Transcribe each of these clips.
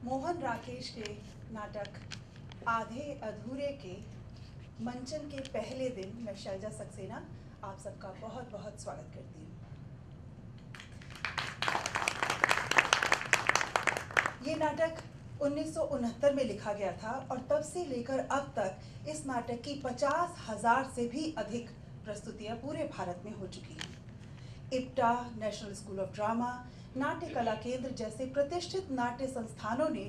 मोहन राकेश के नाटक आधे अधूरे के मंचन के पहले दिन मैं शैलजा सक्सेना आप सबका बहुत बहुत स्वागत करती हूँ। ये नाटक 1969 में लिखा गया था और तब से लेकर अब तक इस नाटक की 50,000 से भी अधिक प्रस्तुतियाँ पूरे भारत में हो चुकी हैं। IPTA, national school of drama, नाट्य कला केंद्र जैसे प्रतिष्ठित नाट्य संस्थानों ने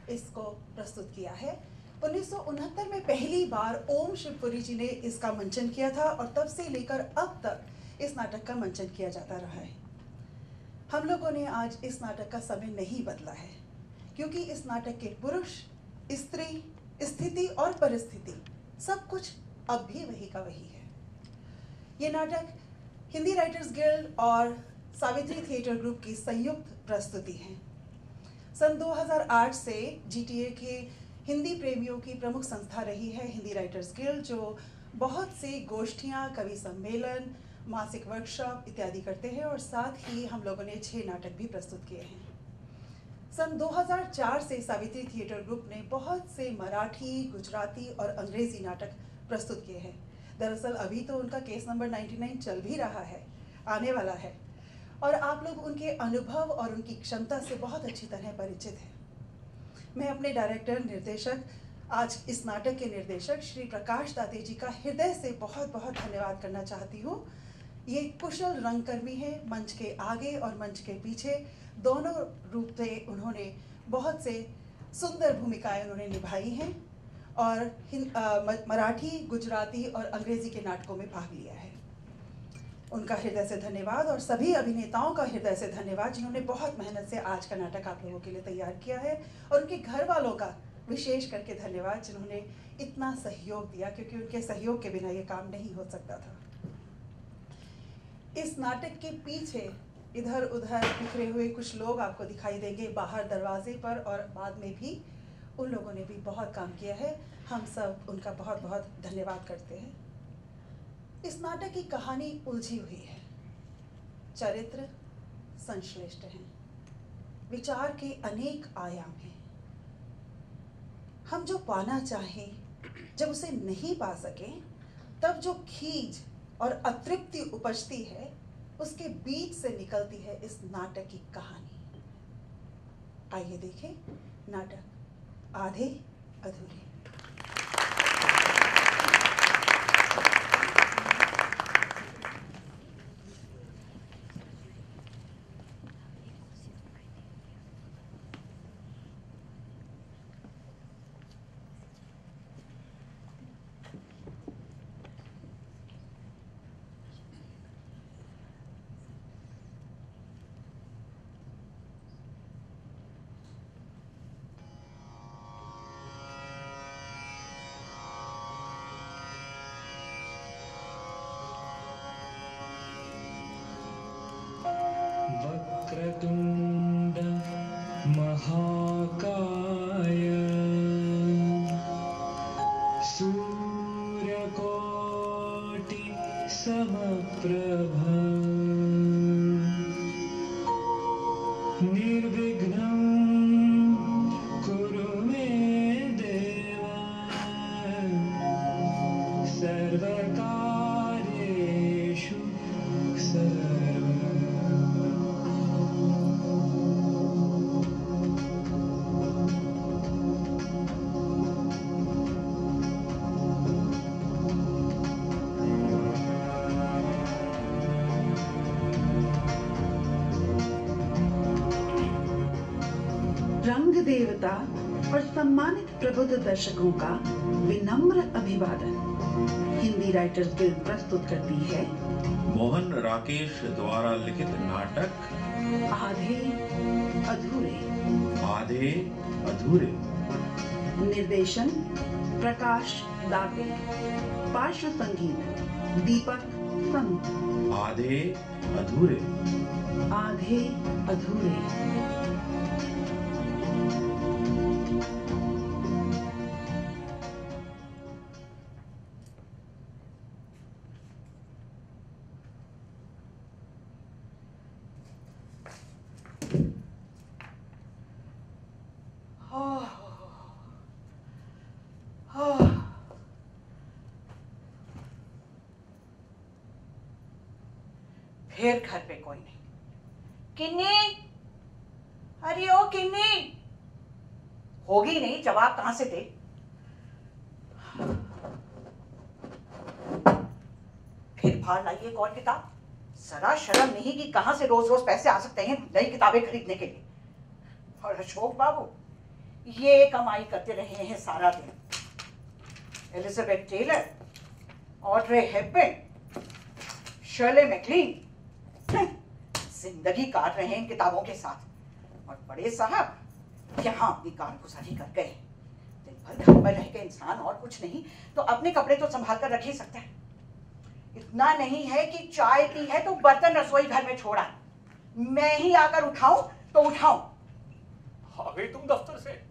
इसको प्रस्तुत किया है। 1969 में पहली बार ओम शिवपुरी जी ने इसका मंचन किया था और तब से लेकर अब तक इस नाटक का मंचन किया जाता रहा है। हम लोगों ने आज इस नाटक का समय नहीं बदला है क्योंकि इस नाटक के पुरुष, स्त्री, स्थिति और परिस्थिति सब कुछ अब भी वही का वही है। ये नाटक हिंदी राइटर्स गिल्ड और सावित्री थिएटर ग्रुप की संयुक्त प्रस्तुति है। सन 2008 से जीटीए के हिंदी प्रेमियों की प्रमुख संस्था रही है हिंदी राइटर्स गिल्ड, जो बहुत सी गोष्ठियाँ, कवि सम्मेलन, मासिक वर्कशॉप इत्यादि करते हैं और साथ ही हम लोगों ने 6 नाटक भी प्रस्तुत किए हैं। सन 2004 से सावित्री थिएटर ग्रुप ने बहुत से मराठी, गुजराती और अंग्रेजी नाटक प्रस्तुत किए हैं। दरअसल अभी तो उनका केस नंबर 99 चल भी रहा है, आने वाला है, और आप लोग उनके अनुभव और उनकी क्षमता से बहुत अच्छी तरह परिचित हैं। मैं अपने डायरेक्टर, निर्देशक, आज इस नाटक के निर्देशक श्री प्रकाश दाते जी का हृदय से बहुत बहुत धन्यवाद करना चाहती हूँ। ये कुशल रंगकर्मी हैं, मंच के आगे और मंच के पीछे दोनों रूप से उन्होंने बहुत से सुंदर भूमिकाएं उन्होंने निभाई हैं और मराठी, गुजराती और अंग्रेजी के नाटकों में भाग लिया है। उनका हृदय से धन्यवाद और सभी अभिनेताओं का हृदय से धन्यवाद जिन्होंने बहुत मेहनत से आज का नाटक आप लोगों के लिए तैयार किया है, और उनके घर वालों का विशेष करके धन्यवाद जिन्होंने इतना सहयोग दिया, क्योंकि उनके सहयोग के बिना ये काम नहीं हो सकता था। इस नाटक के पीछे इधर उधर बिखरे हुए कुछ लोग आपको दिखाई देंगे बाहर दरवाजे पर, और बाद में भी उन लोगों ने भी बहुत काम किया है। हम सब उनका बहुत बहुत धन्यवाद करते हैं। इस नाटक की कहानी उलझी हुई है, चरित्र संश्लिष्ट हैं, विचार के अनेक आयाम हैं। हम जो पाना चाहें जब उसे नहीं पा सके, तब जो खीज और अतृप्ति उपजती है, उसके बीच से निकलती है इस नाटक की कहानी। आइए देखें नाटक आधे अधूरे। वक्रतुण्ड महाकाय सूर्यकोटि समप्रभ निर्विघ्नं कुरु मे देव सर्वकार्येषु सर्वदा। रंग देवता और सम्मानित प्रबुद्ध दर्शकों का विनम्र अभिवादन। हिंदी राइटर्स गिल्ड प्रस्तुत करती है मोहन राकेश द्वारा लिखित नाटक आधे अधूरे। आधे अधूरे। निर्देशन प्रकाश दाते, पार्श्व संगीत दीपक संत। आधे अधूरे। आधे अधूरे। फिर घर पे कोई नहीं। किन्नी, अरे ओ किन्नी, होगी नहीं, जवाब कहां से दे। फिर बाहर लाइए एक और किताब। जरा शर्म नहीं कि कहां से रोज रोज पैसे आ सकते हैं नई किताबें खरीदने के लिए। और अशोक बाबू ये कमाई करते रहे हैं सारा दिन। Elizabeth Taylor, Audrey Hepburn, Shirley MacLaine जिंदगी काट रहे हैं इन किताबों के साथ। और बड़े साहब यहाँ अपनी कारगुजारी कर गए। दिन भर घर पर रह के इंसान और कुछ नहीं तो अपने कपड़े तो संभाल कर रख ही सकता है। इतना नहीं है कि चाय पी है तो बर्तन रसोई घर में छोड़ा। मैं ही आकर उठाऊं तो उठाऊं। आ गई तुम दफ्तर से?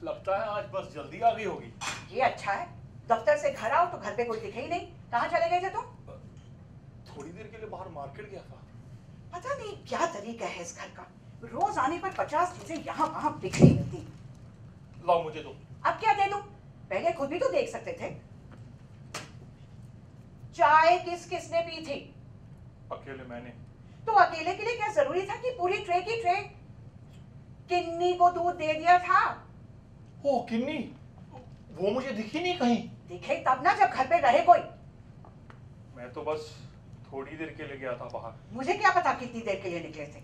लगता है आज बस जल्दी आ गई होगी। ये अच्छा है, दफ्तर से घर आओ तो घर पे कोई दिखे ही नहीं। कहाँ चले गए थे तुम? थोड़ी देर के लिए बाहर मार्केट गया था। पता नहीं क्या तरीका है इस घर का, रोज आने पर 50 चीजें यहाँ वहां बिखरी मिलती। लाओ मुझे दो। अब क्या दे दूं? पहले खुद भी तो देख सकते थे। चाय किस किसने पी थी? अकेले मैंने। तो अकेले के लिए क्या जरूरी था कि पूरी ट्रे की ट्रे? किन्नी को दूध दे दिया था। ओ किन्नी, वो मुझे दिखी नहीं कहीं। दिखे तब ना जब घर पे रहे कोई। मैं तो बस थोड़ी देर के लिए गया था बाहर। मुझे क्या पता कितनी देर के लिए निकले थे।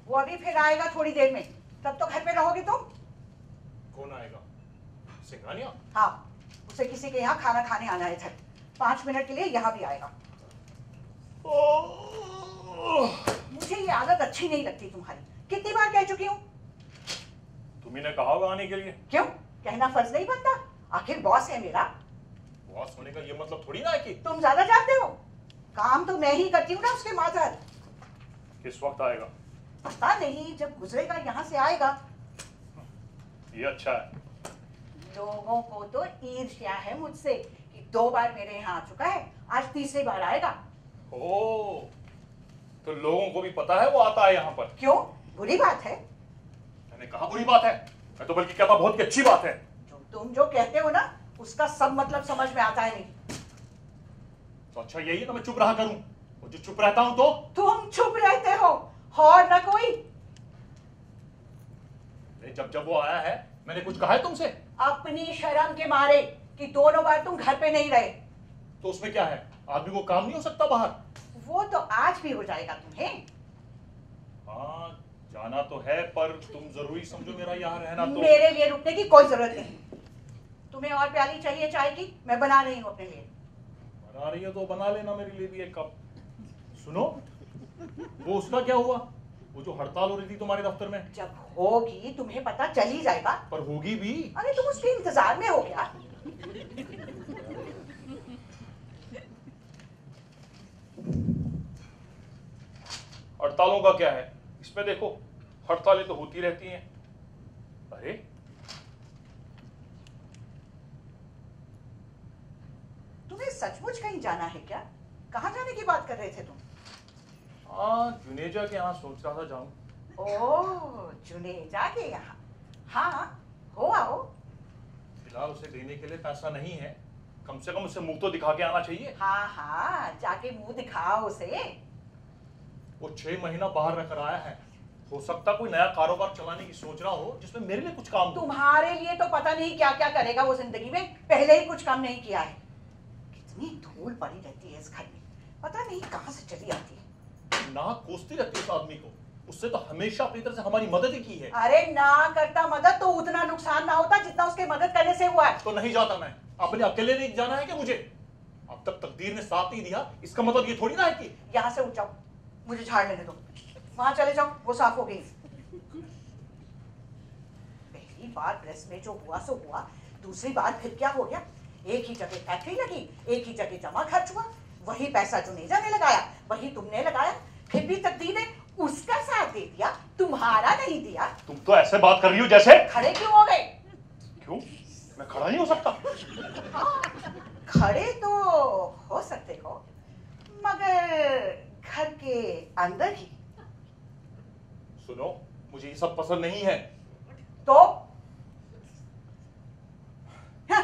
वो अभी फिर आएगा थोड़ी देर में, तब तो घर पे रहोगे तुम। कौन आएगा? सिंघानिया? हाँ, उसे किसी के यहाँ खाना खाने आना है। 5 मिनट के लिए यहाँ भी आएगा। मुझे ये आदत अच्छी नहीं लगती तुम्हारी। कितनी बार कह चुकी हूँ। तुम्ही ने कहा होगा आने के लिए। क्यों? कहना फर्ज नहीं बनता? आखिर बॉस है मेरा। बॉस होने का ये मतलब थोड़ी ना है कि। तुम ज्यादा जानते हो। काम तो मैं ही करती हूँ ना उसके माधर। किस वक्त आएगा? पता नहीं, जब गुजरेगा यहाँ से आएगा। ये अच्छा है। लोगों को तो ईर्ष्या है मुझसे कि 2 बार मेरे यहाँ आ चुका है, आज तीसरी बार आएगा। ओ, तो लोगों को भी पता है वो आता है यहाँ पर। क्यों? बुरी बात है? मैंने कहा बुरी बात है? मैं तो बल्कि कहता बहुत ही अच्छी बात है। तुम जो कहते हो ना उसका सब मतलब समझ में आता है नहीं। तो अच्छा यही है ना मैं चुप रहा करूं? और जो चुप रहता हूं तो? तुम चुप रहते हो और ना कोई। जब वो आया है मैंने कुछ कहा है तुमसे? अपनी शर्म के मारे कि दोनों बार तुम घर पे नहीं रहे। तो उसमें क्या है? आदमी को काम नहीं हो सकता बाहर? वो तो आज भी हो जाएगा तुम्हें। हाँ जाना तो है, पर तुम जरूरी समझो मेरा यहाँ रहना तो। मेरे लिए रुकने की कोई जरूरत नहीं। तुम्हें और प्याली चाहिए चाय की? मैं बना रही हूँ अपने लिए। बना रही है तो बना लेना मेरे लिए भी एक कप। सुनो, वो उसका क्या हुआ? वो जो हड़ताल हो रही थी तुम्हारे दफ्तर में? जब होगी तुम्हें पता चल ही जाएगा। पर होगी भी। अरे तुम उसके इंतजार में हो क्या? हड़तालों का क्या है इसमें? देखो हड़तालें तो होती रहती हैं। अरे तुम्हें सचमुच कहीं जाना है क्या? कहाँ जाने की बात कर रहे थे तुम? हाँ जुनेजा के यहाँ सोच रहा था जाऊं। ओह, जुनेजा के यहाँ। हाँ हो आओ। फिलहाल उसे देने के लिए पैसा नहीं है, कम से कम उसे मुंह तो दिखा के आना चाहिए। हाँ हाँ, जाके मुंह दिखाओ उसे। वो 6 महीना बाहर रहकर आया है, हो सकता कोई नया कारोबार चलाने की सोच रहा हो जिसमें मेरे लिए कुछ काम हो। तुम्हारे लिए तो पता नहीं क्या क्या करेगा वो जिंदगी में, पहले ही कुछ काम नहीं किया है। कितनी धूल पड़ी रहती है इस घर में, पता नहीं कहाँ से चली आती है। ना कोसती रहती है उस आदमी को, उससे तो हमेशा अपनी तरफ से हमारी मदद ही की है। अरे ना करता मदद तो उतना नुकसान ना होता जितना उसके मदद करने से हुआ है। तो नहीं जाता मैं, अपने अकेले नहीं जाना है क्या मुझे? अब तक तकदीर ने साथ नहीं दिया, इसका मतलब ये थोड़ी ना है कि। यहाँ से उठ जाओ, मुझे झाड़ लेने दो। वहां चले जाओ, वो साफ हो गई। पहली बार प्रेस में जो हुआ सो हुआ, दूसरी बार फिर क्या हो गया? एक ही जगह फैक्ट्री लगी, एक ही जगह जमा खर्च हुआ, वही पैसा जुनेजा ने लगाया, वही तुमने लगाया, फिर भी तकदीर ने उसका साथ दे दिया, तुम्हारा नहीं दिया। तुम तो ऐसे बात कर रही हो जैसे। खड़े क्यों हो गए? क्यों? मैं खड़ा नहीं हो सकता? हाँ, खड़े तो हो सकते हो, मगर घर के अंदर ही। सुनो, मुझे ये सब पसंद नहीं है। तो हाँ।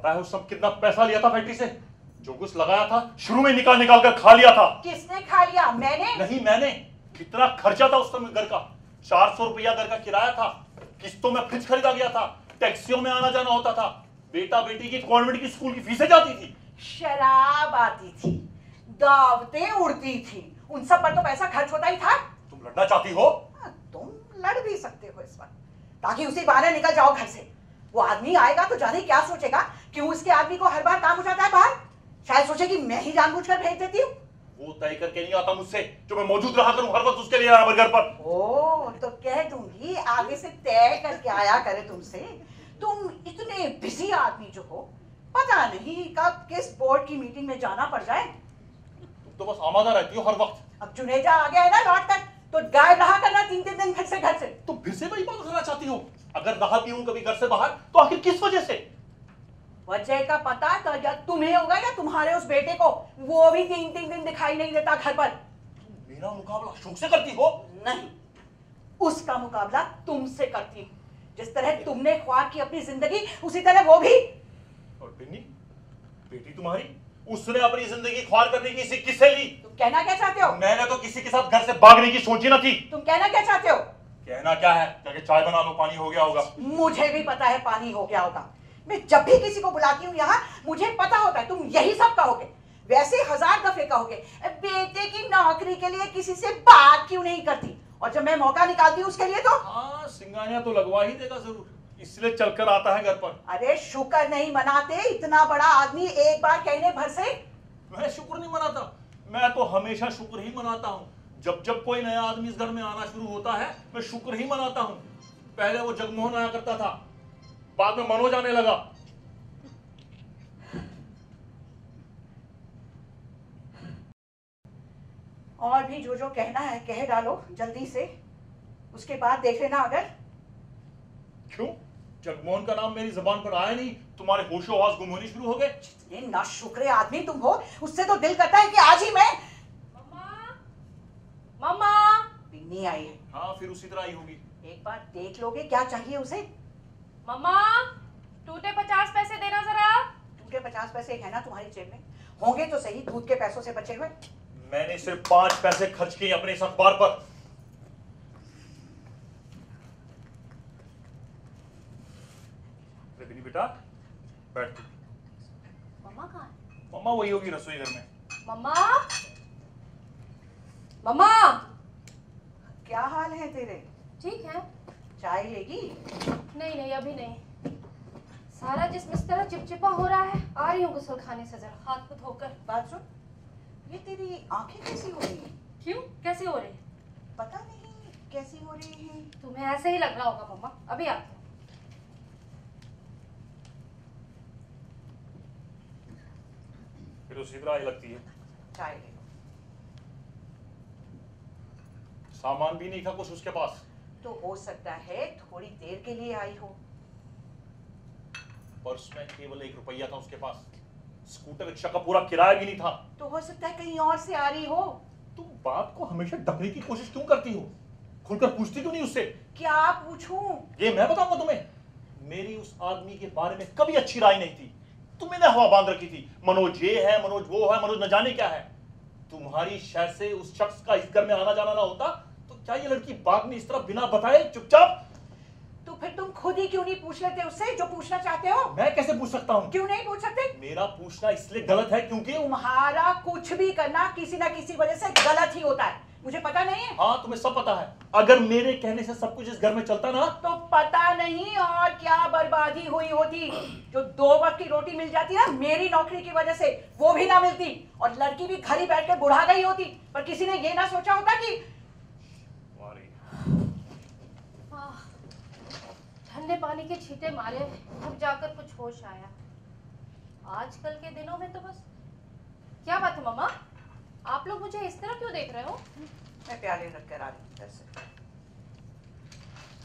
पता है उस सब कितना पैसा लिया था फैक्ट्री से? जो कुछ लगाया था शुरू में निकाल निकाल कर खा लिया था। किसने खा लिया? मैंने नहीं, मैंने। कितना खर्चा था उस समय घर का? 400 रुपया घर का किराया था, किस्तों में फ्रिज खरीदा गया था, टैक्सियों में आना जाना होता था, बेटा बेटी की कॉन्वेंट की स्कूल की फीसें जाती थी, शराब आती थी, दावतें उड़ती थी, उन सब पर तो पैसा खर्च होता ही था। तुम लड़ना चाहती हो? तुम लड़ भी सकते हो इस वक्त, ताकि उसी बहाने निकल जाओ घर से। वो आदमी आएगा तो जाने क्या सोचेगा, क्यों उसके आदमी को हर बार काम हो जाता है बाहर? शायद सोचे कि मैं ही जानबूझकर भेज देती हूँ। वो तय करके नहीं आता मुझसे जो मैं मौजूद रहा करूं हर वक्त उसके लिए आना घर पर। ओ, तो कह दूंगी आगे से तय करके आया करे तुमसे। तुम इतने बिजी आदमी जो हो, पता नहीं कब किस बोर्ड की मीटिंग में जाना पड़ जाए। तुम तो बस आमादा रहती हो हर वक्त। अब जुनेजा आ गया है ना लौट कर, तो गायब रहा करना 3-3 दिन फिर से घर से। तुम फिर से वही बात करना चाहती हो? अगर रहा भी हूं कभी घर से बाहर तो आखिर किस वजह से? वजह का पता तो या तुम्हें होगा या तुम्हारे उस बेटे को, वो भी 3-3 दिन दिखाई नहीं देता घर पर। मेरा मुकाबला शौक से करती हो? नहीं, उसका मुकाबला तुमसे करती हूँ। जिस तरह तुमने ख्वाब की अपनी जिंदगी, उसी तरह वो भी। और बिन्नी, बेटी तुम्हारी, उसने अपनी जिंदगी ख्वार करने की सीख किससे ली? तुम कहना क्या चाहते हो? मैंने तो किसी के साथ घर से भागने की सोची न थी। तुम कहना क्या चाहते हो? कहना क्या है, जाके चाय बना लो, पानी हो गया होगा। मुझे भी पता है पानी हो गया होगा। मैं जब भी किसी को बुलाती हूँ यहाँ, मुझे पता होता है तुम यही सब कहोगे। वैसे 1000 दफे कहोगे बेटे की नौकरी के लिए किसी से बात क्यों नहीं करती, और जब मैं मौका निकालती हूँ उसके लिए तो हाँ, सिंगानिया तो लगवा ही देगा जरूर, इसलिए चलकर आता है घर पर। अरे शुक्र नहीं मनाते, इतना बड़ा आदमी एक बार कहने भर से। मैं शुक्र नहीं मनाता, मैं तो हमेशा शुक्र ही मनाता हूँ। जब जब कोई नया आदमी इस घर में आना शुरू होता है, मैं शुक्र ही मनाता हूँ। पहले वो जगमोहन आया करता था, बाद में मनोज आने लगा। और भी जो जो कहना है कह डालो जल्दी से, उसके बाद देख लेना अगर। क्यों? जगमोहन का नाम मेरी जुबान पर आया नहीं, तुम्हारे होशो हवास गुम होनी शुरू हो गए? जितने नाशुक्रे आदमी तुम हो, उससे तो दिल करता है कि आज ही मैं। मम्मा, बिन्नी आई है। हाँ, फिर उसी तरह आई होगी। एक बार देख लोगे क्या चाहिए उसे? मम्मा, टूटे 50 पैसे देना जरा। टूटे 50 पैसे है ना तुम्हारी जेब में? होंगे तो सही दूध के पैसों से बचे हुए। मैंने सिर्फ 5 पैसे खर्च किए अपने इस अखबार पर। बिन्नी बेटा, बैठ। मम्मा कहाँ है? मम्मा वही होगी रसोई घर में। मम्मा, मम्मा। क्या हाल है तेरे? ठीक है। चाय लेगी? नहीं नहीं, अभी नहीं। सारा जिस्म इस तरह चिपचिपा हो रहा है, आ रही हूँ गुस्ल खाने से, जरा हाथ को धोकर। बात सुन, ये तेरी आंखें कैसी हो रही हैं? क्यों, कैसी हो रही? पता नहीं कैसी हो रही हैं। तुम्हें ऐसे ही लग रहा होगा मम्मा, अभी आती हूँ। फिर उसी तरह लगती है। चाय ले लो। सामान भी नहीं था कुछ उसके पास। तो हो सकता है थोड़ी देर के लिए आई हो। पर्स में केवल 1 रुपया था उसके पास, स्कूटर रिक्शा का पूरा किराया भी नहीं था। तो हो सकता है कहीं और से आ रही हो। तुम बात को हमेशा ढकने की कोशिश क्यों करती हो? खुलकर पूछती क्यों नहीं उससे? क्या पूछूं? ये मैं बताऊंगा तुम्हें। मेरी उस आदमी के बारे में कभी अच्छी राय नहीं थी। तुमने हवा बांध रखी थी, मनोज ये है, मनोज वो है, मनोज न जाने क्या है। तुम्हारी शायद से उस शख्स का इस घर में आना जाना ना होता तो क्या ये लड़की बाद में इस तरह बिना बताए चुपचाप? तो फिर तुम खुद ही क्यों नहीं पूछ लेते उससे जो पूछना चाहते हो? मैं कैसे पूछ सकता हूँ? क्यों नहीं पूछ सकते? मेरा पूछना इसलिए गलत है क्योंकि तुम्हारा कुछ भी करना किसी ना किसी वजह से गलत ही होता है, मुझे पता नहीं है? हाँ, तुम्हें सब पता है। अगर मेरे कहने से सब कुछ इस घर में चलता ना तो पता नहीं और क्या बर्बादी हुई होती। जो 2 वक्त की रोटी मिल जाती ना मेरी नौकरी की वजह से, वो भी ना मिलती, और लड़की भी घर ही बैठ के बुढ़ा गई होती। पर किसी ने ये ना सोचा होता कि ठंडे पानी के छींटे मारे, तब जाकर कुछ होश आया। आजकल के दिनों में तो बस। क्या बात है मम्मा, आप लोग मुझे इस तरह क्यों देख रहे हो? मैं प्याले रख कर आ रही हूं घर से।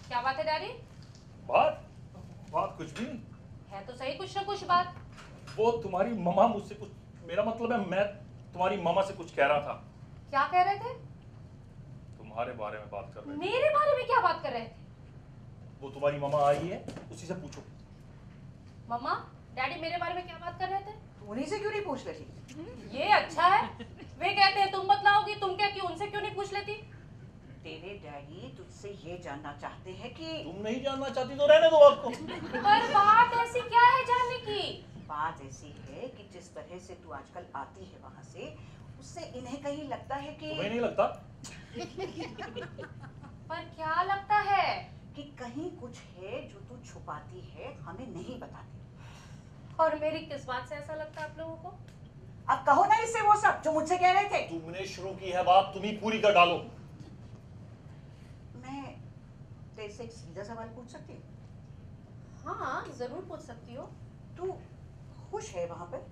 क्या बात है डैडी? बात कुछ भी नहीं है तो सही कुछ ना कुछ बात। वो तुम्हारी मम्मा मुझसे कुछ, मेरा मतलब है मैं तुम्हारी मम्मा से कुछ कह रहा था। क्या कह रहे थे? तुम्हारे बारे में बात कर रहे थे। मेरे बारे में क्या बात कर रहे थे? वो तुम्हारी मम्मा आई है, उसी से पूछो। मम्मा, डैडी मेरे बारे में क्या बात कर रहे थे? तू उन्हीं से क्यों नहीं पूछ रही? ये अच्छा है, वे कहते हैं तुम बतलाओगी, तुम क्या कि उनसे क्यों नहीं पूछ लेती? तेरे डैडी तुझसे ये जानना चाहते हैं कि तुम नहीं जानना चाहती तो रहने दो बात को। पर बात ऐसी क्या है जानने की? बात ऐसी है कि जिस तरह से तू आजकल आती है वहां से, उससे इन्हें कहीं लगता है कि तुम्हें नहीं लगता? पर क्या लगता है? कि कहीं कुछ है जो तू छुपाती है, हमें नहीं बताती। और मेरी किस बात से ऐसा लगता है आप लोगों को? अब कहो ना इससे वो सब जो मुझसे कह रहे थे। तुमने शुरू की है बात, तुम ही पूरी कर डालो। मैं तेरे से एक सीधा सवाल पूछ सकती हूँ? हाँ जरूर पूछ सकती हो। तू खुश है वहां पर?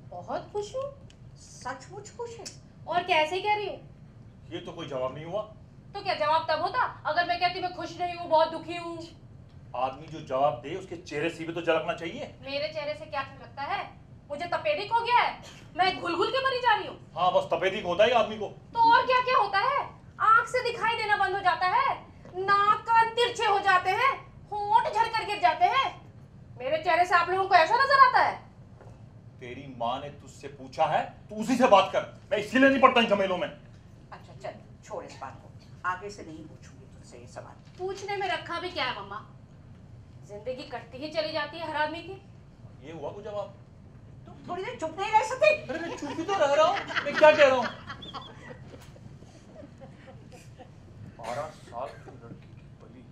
बहुत खुश हूँ। सचमुच खुश है? और कैसे कह रही हूँ? ये तो कोई जवाब नहीं हुआ। तो क्या जवाब तब होता अगर मैं कहती मैं खुश नहीं हूँ, बहुत दुखी हूँ। आदमी जो जवाब दे उसके चेहरे से भी तो झलकना चाहिए। मेरे चेहरे से क्या झलकता है? मुझे तपेदिक हो गया है, मैं घुल घुल के मरी जा रही हूँ। हाँ बस तपेदिक होता है आदमी को। तो और क्या क्या होता है? आंख से दिखाई देना बंद हो जाता है, नाक कान तिरछे हो जाते हैं, होंठ झड़कर गिर जाते हैं। मेरे चेहरे से आप लोगों को ऐसा नजर आता है? तेरी माँ ने तुझसे पूछा है, तू उसी से बात कर। मैं इसीलिए नहीं पड़ता इन झमेलों में। अच्छा चल छोड़ इस बात को, आगे से नहीं पूछूंगी तुझसे ये सवाल। पूछने में रखा भी क्या है मम्मा? जिंदगी कटती ही चली जाती है हर आदमी की। ये हुआ कोई जवाब? तुम थोड़ी देर चुप नहीं रह सकती? अरे मैं चुप ही तो रह रहा हूँ, मैं क्या कह रहा हूँ? 12 साल की लड़की की बलि।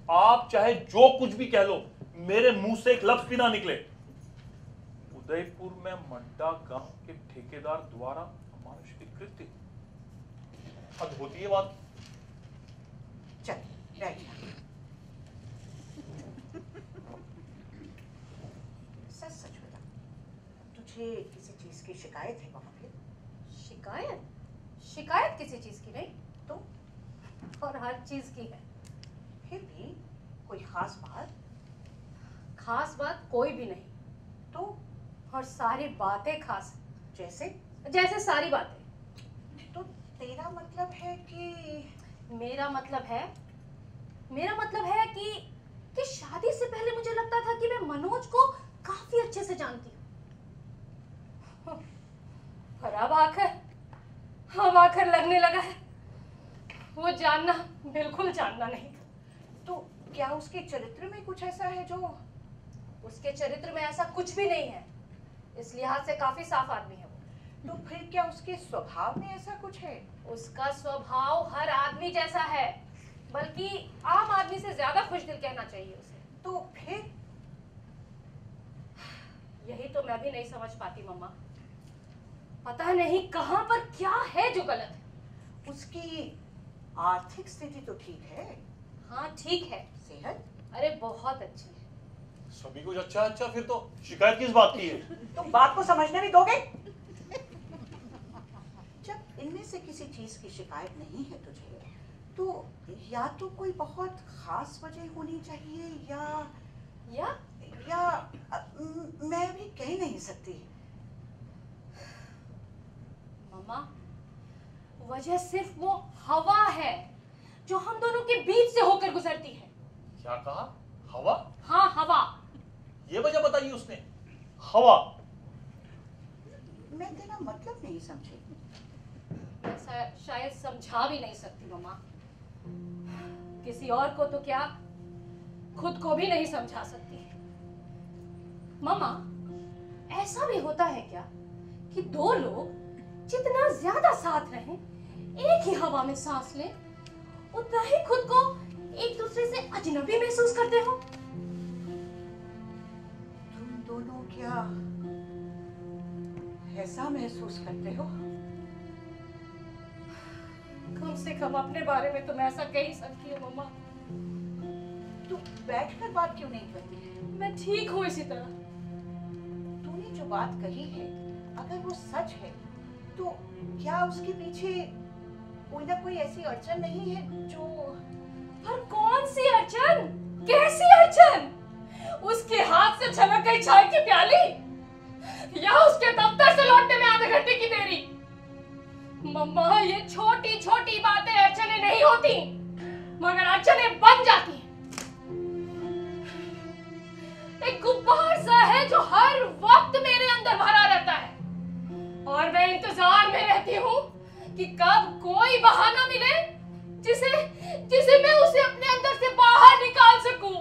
आप चाहे जो कुछ भी कह लो, मेरे मुंह से एक लफ्ज भी ना निकले। उदयपुर में मंडा गांव के ठेकेदार द्वारा अमानुषिक कृत्य। अब होती है बात। चल बैठ जा। सच सच बता, तुझे किसी चीज की शिकायत है वहां पे? शिकायत? शिकायत किसी चीज की नहीं तो और हर चीज की है। फिर भी कोई खास बात? खास बात कोई भी नहीं, तो और सारी बातें खास। जैसे? जैसे सारी बातें। तो तेरा मतलब है कि मेरा मतलब है कि शादी से पहले मुझे लगता था कि मैं मनोज को काफी अच्छे से जानती हूँ, पर अब आकर लगने लगा है वो जानना बिल्कुल जानना नहीं। तो क्या उसके चरित्र में कुछ ऐसा है जो? उसके चरित्र में ऐसा कुछ भी नहीं है, इस लिहाज से काफी साफ आदमी है वो। तो फिर क्या उसके स्वभाव में ऐसा कुछ है? उसका स्वभाव हर आदमी जैसा है, बल्कि आम आदमी से ज्यादा खुशदिल कहना चाहिए उसे। तो फिर? यही तो मैं भी नहीं समझ पाती मम्मा। पता नहीं कहां पर क्या है जो गलत है। उसकी आर्थिक स्थिति तो ठीक है? हाँ ठीक है। सेहत? अरे बहुत अच्छी है। सभी कुछ अच्छा, फिर तो शिकायत किस बात की है? तुम बात को समझने भी दोगे? जब इनमें से किसी चीज की शिकायत नहीं है तुझे, तो या तो कोई बहुत खास वजह होनी चाहिए या मैं भी कह नहीं सकती। मम्मा वजह सिर्फ वो हवा है जो हम दोनों के बीच से होकर गुजरती है। क्या कहा? हवा? हाँ हवा। ये वजह बताइए उसने। हवा? मैं तेरा मतलब नहीं समझी। मैं शायद समझा भी नहीं सकती मम्मा। किसी और को तो क्या, खुद को भी नहीं समझा सकती। मम्मा ऐसा भी होता है क्या कि दो लोग जितना ज्यादा साथ रहें, एक ही हवा में सांस लें, उतना ही खुद को एक दूसरे से अजनबी महसूस करते हो? तुम दोनों क्या ऐसा महसूस करते हो? कम से कम अपने बारे में तुम ऐसा कह ही सकती हो मम्मा। तू बैठकर बात क्यों नहीं करती? मैं ठीक हूँ इसी तरह। तूने जो बात कही है, अगर वो सच है, तो क्या उसके पीछे कोई ना कोई ऐसी अड़चन नहीं है जो? पर कौन सी अड़चन? कैसी अड़चन? उसके हाथ से छलक गई चाय की प्याली, या उसके दफ्तर से लौटने में आधे घंटे की देरी? मम्मा ये छोटी छोटी बातें अड़चनें नहीं होती, मगर अड़चनें बन जाती हैं। एक गुब्बार सा है जो हर वक्त मेरे अंदर भरा रहता है, और मैं इंतजार में रहती हूँ कि कब कोई बहाना मिले जिसे मैं उसे अपने अंदर से बाहर निकाल सकूं।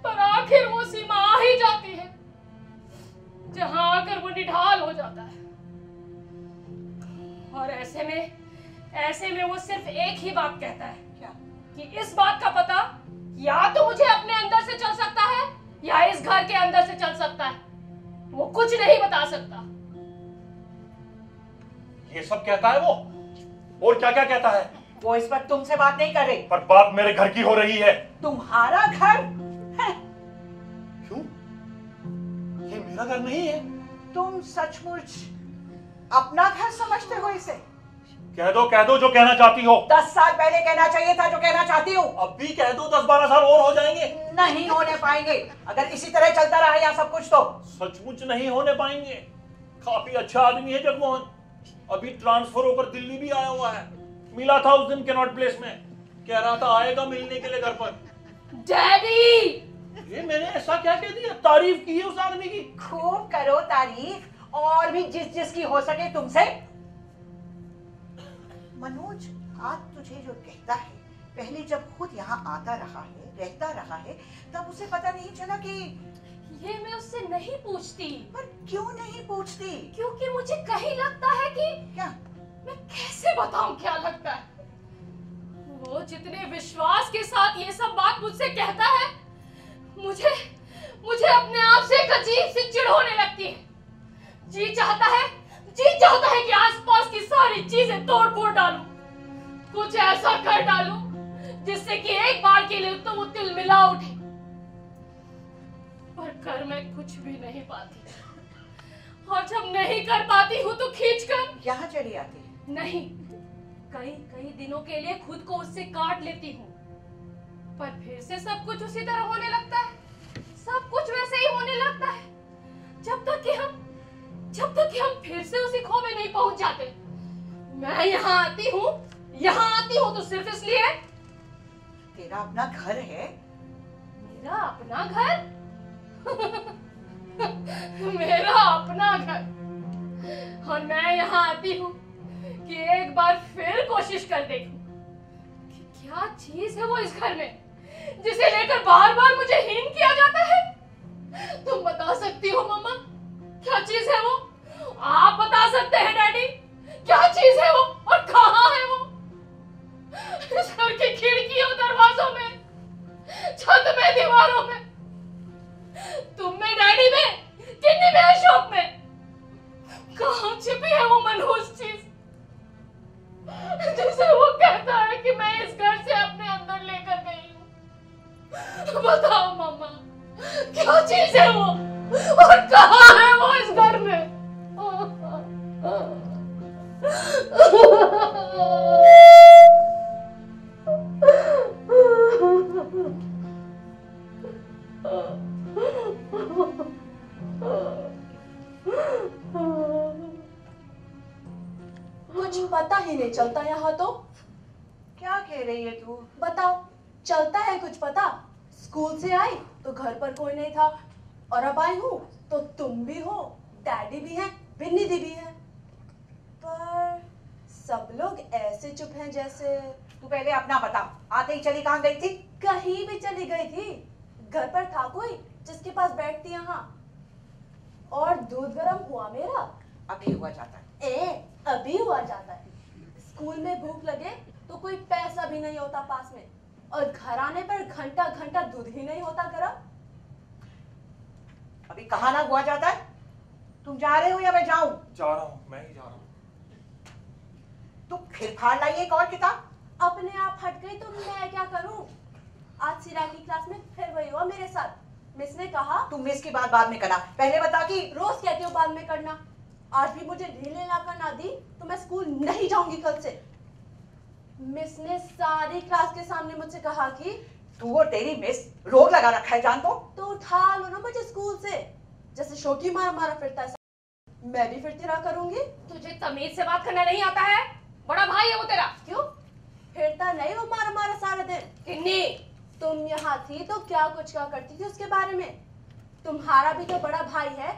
पर आखिर वो सीमा आ ही जाती है जहां आकर वो निढाल हो जाता है, और ऐसे में वो सिर्फ एक ही बात कहता है क्या? कि इस बात का पता या तो मुझे अपने अंदर से चल सकता है या इस घर के अंदर से चल सकता है, वो कुछ नहीं बता सकता। ये सब कहता है वो, और क्या क्या कहता है? वो इस वक्त तुमसे बात नहीं कर रही। पर बात मेरे घर की हो रही है। तुम्हारा घर है? क्यों? ये मेरा घर नहीं है। तुम सचमुच अपना घर समझते हो इसे? कह दो जो कहना चाहती हो। 10 साल पहले कहना चाहिए था जो कहना चाहती हूँ। अब भी कह दो, 10-12 साल और हो जाएंगे। नहीं होने पाएंगे अगर इसी तरह चलता रहा यहाँ सब कुछ तो। सचमुच नहीं होने पाएंगे। काफी अच्छा आदमी है जगमोहन, अभी ट्रांसफर होकर दिल्ली भी आया हुआ है। मिला था उस दिन कैनॉट प्लेस में, कह रहा था आएगा मिलने के लिए घर पर। डैडी! ये मैंने ऐसा क्या कह दिया? तारीफ की है उस आदमी की। खूब करो तारीफ, और भी जिसकी हो सके तुमसे। मनोज, आज तुझे जो कहता है, पहले जब खुद यहाँ आता रहा है, रहता रहा है, तब उसे पता नहीं चला कि ये मैं उससे नहीं पूछती। पर क्यों नहीं पूछती? क्योंकि मुझे कहीं लगता है कि क्या? मैं कैसे बताऊं क्या लगता है। वो जितने विश्वास के साथ ये सब बात मुझसे कहता है, मुझे अपने आप से एक अजीब सी चिढ़ होने लगती है। जी चाहता है कि आसपास की सारी चीजें तोड़ फोड़ डालूं, कुछ ऐसा कर डालूं जिससे कि एक बार के लिए तो वो तिलमिला उठे, पर कर मैं कुछ भी नहीं पाती। और जब नहीं कर पाती हूँ तो खींचकर यहाँ चली आती है? नहीं, कई दिनों के लिए खुद को उससे काट लेती हूँ, पर फिर से सब कुछ उसी तरह होने लगता है। सब कुछ वैसे ही होने लगता है जब तक कि हम फिर से उसी खो में नहीं पहुंच जाते। मैं यहाँ आती हूँ तो सिर्फ इसलिए। तेरा अपना घर है? मेरा अपना घर? मेरा अपना घर, और मैं यहाँ आती हूँ कि एक बार फिर कोशिश कर देखूं कि क्या चीज है वो इस घर में जिसे लेकर बार बार मुझे हीन किया जाता है। तुम बता सकती हो मम्मा, क्या चीज है वो? आप बता सकते हैं डैडी, क्या चीज है वो और कहाँ है वो? इस घर की खिड़कियों, दरवाजों में, छत में, दीवारों में, तुम में, डैडी में, किन्नी में, अशोक में, कहाँ छिपी है वो मनहूस चीज जिसे वो कहता है कि मैं इस घर से अपने अंदर लेकर गई हूँ? बताओ मम्मा, क्या चीज है वो और कहाँ है वो इस घर में? कुछ पता ही नहीं चलता यहाँ तो। क्या कह रही है तू? बताओ, चलता है कुछ पता? स्कूल से आई तो घर पर कोई नहीं था, और अब आई हूँ तो तुम भी हो, डैडी भी हैं, बिन्नी दी भी है, पर सब लोग ऐसे चुप हैं जैसे। तू पहले अपना बता, आते ही चली कहाँ गई थी? कहीं भी चली गई थी, घर पर था कोई जिसके पास बैठती यहाँ, और दूध गर्म हुआ मेरा। अभी हुआ जाता है। अभी हुआ जाता है। स्कूल में भूख लगे तो कोई पैसा भी नहीं होता पास में, और घर आने पर घंटा घंटा दूध ही नहीं होता गर्म। अभी कहाँ ना हुआ जाता है? तुम जा रहे हो या मैं जाऊं? जा रहा हूँ, मैं ही जा रहा हूँ। तुम फिर फाड़ लाई एक और किताब? अपने आप हट गई तो मैं क्या करूं? आज सिरा की क्लास में फिर वही हुआ मेरे साथ। मिस ने कहा तुम मिस की बात बाद में करना, पहले बता कि। रोज कहती हो बाद में करना। आज भी मुझे ढीले लाकर ना दी तो मैं स्कूल नहीं जाऊंगी कल से। मिस ने सारी क्लास के सामने मुझसे कहा कि तू और तेरी मिस रोग लगा रखा है जान तो उठा लो ना मुझे स्कूल से, जैसे शौकी मारा फिरता है मैं भी फिरती रहा करूंगी। तुझे तमीज से बात करना नहीं आता है? बड़ा भाई है वो तेरा। क्यों? फिरता नहीं वो मारा सारा दिन। किन्नी, तुम तुम यहाँ थी तो क्या कुछ क्या करती थी उसके बारे में? तुम्हारा भी तो बड़ा भाई है,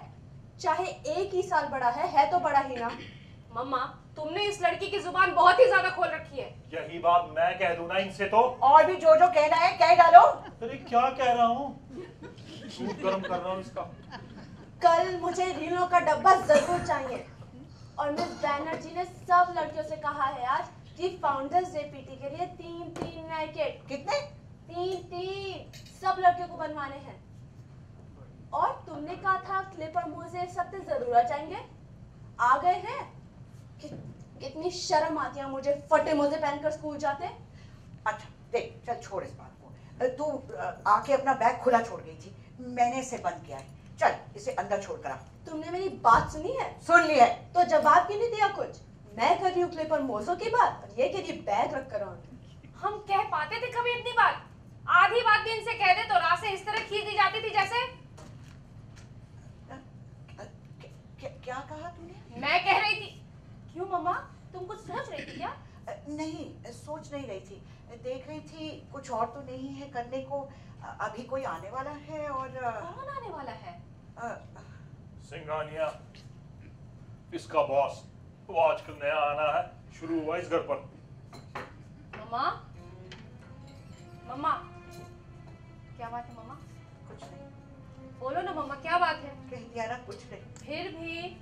चाहे एक ही साल बड़ा है तो बड़ा ही ना। मम्मा, तुमने इस लड़की की जुबान बहुत ही ज्यादा खोल रखी है। यही बात मैं कह दूं ना इनसे तो। और भी जो कहना है कह डालो। अरे क्या कह रहा हूँ, दूध गर्म कर रहा हूँ इसका। कल मुझे रीनों का डब्बा जरूर चाहिए। और मिस बैनर्जी ने सब लड़कियों से कहा है आज कि फाउंडर्स डे पीटी के लिए 3 नए किट। कितने? 3 सब लड़कियों को बनवाने हैं। और तुमने कहा था क्लिप और मोजे इस हफ्ते जरूर आ जाएंगे। आ गए हैं। कितनी शर्म आती है मुझे फटे मोजे पहनकर स्कूल जाते। अच्छा देख, चल छोड़ इस बात को। तू आके अपना बैग खुला छोड़ गई थी, मैंने इसे बंद किया है। चल इसे अंदर छोड़ कर आ। तुमने मेरी बात सुनी है? सुन ली है। तो जवाब क्यों नहीं दिया कुछ? मैं कर रही हूँ क्लिप और मोजों की बात और ये कह रही बैग रख कर। हम कह पाते थे कभी इतनी बात? आधी बात भी इनसे कह दे तो राह से इस तरह खींच दी जाती थी जैसे। क्या कहा तूने? मैं कह रही थी। क्यों मम्मा, तुम कुछ सोच रही थी क्या? नहीं, सोच नहीं रही थी, देख रही थी कुछ और तो नहीं है करने को। अभी कोई आने वाला है। और कौन आने वाला है? सिंघानिया, इसका बॉस, वो आजकल नया आना है, शुरू हुआ इस घर पर। मम्मा, मम्मा, क्या बात है मम्मा? कुछ नहीं। बोलो ना मम्मा, क्या बात है? कह दिया ना, कुछ नहीं। फिर भी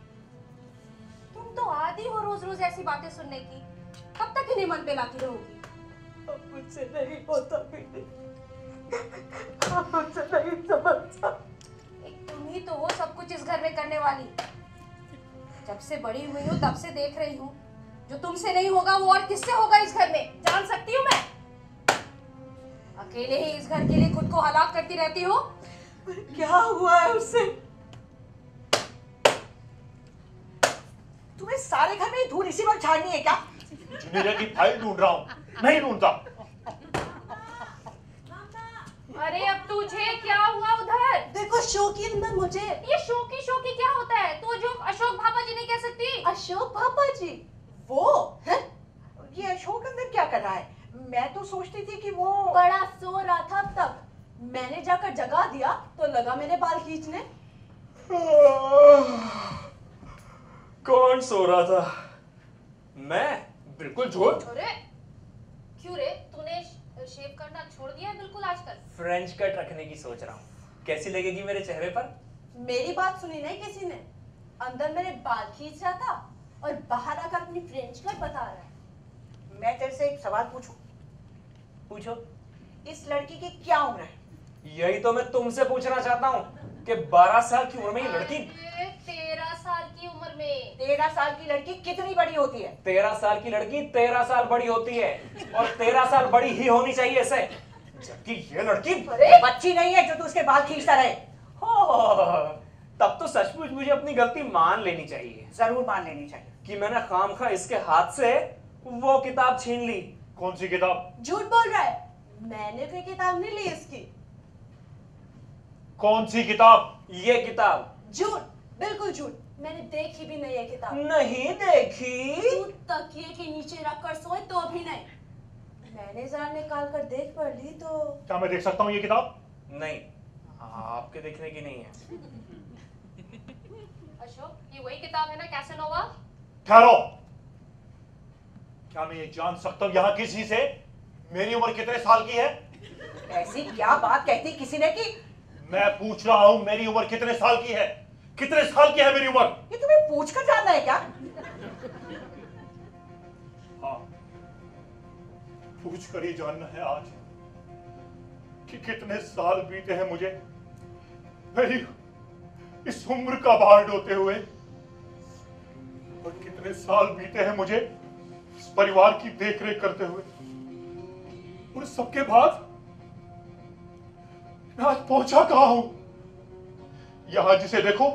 तुम तो आदी हो रोज रोज ऐसी बातें सुनने की। कब तक इन्हें मन पे लाती रहोगी? अब मुझसे नहीं होता बेटी, अब मुझसे नहीं समझता। एक तुम ही तो हो सब कुछ इस घर में करने वाली। जब से बड़ी हुई हूँ तब से देख रही हूँ, जो तुमसे नहीं होगा वो और किससे होगा इस घर में, जान सकती हूँ मैं। अकेले ही इस घर के लिए खुद को हलाक करती रहती हो। क्या हुआ है उससे? तुम्हें सारे घर में धूल इसी वक्त झाड़नी है क्या? जुनेजा की फाइल ढूंढ रहा हूँ, नहीं ढूंढता। अरे अब तुझे क्या हुआ उधर? देखो शोकी अंदर मुझे। ये शोकी क्या होता है? तो जो अशोक भापा जी नहीं कह सकती? अशोक पापा जी वो है? ये अशोक अंदर क्या कर रहा है? मैं तो सोचती थी कि वो बड़ा सो रहा था। अब तक मैंने जाकर जगा दिया तो लगा मेरे बाल खींचने। कौन सो रहा था? मैं? बिल्कुल झूठ। अरे क्यों रे, तूने शेव करना छोड़ दिया है बिल्कुल आजकल? फ्रेंच कट रखने की सोच रहा हूँ, कैसी लगेगी मेरे चेहरे पर? मेरी बात सुनी नहीं किसी ने। अंदर मेरे बाल खींच रहा था और बाहर आकर अपनी फ्रेंच कट बता रहा है। मैं तेरे से एक सवाल पूछूं? पूछो। इस लड़की की क्या उम्र है? यही तो मैं तुमसे पूछना चाहता हूँ कि 12 साल की उम्र में ये लड़की। 13 साल की उम्र में। 13 साल की लड़की कितनी बड़ी होती है? 13 साल की लड़की 13 साल बड़ी होती है और 13 साल बड़ी ही होनी चाहिए इसे, जबकि ये लड़की बच्ची नहीं है जो तू उसके बाल खींचता रहे। तब तो सचमुच मुझे अपनी गलती मान लेनी चाहिए। जरूर मान लेनी चाहिए कि मैंने खामखा इसके हाथ से वो किताब छीन ली। कौन सी किताब? झूठ बोल रहा है, मैंने कोई किताब नहीं ली इसकी। कौन सी किताब? ये किताब। झूठ, बिल्कुल झूठ, मैंने देखी भी नहीं है किताब। नहीं देखी? तू तकिए के नीचे रखकर सोए तो भी नहीं। मैंने जरा निकाल कर देख पढ़ ली तो। क्या मैं देख सकता हूँ ये किताब? नहीं, आपके देखने की नहीं है। अशोक, ये वही किताब है ना, कैसेनोवा? ठहरो, क्या मैं ये जान सकता हूँ यहाँ किसी से मेरी उम्र कितने साल की है? ऐसी क्या बात कहती किसी ने कि? मैं पूछ रहा हूँ मेरी उम्र कितने साल की है? कितने साल की है मेरी उम्र? ये तुम्हें पूछ कर जानना है क्या? हाँ, पूछ कर ही जानना है आज कि कितने साल बीते हैं मुझे मेरी इस उम्र का भार ढोते हुए, और कितने साल बीते हैं मुझे इस परिवार की देखरेख करते हुए। और सबके बाद मैं आज पहुंचा कहां हूं? यहां जिसे देखो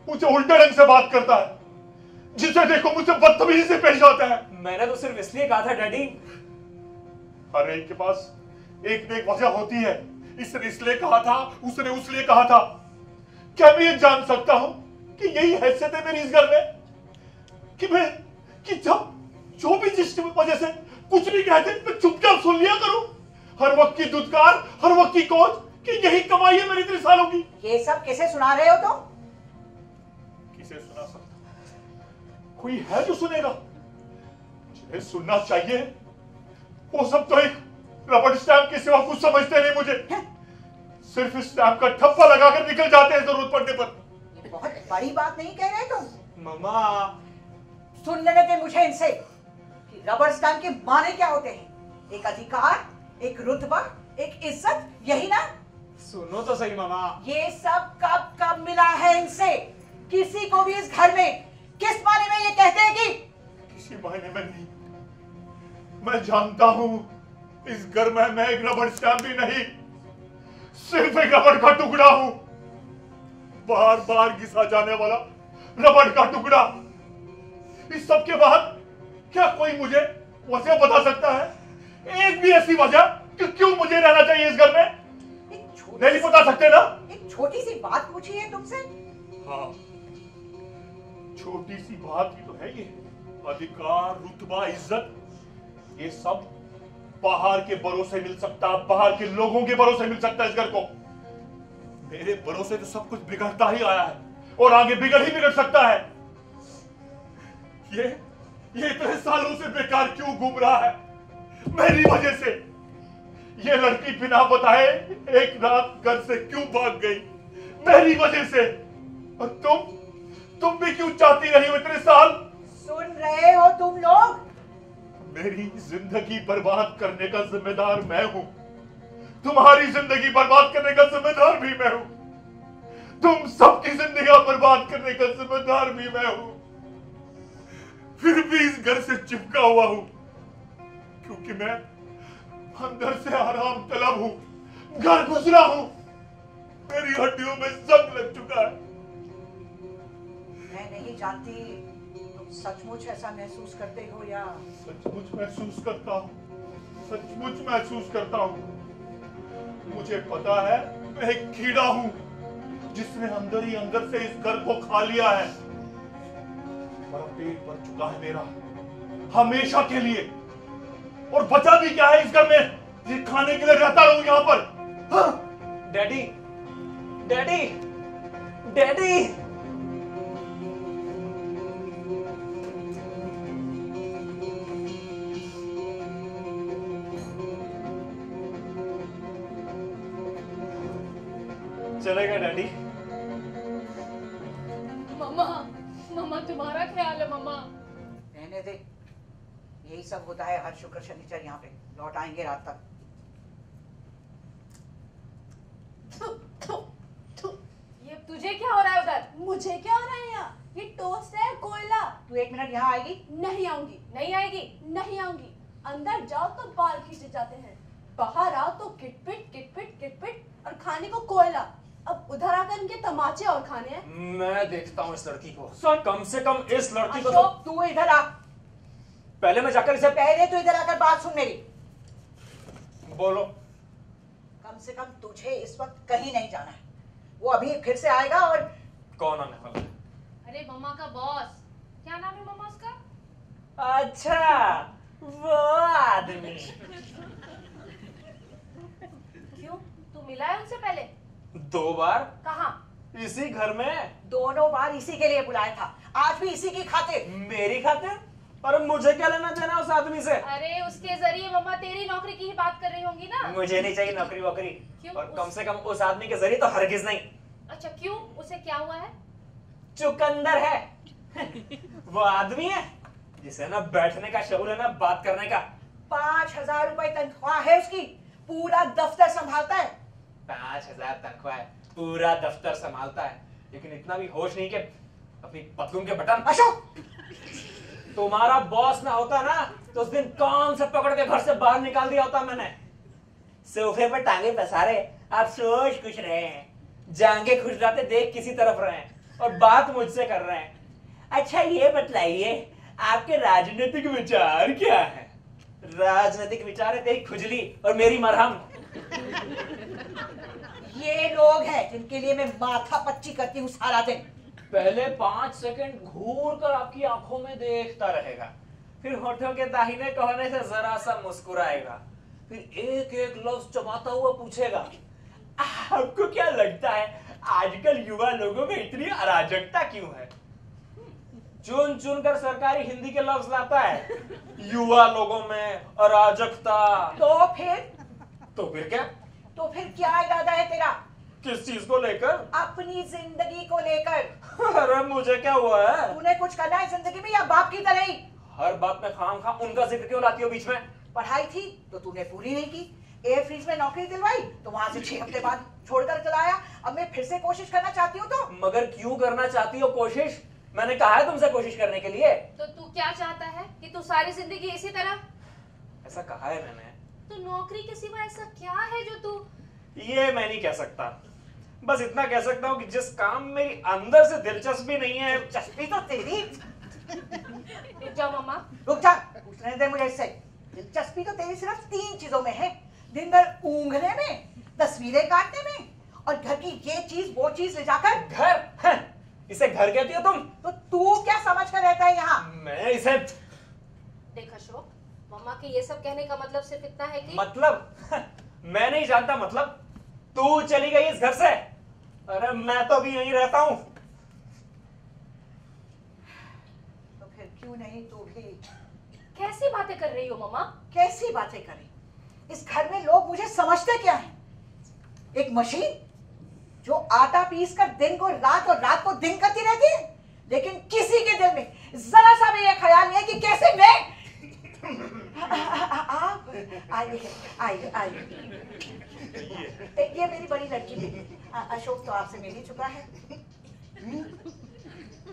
मुझे उल्टे ढंग से बात करता है, जिसे देखो मुझसे बदतमीजी से पेश आता है। मैंने तो सिर्फ इसलिए कहा था डैडी। हर एक के पास एक न एक वजह होती है। इसने इसलिए कहा था, उसने उसलिए कहा था। क्या मैं ये जान सकता हूं कि यही हैसियत है मेरी इस घर में कि जब जो भी जिस वजह से कुछ भी कहते मैं चुपचाप सुन लिया करूं? हर वक्त की धुतकार, हर वक्त की कोच, कि यही कमाई है मेरी इतने सालों की। ये सब किसे सुना रहे हो तुम? किसे सुना सकता? कोई है जो सुनेगा? जिन्हें सुनना चाहिए वो सब तो एक रबड़ स्टैम्प के सिवा कुछ समझते नहीं मुझे। सिर्फ इस स्टैम्प का ठप्पा लगाकर निकल जाते हैं जरूरत पड़ने पर। ये बहुत बड़ी बात नहीं कह रहे तुम? मामा, सुन लेने दे मुझे इनसे कि रबर स्टैम्प के माने क्या होते हैं। एक अधिकार, एक रुतबा, एक इज्जत, यही ना? सुनो तो सही मामा। ये सब कब कब मिला है इनसे? किसी को भी इस घर में किस माने में ये कहते हैं कि? किसी मायने में नहीं। मैं जानता हूं इस घर में मैं एक रबड़ स्टैम्प भी नहीं, सिर्फ एक रबड़ का टुकड़ा हूं, बार बार घिसा जाने वाला रबड़ का टुकड़ा। इस सब के बाद क्या कोई मुझे वजह बता सकता है? एक भी ऐसी वजह कि क्यों मुझे रहना चाहिए इस घर में? नहीं बता सकते ना? एक छोटी सी बात पूछी है तुमसे। हाँ, छोटी सी बात ही तो है ये। अधिकार, रुतबा, इज्जत, ये सब बाहर के भरोसे मिल सकता, बाहर के लोगों के भरोसे मिल सकता है इस घर को। मेरे भरोसे तो सब कुछ बिगड़ता ही आया है और आगे बिगड़ ही बिगड़ सकता है। ये इतने सालों से बेकार क्यों घूम रहा है? मेरी वजह से। ये लड़की बिना बताए एक रात घर से क्यों भाग गई? मेरी वजह से। और तुम भी क्यों चाहती रही हो इतने साल? सुन रहे हो तुम लोग? मेरी जिंदगी बर्बाद करने का जिम्मेदार मैं हूं। तुम्हारी जिंदगी बर्बाद करने का जिम्मेदार भी मैं हूं। तुम सबकी जिंदगी बर्बाद करने का जिम्मेदार भी मैं हूं। फिर भी इस घर से चिपका हुआ हूं क्योंकि मैं अंदर से आराम तलब हूं, घर गुजरा हूं। मेरी हड्डियों में जंग लग चुका है। मैं नहीं जानती तुम सचमुच ऐसा महसूस करते हो या? सचमुच महसूस करता हूं, सचमुच महसूस करता हूं। मुझे पता है मैं एक कीड़ा हूं जिसने अंदर ही अंदर से इस घर को खा लिया है। बड़ा पेट भर चुका है मेरा, हमेशा के लिए। और बचा भी क्या है इस घर में? ये खाने के लिए रहता रहूं यहां पर। हाँ? Daddy, daddy, daddy. चलेगा डैडी? मम्मा, मम्मा तुम्हारा ख्याल है मम्मा। रहने दे, यही सब होता है हर शुक्र शनिचर यहाँ पे। लौट आएंगे रात तक। ये तुझे क्या हो रहा है उधर? मुझे क्या हो रहा है यहाँ? ये टोस्ट है कोयला। तू 1 मिनट यहाँ आएगी? नहीं आऊंगी। नहीं आएगी? नहीं आऊंगी। अंदर जाओ तो बाल खींचे जाते हैं, बाहर आओ तो किटपिट किटपिट किटपिट और खाने को कोयला। अब उधर आकर इनके तमाचे और खाने हैं। मैं देखता हूँ इस लड़की को। सुन, कम से कम इस लड़की को अशोक, तू इधर आ। पहले मैं जाकर इसे पहले तू इधर आकर बात सुन मेरी। बोलो। कम से कम तुझे इस वक्त कहीं नहीं जाना है। वो अभी फिर से आएगा और कौन आने वाला है? अरे मम्मा का बॉस। क्या नाम है मम्मा उसका? अच्छा, वो आदमी। क्यों, तू मिला है उनसे पहले? 2 बार। कहाँ? इसी घर में। दोनों बार इसी के लिए बुलाया था, आज भी इसी की खातिर। मेरी खातिर? अरे मुझे क्या लेना देना उस आदमी से? अरे उसके जरिए मम्मा तेरी नौकरी की ही बात कर रही होंगी ना। मुझे नहीं चाहिए नौकरी वोकरी। क्यों? और कम से कम उस आदमी के जरिए तो हरगिज नहीं। अच्छा क्यों, उसे क्या हुआ है? चुकंदर है। वो आदमी है जिसे ना बैठने का शौक है ना बात करने का। 5000 रुपए तनख्वाह है उसकी, पूरा दफ्तर संभालता है। 5000 तनख्वाह है, पूरा दफ्तर संभालता है, लेकिन इतना भी होश नहीं कि अपनी पतलून के बटन। अशोक, तुम्हारा बॉस ना होता ना तो उस दिन कौन से पकड़ के घर से बाहर निकाल दिया होता मैंने। सोफे पर टांगे पसारे आप सोच खुश रहे हैं, जांगे खुशराते देख किसी तरफ रहे हैं और बात मुझसे कर रहे हैं। अच्छा ये बतलाइए आपके राजनीतिक विचार क्या है? राजनीतिक विचार है तेरी खुजली और मेरी मरहम। ये लोग हैं जिनके लिए मैं माथा पच्ची करती हूँ सारा दिन। पहले 5 सेकंड घूर कर आपकी आंखों में देखता रहेगा, फिर होठों के दाहिने कोने से जरा सा मुस्कुराएगा, फिर एक एक लफ्ज चबाता हुआ पूछेगा, आपको क्या लगता है आजकल युवा लोगों में इतनी अराजकता क्यों है? चुन चुन कर सरकारी हिंदी के लफ्ज लाता है, युवा लोगों में अराजकता। तो फिर क्या? तो फिर क्या इरादा है तेरा? किस चीज को लेकर? अपनी जिंदगी को लेकर। अरे मुझे क्या हुआ है? तूने कुछ करना है जिंदगी में या बाप की तरह ही? हर बात में खाम उनका जिक्र क्यों लाती हो बीच में? पढ़ाई थी तो तूने पूरी नहीं की, एयर फ्रीज में नौकरी दिलवाई तो वहां से 6 हफ्ते बाद छोड़कर चला आया। अब मैं फिर से कोशिश करना चाहती हूँ तो। मगर क्यों करना चाहती हो कोशिश? मैंने कहा है तुमसे कोशिश करने के लिए। तो तू क्या चाहता है कि तू सारी जिंदगी इसी तरह? ऐसा कहा है मैंने। तो नौकरी के सिवा ऐसा क्या है जो तू? ये मैं नहीं कह सकता, बस इतना कह सकता हूँ कि जिस काम में मेरी अंदर से दिलचस्पी नहीं है। दिलचस्पी तो तेरी। रुक जाओ मम्मा। रुक जा, पूछने दे मुझे इससे। दिलचस्पी तो तेरी सिर्फ 3 चीजों में है, दिन भर ऊँघने में, तस्वीरें काटने में और घर की ये चीज वो चीज ले जाकर। घर? इसे घर कहती हो तुम? तो तू क्या समझ कर रहता है यहाँ? मैं इसे। देख अशोक, मम्मा के ये सब कहने का मतलब सिर्फ इतना है कि मतलब? मैं नहीं जानता मतलब। तू चली गई इस घर से, अरे मैं तो भी यहीं रहता हूँ। तो फिर क्यों नहीं तू भी? कैसी बातें कर रही हो मम्मा? कैसी बातें करें? इस घर में लोग मुझे समझते क्या है? एक मशीन जो आटा पीस कर दिन को रात और रात को दिन करती रहती है, लेकिन किसी के दिल में जरा सा भी ये ख्याल नहीं है कि कैसे मैं। आप आइए आइए। ये मेरी बड़ी लड़की बेटी अशोक तो आपसे मिल ही चुका है।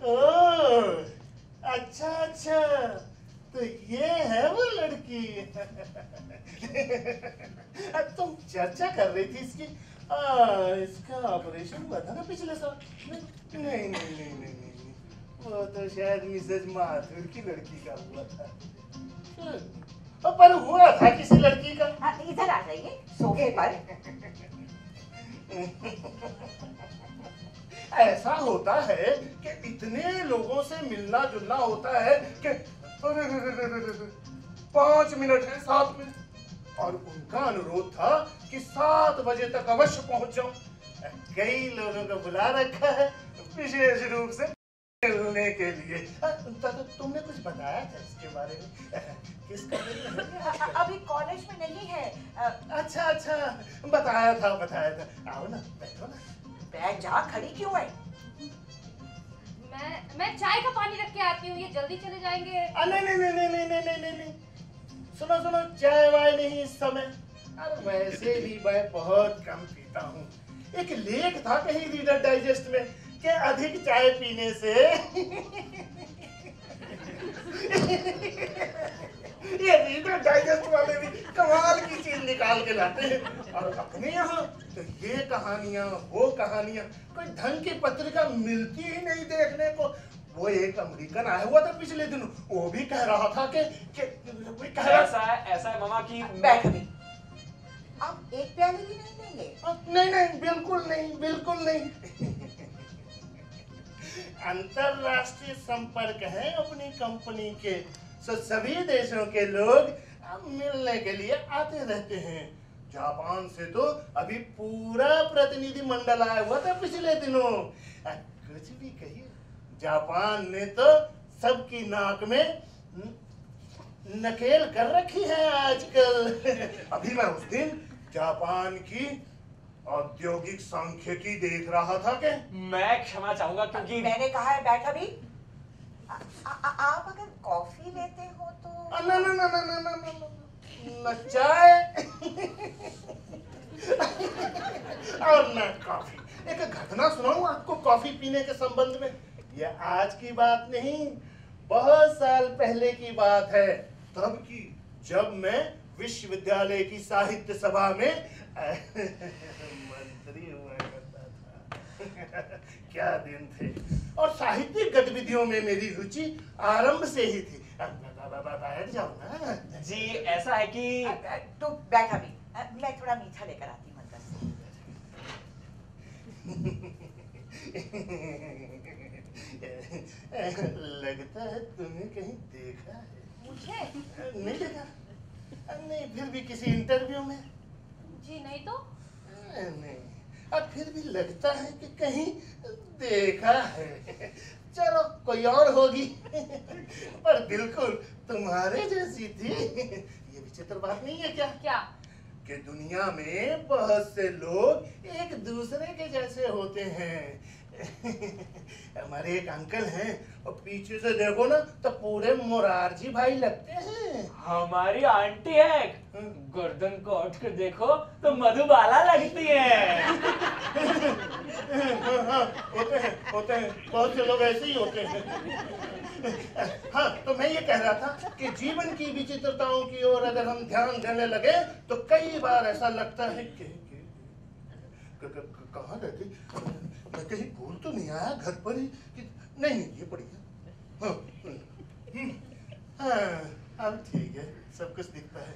ओह, अच्छा, तो ये है वो लड़की। तुम चर्चा कर रही थी इसकी। इसका ऑपरेशन हुआ था ना पिछले साल? नहीं, वो तो शायद मिसेज माथुर की लड़की का हुआ था। पर हुआ था किसी लड़की का। इधर आ जाइए सोफे पर। ऐसा होता है कि इतने लोगों से मिलना जुलना होता है कि 5 मिनट है, 7 मिनट, और उनका अनुरोध था कि 7 बजे तक अवश्य पहुंच जाऊं। कई लोगों को बुला रखा है विशेष रूप से मिलने के लिए। तो तुमने कुछ बताया था इसके बारे में? किस कॉलेज में? अभी कॉलेज में नहीं है। अच्छा, बताया था। आओ ना, बैठो ना। बैठ जा, खड़ी क्यों है? मैं चाय का पानी रख के आती हूँ, ये जल्दी चले जाएंगे। नहीं। सुनो, चाय वाय नहीं इस समय। अरे वैसे भी मैं बहुत कम पीता हूँ। एक लेख था कहीं रीडर डाइजेस्ट में कि अधिक चाय पीने से ये रीडर डाइजेस्ट वाले भी कमाल की चीज निकाल के लाते हैं। और अपने यहाँ तो ये कहानियां वो कहानियां, कोई ढंग की पत्रिका मिलती ही नहीं देखने को। वो एक अमेरिकन आया हुआ था पिछले दिनों, वो भी कह रहा था कि ऐसा है मामा की। बैठ भी। आप एक प्याली भी नहीं लेंगे? नहीं, बिल्कुल नहीं। अंतरराष्ट्रीय संपर्क है अपनी कंपनी के, सभी देशों के लोग मिलने के लिए आते रहते हैं। जापान से तो अभी पूरा प्रतिनिधि मंडल आया हुआ था पिछले दिनों। कुछ भी कहिए, जापान ने तो सबकी नाक में नकेल कर रखी है आजकल। अभी मैं उस दिन जापान की औद्योगिक सांख्यिकी देख रहा था कि मैं क्षमा चाहूंगा क्योंकि मैंने कहा है बैठ अभी। आप अगर कॉफी लेते हो तो। न चाय और न कॉफी। एक घटना सुनाऊं आपको कॉफी पीने के संबंध में। यह आज की बात नहीं, बहुत साल पहले की बात है, तब की, जब मैं विश्वविद्यालय की साहित्य सभा में मंत्री हुआ करता था। क्या दिन थे। और साहित्यिक गतिविधियों में मेरी रुचि आरंभ से ही थी। बैठ जाओ ना जी। ऐसा है कि तो बैठा भी, मैं थोड़ा मीठा लेकर आती हूँ अंदर से। लगता है तुम्हें कहीं देखा है। मुझे नहीं देखा? नहीं फिर भी किसी इंटरव्यू में? जी नहीं तो। नहीं, अब फिर भी लगता है कि कहीं देखा है। चलो कोई और होगी, पर बिल्कुल तुम्हारे जैसी थी। ये विचित्र बात नहीं है क्या? क्या? कि दुनिया में बहुत से लोग एक दूसरे के जैसे होते हैं। हमारे एक अंकल हैं और पीछे से देखो ना तो पूरे मोरारजी भाई लगते हैं। हमारी आंटी है, गर्दन काट के देखो तो मधुबाला लगती है। होते हैं बहुत से लोग ऐसे ही होते हैं। हाँ, तो मैं ये कह रहा था कि जीवन की विचित्रताओं की ओर अगर हम ध्यान देने लगे तो कई बार ऐसा लगता है कि कहाँ रहती, मैं कहीं भूल तो नहीं आया घर पर ही कि नहीं ये बढ़िया। हाँ, अब ठीक है, सब कुछ दिखता है।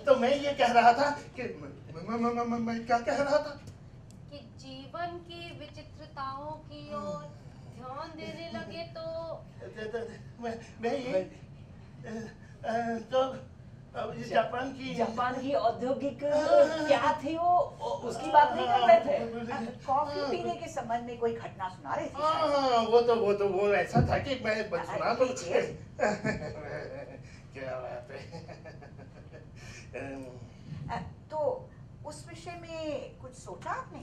तो मैं ये कह रहा था कि मैं क्या कह रहा था कि जीवन की विचित्रताओं की ओर ध्यान देने लगे तो मैं ये तो अब जापान की औद्योगिक क्या थी वो, उसकी बात नहीं कर रहे थे। कॉफी पीने के संबंध में कोई घटना सुना रहे थे? हाँ, वो ऐसा था कि मैं सुना तो क्या बात है। तो उस विषय में कुछ सोचा आपने?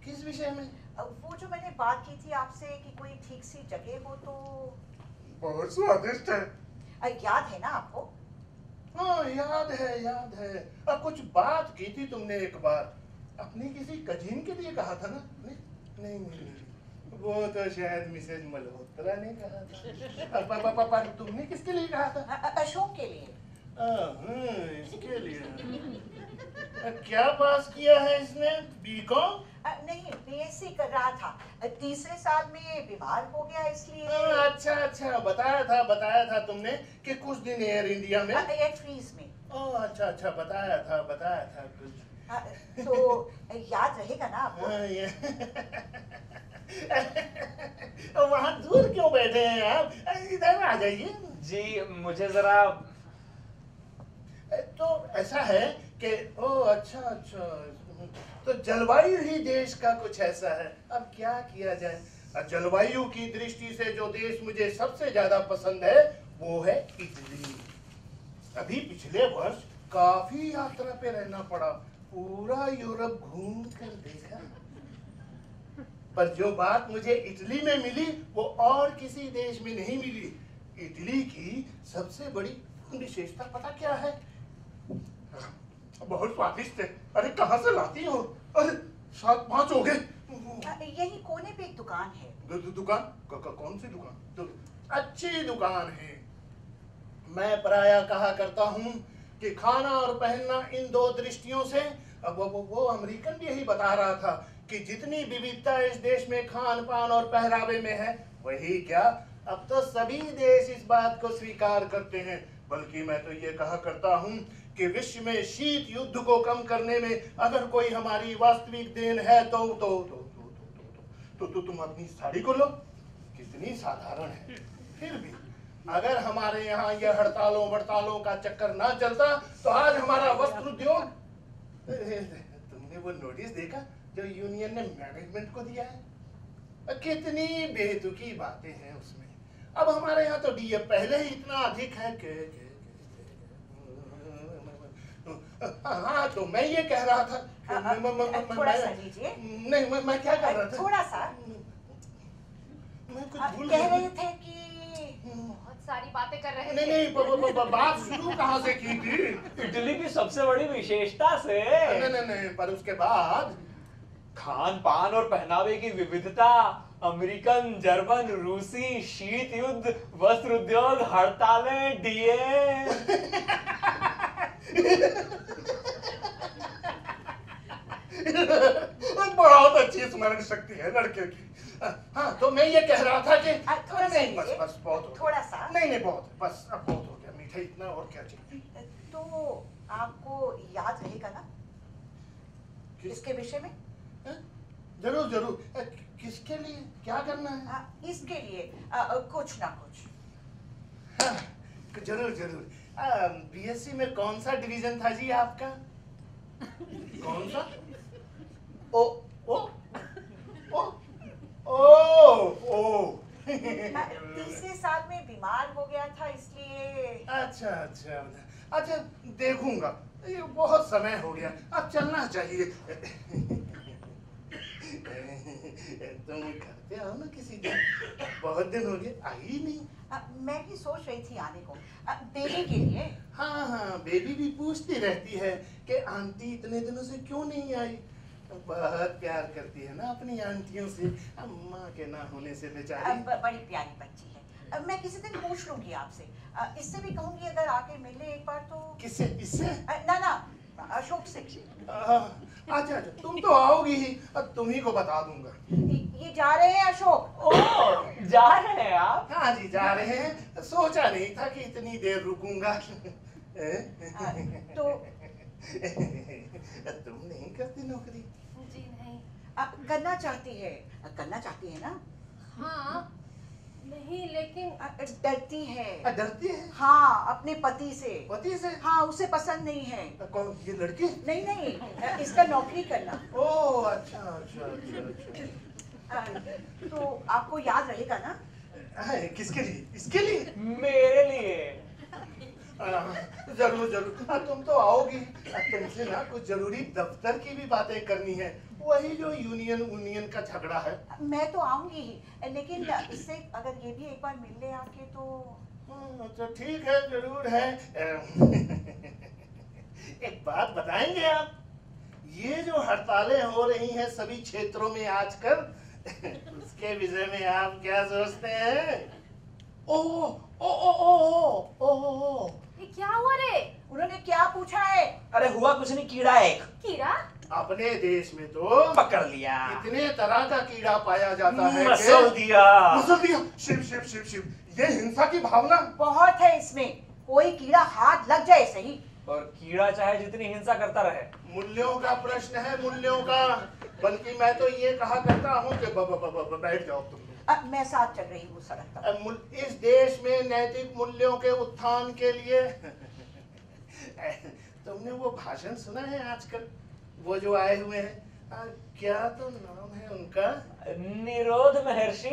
किस विषय में? वो जो मैंने बात की थी आपसे कि कोई ठीक सी जगह हो तो। बहुत स्वादिष्ट है। याद है ना आपको? हाँ याद है। अब कुछ बात की थी तुमने एक बार, अपनी किसी कजिन के लिए कहा था ना? नहीं, वो तो शायद मिसेज मल्होत्रा ने कहा था। तुमने किसके लिए कहा था? अशोक के लिए। इसके लिए। क्या पास किया है इसने? बीकॉम? नहीं, बीएससी कर रहा था। तीसरे साल में बीमार हो गया इसलिए। अच्छा, बताया था तुमने कि कुछ दिन एयर इंडिया में, एयर फ्रीज में। अच्छा, बताया था कुछ। तो याद रहेगा ना आपको? वहाँ दूर क्यों बैठे हैं आप? इधर आ जाइए। जी मुझे जरा। तो ऐसा है कि अच्छा, तो जलवायु ही देश का कुछ ऐसा है। अब क्या किया जाए। जलवायु की दृष्टि से जो देश मुझे सबसे ज्यादा पसंद है वो है इटली। अभी पिछले वर्ष काफी यात्रा पे रहना पड़ा, पूरा यूरोप घूम कर देखा, पर जो बात मुझे इटली में मिली वो और किसी देश में नहीं मिली। इटली की सबसे बड़ी विशेषता पता क्या है? बहुत स्वादिष्ट है। अरे कहाँ से लाती हो? अरे 7-5 हो गए। यही कोने पे एक दुकान है। दुकान? कौन सी दुकान? अच्छी दुकान है। मैं प्रायः कहा करता हूँ कि खाना और पहनना इन दो दृष्टियों से, अब वो अमेरिकन भी यही बता रहा था कि जितनी विविधता इस देश में खान पान और पहरावे में है, वही क्या अब तो सभी देश इस बात को स्वीकार करते हैं। बल्कि मैं तो ये कहा करता हूँ कि विश्व में शीत युद्ध को कम करने में अगर कोई हमारी वास्तविक देन है तो तुम अपनी साड़ी को लो। कितनी साधारण है। फिर भी अगर हमारे यहाँ यह हड़तालों का चक्कर ना चलता तो आज हमारा वस्त्र उद्योग। तुमने वो नोटिस देखा जो यूनियन ने मैनेजमेंट को दिया है? कितनी बेतुकी बातें हैं उसमें। अब हमारे यहाँ तो डीए पहले ही इतना अधिक है कि हाँ, तो मैं ये कह रहा था थोड़ा सा लीजिए। नहीं, मैं क्या कर रहा था? थोड़ा सा मैं कुछ भूल कह गया। रहे थे कि बहुत सारी बातें कर रहे थे। नहीं, बात शुरू कहाँ से की थी? इटली की सबसे बड़ी विशेषता से। नहीं, पर उसके बाद खान पान और पहनावे की विविधता, अमेरिकन, जर्मन, रूसी, शीत युद्ध, वस्त्र उद्योग, हड़तालें, डीए। बहुत अच्छी स्मरण शक्ति है लड़के की। हाँ, तो मैं ये कह रहा था कि थोड़ा सा नहीं, बस बहुत हो थोड़ा गया। सा नहीं, बहुत, बस अब बहुत हो गया। मीठा इतना और क्या चाहिए? तो आपको याद रहेगा ना इसके विषय में? जरूर। किसके लिए क्या करना है? इसके लिए कुछ ना कुछ। हाँ, जरूर। बीएससी में कौन सा डिवीजन था जी आपका? कौन सा? ओ ओ ओ ओ तीसरे साल में बीमार हो गया था इसलिए। अच्छा अच्छा अच्छा, देखूंगा, ये बहुत समय हो गया, अब चलना चाहिए। तुम घर पे आओ ना किसी दिन, बहुत दिन हो गए, आई ही नहीं। मैं भी सोच रही थी आने को, बेबी के लिए। हाँ हाँ, बेबी भी पूछती रहती है कि आंटी इतने दिनों से क्यों नहीं आई। बहुत प्यार करती है ना अपनी आंटियों से, माँ के ना होने से बेचारी। बड़ी प्यारी बच्ची है। मैं किसी दिन पूछ लूंगी आपसे, इससे भी कहूंगी अगर आके मिले एक बार तो। किससे? इससे? ना ना, अशोक से। अच्छा अच्छा, तुम तो आओगी ही, अब तुम ही को बता दूंगा। ये जा रहे हैं अशोक? ओह, जा रहे हैं आप? हाँ जी, जा रहे हैं। सोचा नहीं था कि इतनी देर रुकूंगा। तो तुम नहीं करती नौकरी? जी नहीं। करना चाहती है, करना चाहती है ना? हाँ, नहीं लेकिन डरती है। डरती है? हाँ, अपने पति से। पति से? हाँ, उसे पसंद नहीं है। कौन, ये लड़की? नहीं नहीं, इसका नौकरी करना। ओह अच्छा अच्छा अच्छा अच्छा। तो आपको याद रहेगा ना? किसके लिए? इसके लिए? मेरे लिए। जरूर जरूर, तुम तो आओगी। तुमसे ना कुछ जरूरी दफ्तर की भी बातें करनी है, वही जो यूनियन का झगड़ा है। मैं तो आऊंगी ही, लेकिन इससे अगर ये भी एक बार मिल ले आके तो। तो ठीक है, जरूर है। एक बात बताएंगे आप, ये जो हड़तालें हो रही हैं सभी क्षेत्रों में आजकल, उसके विषय में आप क्या सोचते हैं? ओ ओ ओ ओ ओ, ये क्या हुआ रे? उन्होंने क्या पूछा है? अरे हुआ कुछ नहीं, कीड़ा एक। कीड़ा? अपने देश में तो पकड़ लिया। इतने तरह का कीड़ा पाया जाता है। मसल दिया। मसल दिया। शिव शिव शिव शिव, ये हिंसा की भावना बहुत है इसमें। कोई कीड़ा हाथ लग जाए सही। और कीड़ा चाहे जितनी हिंसा करता रहे। मूल्यों का प्रश्न है, मूल्यों का। बल्कि मैं तो ये कहा करता हूँ कि बैठ जाओ तुम। मैं साथ चल रही हूँ सड़क पर। इस देश में नैतिक मूल्यों के उत्थान के लिए तुमने वो भाषण सुना है आजकल, वो जो आए हुए हैं, क्या तो नाम है उनका? निरोध महर्षि।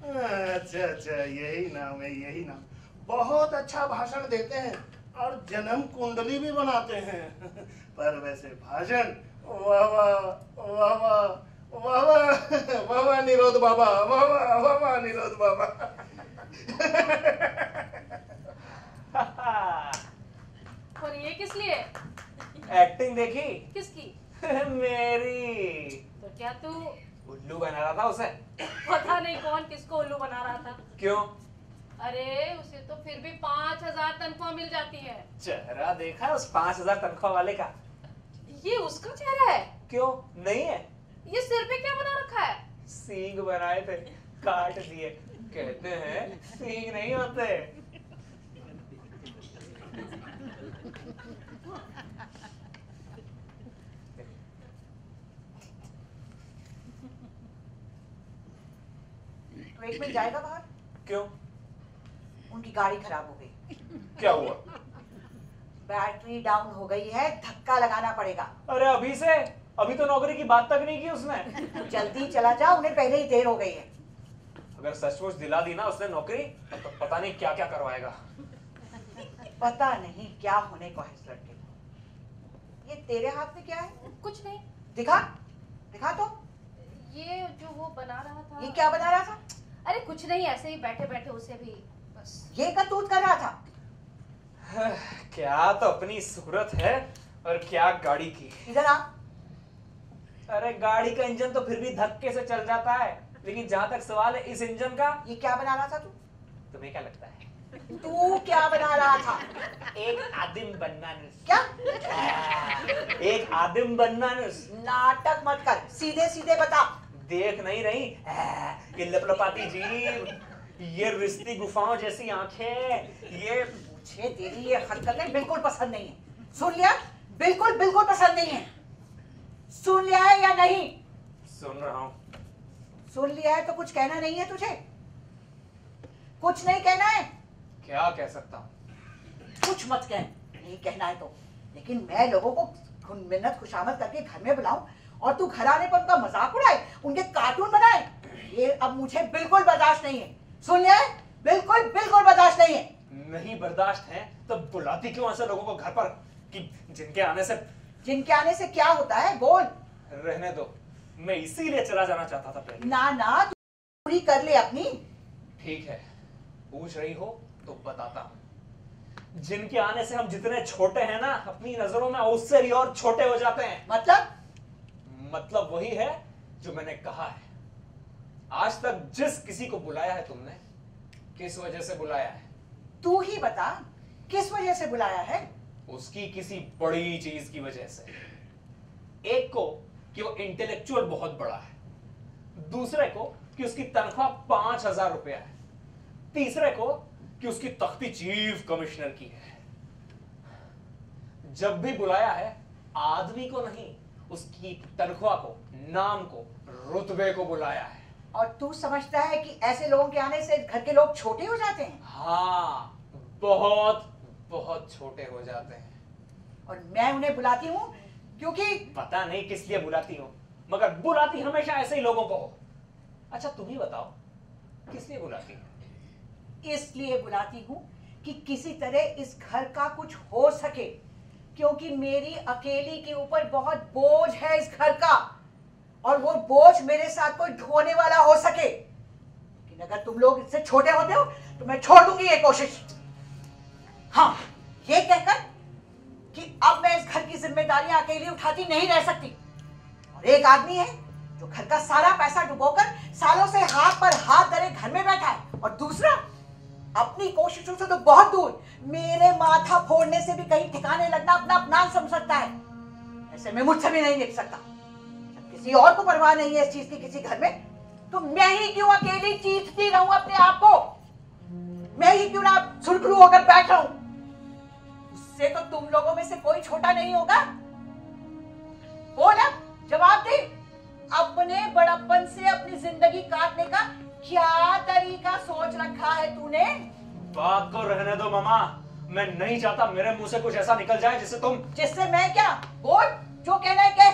अच्छा अच्छा, यही नाम है, यही नाम। बहुत अच्छा भाषण देते हैं और जन्म कुंडली भी बनाते हैं। पर वैसे भाषण, वाह वाह वाह वाह वाह वाह वाह वाह निरोध बाबा, वाह वाह वाह वाह निरोध बाबा। और ये किस लिए? एक्टिंग देखी? किसकी? मेरी। तो क्या तू उल्लू बना रहा था उसे? पता नहीं कौन किसको उल्लू बना रहा था। क्यों? अरे उसे तो फिर भी 5000 तनख्वाह मिल जाती है। चेहरा देखा उस 5000 तनख्वाह वाले का? ये उसका चेहरा है? क्यों नहीं है? ये सिर पे क्या बना रखा है? सींग बनाए थे, काट दिए। कहते हैं सींग नहीं होते। तो एक मिनट जाएगा बाहर? क्यों? उनकी गाड़ी खराब हो गई। क्या हुआ? बैटरी डाउन हो गई है, धक्का लगाना पड़ेगा। अरे अभी से? अभी तो नौकरी की बात तक नहीं की उसने। जल्दी चला जा, उन्हें पहले ही देर हो गई है। अगर सचमुच दिला दी ना उसने नौकरी, तो पता नहीं क्या क्या करवाएगा। पता नहीं क्या होने को है इस लड़के को। ये तेरे हाथ में क्या है? कुछ नहीं। दिखा, दिखा तो। ये जो वो बना रहा था। ये क्या बना रहा था? अरे कुछ नहीं, ऐसे ही बैठे बैठे उसे भी बस। ये करतूत कर रहा था। क्या तो अपनी सूरत है और क्या गाड़ी की। इधर आ। अरे गाड़ी का इंजन तो फिर भी धक्के से चल जाता है, लेकिन जहां तक सवाल है इस इंजन का। ये क्या बना रहा था तू? तुम्हें क्या लगता है? तू क्या बना रहा था? एक आदिम बन्नानुस। क्या? एक आदिम बन्नानुस। नाटक मत कर, सीधे सीधे बता। देख नहीं रही? ये लपलपाती जीभ, ये रिश्ती गुफाओं जैसी आंखें, ये। मुझे तेरी ये हरकतें बिल्कुल पसंद नहीं है। सुन लिया? बिल्कुल बिल्कुल पसंद नहीं है। सुन लिया है या नहीं? सुन रहा हूं। सुन लिया है तो कुछ कहना नहीं है तुझे? कुछ नहीं कहना है? क्या कह सकता हूं? कुछ मत कह, नहीं कहना है तो, लेकिन मैं लोगों को मिन्नत खुशामद करके घर में बुलाऊं और तू घर आने पर उनका मजाक उड़ाए, उनके कार्टून बनाए, ये अब मुझे बिल्कुल बर्दाश्त नहीं है। सुन ले, बिल्कुल बिल्कुल बर्दाश्त नहीं है। नहीं बर्दाश्त है तो बुलाती क्यों ऐसे लोगों को घर पर कि जिनके आने से क्या होता है? बोल। रहने दो, मैं इसीलिए चला जाना चाहता था पहले। ना ना, तू पूरी कर ले अपनी। ठीक है, पूछ रही हो तो बताता हूं। जिनके आने से हम जितने छोटे हैं ना, अपनी नजरों में उससे भी और छोटे हो जाते हैं। मतलब वही है जो मैंने कहा है। आज तक जिस किसी को बुलाया है तुमने, किस वजह से बुलाया है? तू ही बता, किस वजह से बुलाया है? उसकी किसी बड़ी चीज की वजह से। एक को कि वो इंटेलेक्चुअल बहुत बड़ा है, दूसरे को कि उसकी तनख्वाह 5,000 रुपया है, तीसरे को कि उसकी तख्ती चीफ कमिश्नर की है। जब भी बुलाया है आदमी को नहीं, उसकी तनख्वाह को, नाम को, रुतबे को बुलाया है। और तू समझता है कि ऐसे लोगों के आने से घर के लोग छोटे हो जाते हैं? हाँ, बहुत बहुत छोटे हो जाते हैं। और मैं उन्हें बुलाती हूँ क्योंकि पता नहीं किस लिए बुलाती हो, मगर बुलाती हमेशा ऐसे ही लोगों को हो। अच्छा तुम ही बताओ, किस लिए बुलाती हो? इसलिए बुलाती हूँ कि किसी तरह इस घर का कुछ हो सके, क्योंकि मेरी अकेली के ऊपर बहुत बोझ है इस घर का, और वो बोझ मेरे साथ कोई ढोने वाला हो सके। लेकिन अगर तुम लोग इससे छोटे होते हो तो मैं छोड़ दूंगी ये कोशिश। हाँ, ये कहकर कि अब मैं इस घर की जिम्मेदारियां अकेली उठाती नहीं रह सकती। और एक आदमी है जो घर का सारा पैसा डुबोकर सालों से हाथ पर हाथ धरे घर में बैठा है, और दूसरा अपनी कोशिशों से तो बहुत दूर, मेरे माथा फोड़ने से भी कहीं ठिकाने लगना अपना अपमान समझ सकता है। ऐसे में मुझसे भी नहीं निकल सकता। जब किसी और को परवाह नहीं है इस चीज की किसी घर में, तो मैं ही क्यों अकेली चीखती रहूं अपने आप को? मैं ही क्यों ना सुरखरू होकर बैठ रहूं? उससे तो तुम लोगों में से कोई छोटा नहीं होगा। बोल, अब जवाब दे। अपने बड़प्पन से अपनी जिंदगी काटने का क्या तरीका सोच रखा है तूने? बात को रहने दो मामा, मैं नहीं चाहता मेरे मुंह से कुछ ऐसा निकल जाए जिससे मैं क्या? बोल, जो कहना है कह।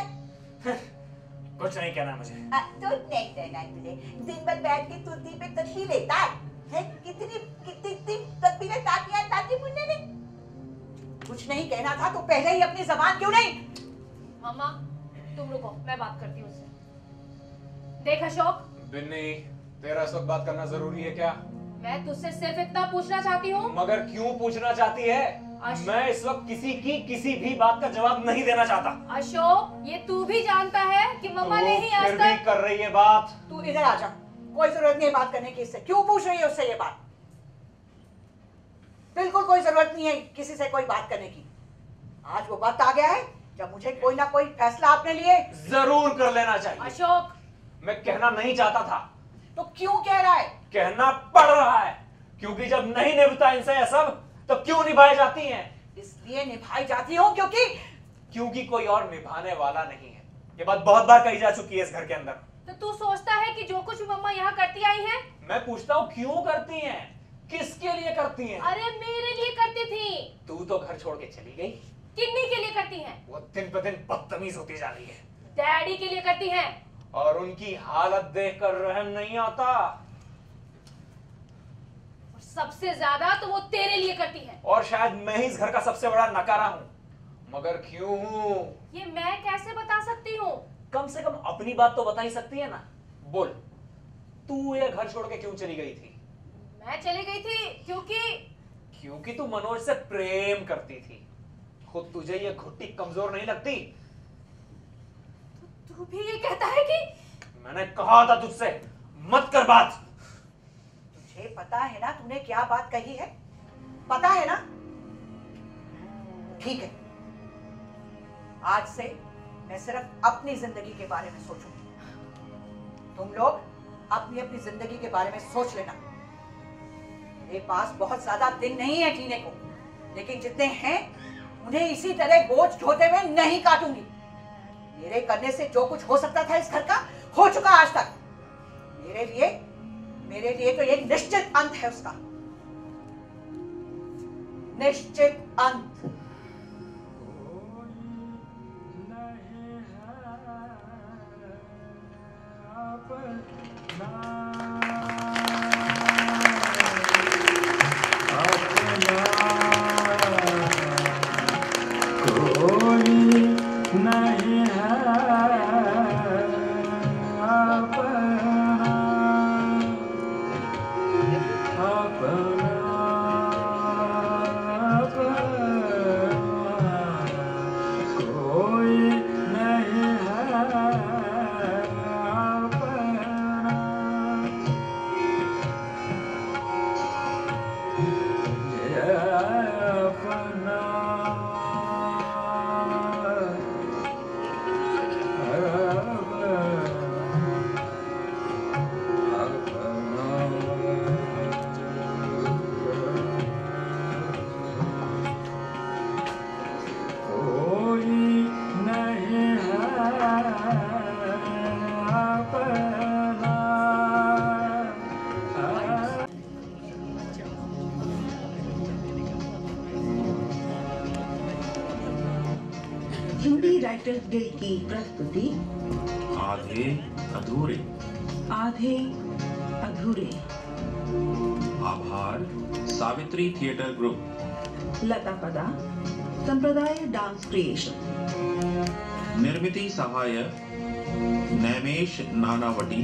कुछ नहीं कहना मुझे। तो नहीं कहना है तुझे? दिन भर बैठ के तुलसी पे तस्वीर लेता है? कितनी तस्वीरें ताकि मुन्ने ने कुछ नहीं कहना था तो पहले ही अपनी जबान क्यों नहीं? मामा तुम रुको, मैं बात करती हूँ उससे। देख अशोक, बिन्नी, तेरा इस वक्त बात करना जरूरी है क्या? मैं तुझसे सिर्फ इतना पूछना चाहती हूँ। मगर क्यों पूछना चाहती है? मैं इस वक्त किसी भी बात का जवाब नहीं देना चाहता। अशोक, ये तू भी जानता है कि मम्मा ने ही आज तक कर रही है बात। तू इधर आ जा, कोई जरूरत नहीं है बात करने की इससे। क्यों पूछ रही है उससे ये बात? बिल्कुल कोई जरूरत नहीं है किसी से कोई बात करने की। आज वो वक्त आ गया है जब मुझे कोई ना कोई फैसला अपने लिए जरूर कर लेना चाहिए। अशोक, मैं कहना नहीं चाहता था। तो क्यों कह रहा है? कहना पड़ रहा है, क्योंकि जब नहीं निभता इनसे ये सब तो क्यों निभाई जाती हैं? इसलिए निभाई जाती हूँ क्योंकि कोई और निभाने वाला नहीं है। ये बात बहुत बार कही जा चुकी है इस घर के अंदर। तो तू सोचता है कि जो कुछ मम्मा यहाँ करती आई है? मैं पूछता हूँ क्यों करती हैं? किसके लिए करती हैं? अरे मेरे लिए करती थी। तू तो घर छोड़ के चली गई। किन्नी के लिए करती हैं? वो दिन पे दिन बदतमीज होती जा रही है। डैडी के लिए करती हैं। और उनकी हालत देखकर रहम नहीं आता। और सबसे ज्यादा तो वो तेरे लिए करती हैं। और शायद मैं ही इस घर का सबसे बड़ा नकारा हूँ। मगर क्यों हूँ ये मैं कैसे बता सकती हूँ? कम से कम अपनी बात तो बता ही सकती है ना। बोल, तू ये घर छोड़ के क्यों चली गई थी? मैं चली गई थी क्योंकि तू मनोज से प्रेम करती थी। खुद तुझे ये घुट्टी कमजोर नहीं लगती? तू भी ये कहता है कि? मैंने कहा था तुझसे मत कर बात। तुझे पता है ना तूने क्या बात कही है? पता है ना? ठीक है, आज से मैं सिर्फ अपनी जिंदगी के बारे में सोचूंगी। तुम लोग अपनी अपनी जिंदगी के बारे में सोच लेना। मेरे पास बहुत ज्यादा दिन नहीं है जीने को, लेकिन जितने हैं उन्हें इसी तरह बोझ ढोते हुए नहीं काटूंगी। मेरे करने से जो कुछ हो सकता था इस घर का हो चुका आज तक। मेरे लिए तो एक निश्चित अंत है उसका। निश्चित अंत। हिंदी राइटर्स गिल्ड की प्रस्तुति आधे अधूरे। आधे अधूरे। आभार सावित्री थिएटर ग्रुप। लता पदा संप्रदाय डांस क्रिएशन। निर्मिति सहाय नैमेश नानावटी।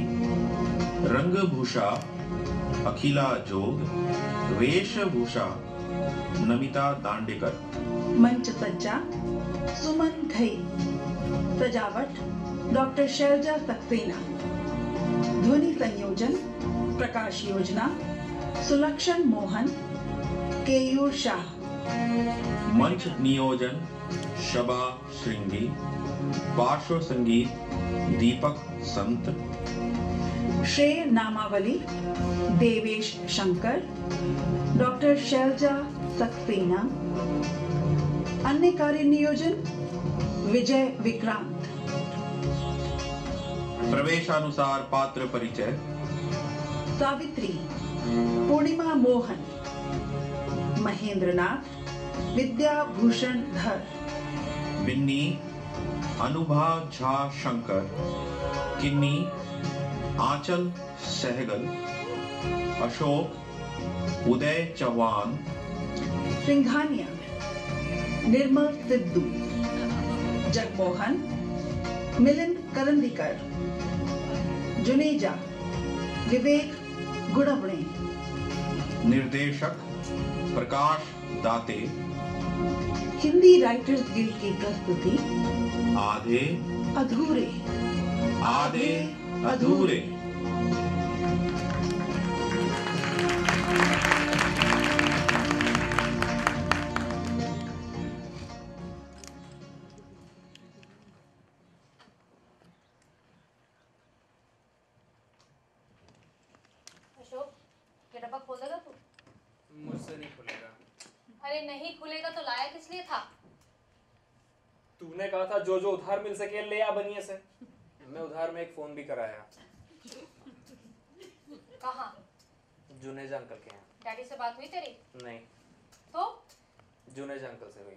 रंगभूषा अखिला जोग। वेशभूषा नमिता दांडेकर। मंच सज्जा सुमन घई। सजावट डॉक्टर शैलजा सक्सेना। ध्वनि संयोजन प्रकाश योजना सुलक्षण मोहन केयूर शाह। मंच नियोजन शबा श्रृंगी। पार्श्व संगीत दीपक संत। श्रेय नामावली देवेश शंकर। डॉक्टर शैलजा सक्सेना। अन्य कार्य नियोजन विजय विक्रांत। प्रवेशानुसार पात्र परिचय। सावित्री पूर्णिमा मोहन। महेंद्रनाथ विद्याभूषण धर। बिन्नी अनुभा झा शंकर। किन्नी आंचल सहगल। अशोक उदय चौहान। सिंघानिया निर्मल सिद्धू। जगमोहन मिलिंद करंदीकर। जुनेजा विवेक गुड़वणे। निर्देशक प्रकाश दाते। हिंदी राइटर्स गिल्ड की प्रस्तुति आधे अधूरे। आधे अधूरे। अशोक ये डब्बा खोल देगा तू? मुझसे नहीं खुलेगा। अरे नहीं खुलेगा तो लाया किस लिए था? तूने कहा था जो जो उधार मिल सके ले आ बनिए से। मैं उधार में एक फोन भी कराया। कहाँ? जुनेजा अंकल के यहाँ। डैडी से बात हुई तेरी? नहीं। तो जुनेजा अंकल से हुई।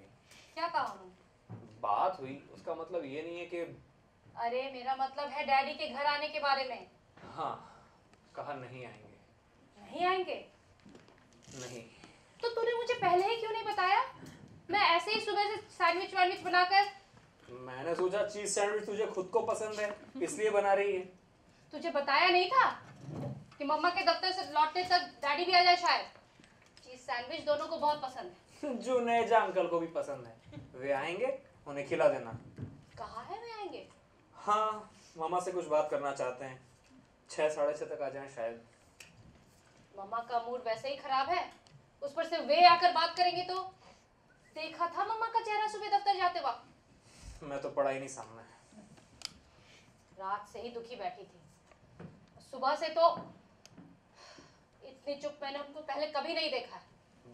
क्या कहा उन्होंने? बात हुई, उसका मतलब ये नहीं है कि। अरे मेरा मतलब है डैडी के घर आने के बारे में। हाँ, कहा नहीं आएंगे। नहीं आएंगे? नहीं। तो तूने मुझे पहले ही क्यों नहीं बताया? मैं ऐसे ही सुबह से सैंडविच वैंडविच बनाकर। मैंने सोचा चीज सैंडविच तुझे खुद को पसंद है इसलिए बना रही है। तुझे बताया नहीं था कि मम्मा के दफ्तर से लौटने तक डैडी भी आ जाए शायद? चीज सैंडविच दोनों को बहुत पसंद है। जुनेजा अंकल को भी पसंद है। वे आएंगे, उन्हें खिला देना। कहाँ है वे आएंगे? हाँ, मामा से कुछ बात करना चाहते हैं। 6 साढ़े 6 तक आ जाएं शायद। मम्मा का मूड वैसे ही खराब है, उस पर से वे आकर बात करेंगे तो? देखा था मम्मा का चेहरा सुबह दफ्तर जाते वक्त। मैं तो पढ़ा ही नहीं सामने। रात से ही दुखी बैठी थी, सुबह से तो इतनी चुप मैंने उनको पहले कभी नहीं देखा है।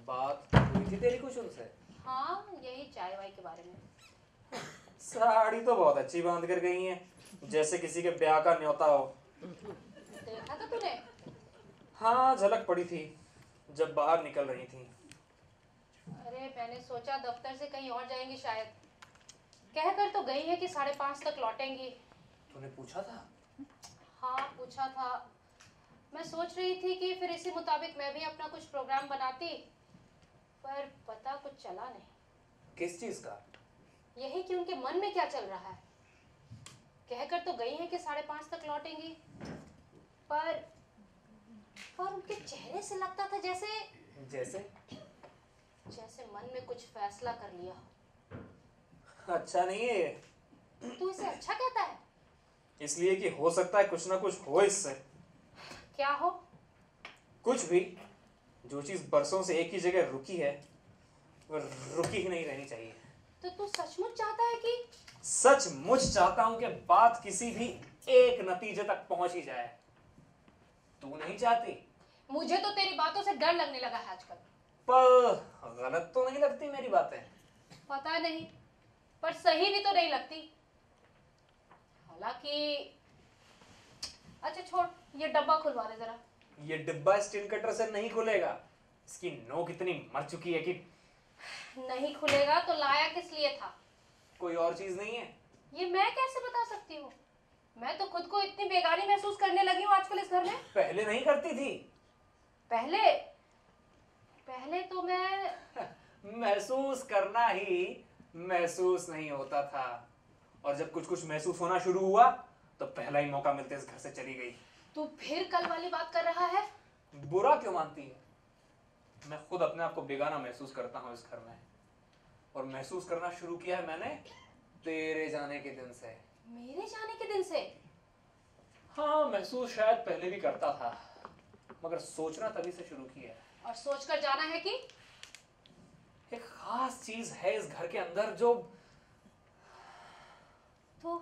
बात हुई थी तेरी कुछ उनसे? हाँ, यही चाय वाय के बारे में। साड़ी तो बहुत अच्छी बांध कर गई है, जैसे किसी के ब्याह का न्योता हो। देखा था तूने? हाँ, झलक पड़ी थी जब बाहर निकल रही थी। अरे मैंने सोचा दफ्तर से कहीं और जाएंगी शायद। कहकर तो गई है कि 5:30 तक लौटेंगी। तूने पूछा था? हाँ पूछा था। मैं सोच रही थी कि फिर इसी मुताबिक मैं भी अपना कुछ प्रोग्राम बनाती, पर पता कुछ चला नहीं। किस चीज का? यही कि उनके मन में क्या चल रहा है। कहकर तो गई है कि 5:30 तक लौटेंगी, पर उनके चेहरे से लगता था जैसे मन में कुछ फैसला कर लिया हो। अच्छा नहीं है ये। तू इसे अच्छा कहता है? इसलिए कि हो सकता है कुछ ना कुछ हो इससे। क्या हो? कुछ भी। जो चीज बरसों से एक ही जगह रुकी है वो रुकी ही नहीं रहनी चाहिए। तो तू सचमुच चाहता है कि? सचमुच चाहता हूं कि बात किसी भी एक नतीजे तक पहुंच ही जाए। तू नहीं चाहती? मुझे तो तेरी बातों से डर लगने लगा है आजकल। पर गलत तो नहीं लगती मेरी बातें? पता नहीं, पर सही भी तो नहीं लगती। हालांकि अच्छा छोड़, ये डब्बा खुलवा दे जरा। ये डिब्बा स्टील कटर से नहीं खुलेगा। इसकी नोक इतनी मर चुकी है कि नहीं खुलेगा तो लाया किस लिए था? कोई और चीज नहीं है? ये मैं कैसे बता सकती हूँ? मैं तो खुद को इतनी बेगानी महसूस करने लगी हूँ आजकल इस घर में। पहले नहीं करती थी? पहले तो मैं महसूस करना ही महसूस नहीं होता था, और जब कुछ कुछ महसूस होना शुरू हुआ तो पहला ही मौका मिलते इस घर से चली गई। तू फिर कल वाली बात कर रहा है? बुरा क्यों मानती है? मैं खुद अपने आप को बेगाना महसूस करता हूँ इस घर में, और महसूस करना शुरू किया है मैंने तेरे जाने के दिन से। मेरे जाने के दिन से? हाँ, महसूस शायद पहले भी करता था, मगर सोचना तभी से शुरू किया है। और सोचकर जाना है कि एक खास चीज है इस घर के अंदर जो तो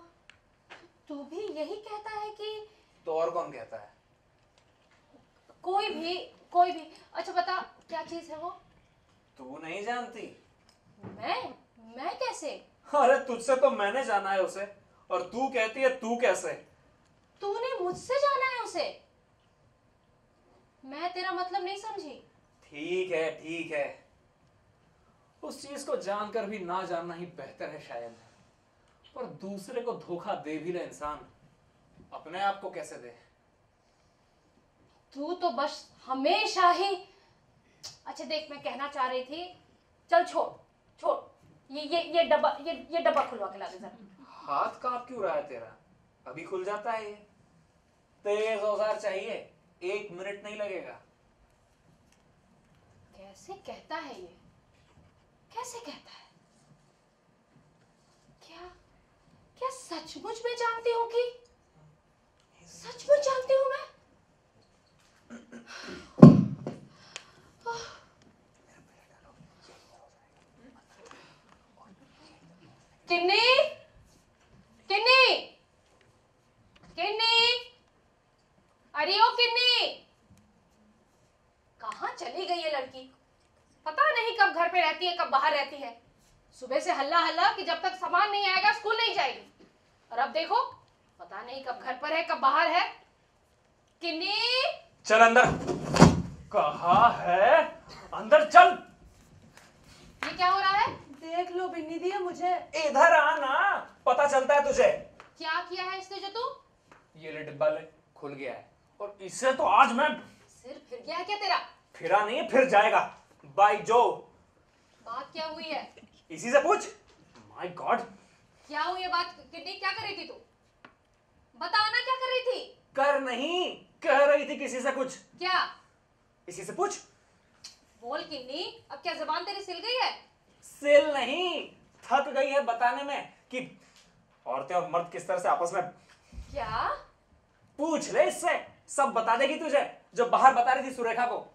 तू भी यही कहता है कि? तो और कौन कहता है? कोई भी। अच्छा बता क्या चीज है वो? तू नहीं जानती? मैं कैसे? अरे तुझसे तो मैंने जाना है उसे, और तू कहती है तू कैसे? तूने मुझसे जाना है उसे? मैं तेरा मतलब नहीं समझी। ठीक है। उस चीज को जानकर भी ना जानना ही बेहतर है शायद। पर दूसरे को धोखा दे भी ले इंसान, अपने आप को कैसे दे? तू तो बस हमेशा ही। अच्छा देख, मैं कहना चाह रही थी, चल छोड़ ये डब्बा खुलवा के ला दे जरा। हाथ कांप क्यों रहा है तेरा? अभी खुल जाता है ये। तेज औजार चाहिए, 1 मिनट नहीं लगेगा। कैसे कहता है ये? कैसे कहता है? क्या सचमुच में जानती हूँ कि? सचमुच जानती हूँ मैं? किन्नी, अरे ओ किन्नी, कहाँ चली गई ये लड़की? पता नहीं कब घर पे रहती है कब बाहर रहती है। सुबह से हल्ला कि जब तक सामान नहीं आएगा स्कूल नहीं जाएगी, और अब देखो पता नहीं कब घर पर है कब बाहर है। किन्नी, चल अंदर। कहाँ है? अंदर चल। ये क्या हो रहा है? देख लो बिन्नी दी है मुझे। इधर आना, पता चलता है तुझे। क्या किया है इसने जो तू? ये ले डिब्बा ले, खुल गया है, और इससे तो आज मैं। सिर फिर गया है क्या तेरा? फिरा नहीं, फिर जाएगा। बाय जो। बात क्या हुई है? इसी से पूछ। माय गॉड, क्या हुई है बात? किन्नी क्या कर रही थी तू? बताना क्या कर रही थी? कर नहीं, कह रही थी किसी से कुछ। क्या? इसी से पूछ। बोल किन्नी, अब क्या जबान तेरी सिल गई है? सिल नहीं, थक गई है बताने में कि औरतें और मर्द किस तरह से आपस में। क्या? पूछ ले इससे, सब बता देगी तुझे, जो बाहर बता रही थी सुरेखा को।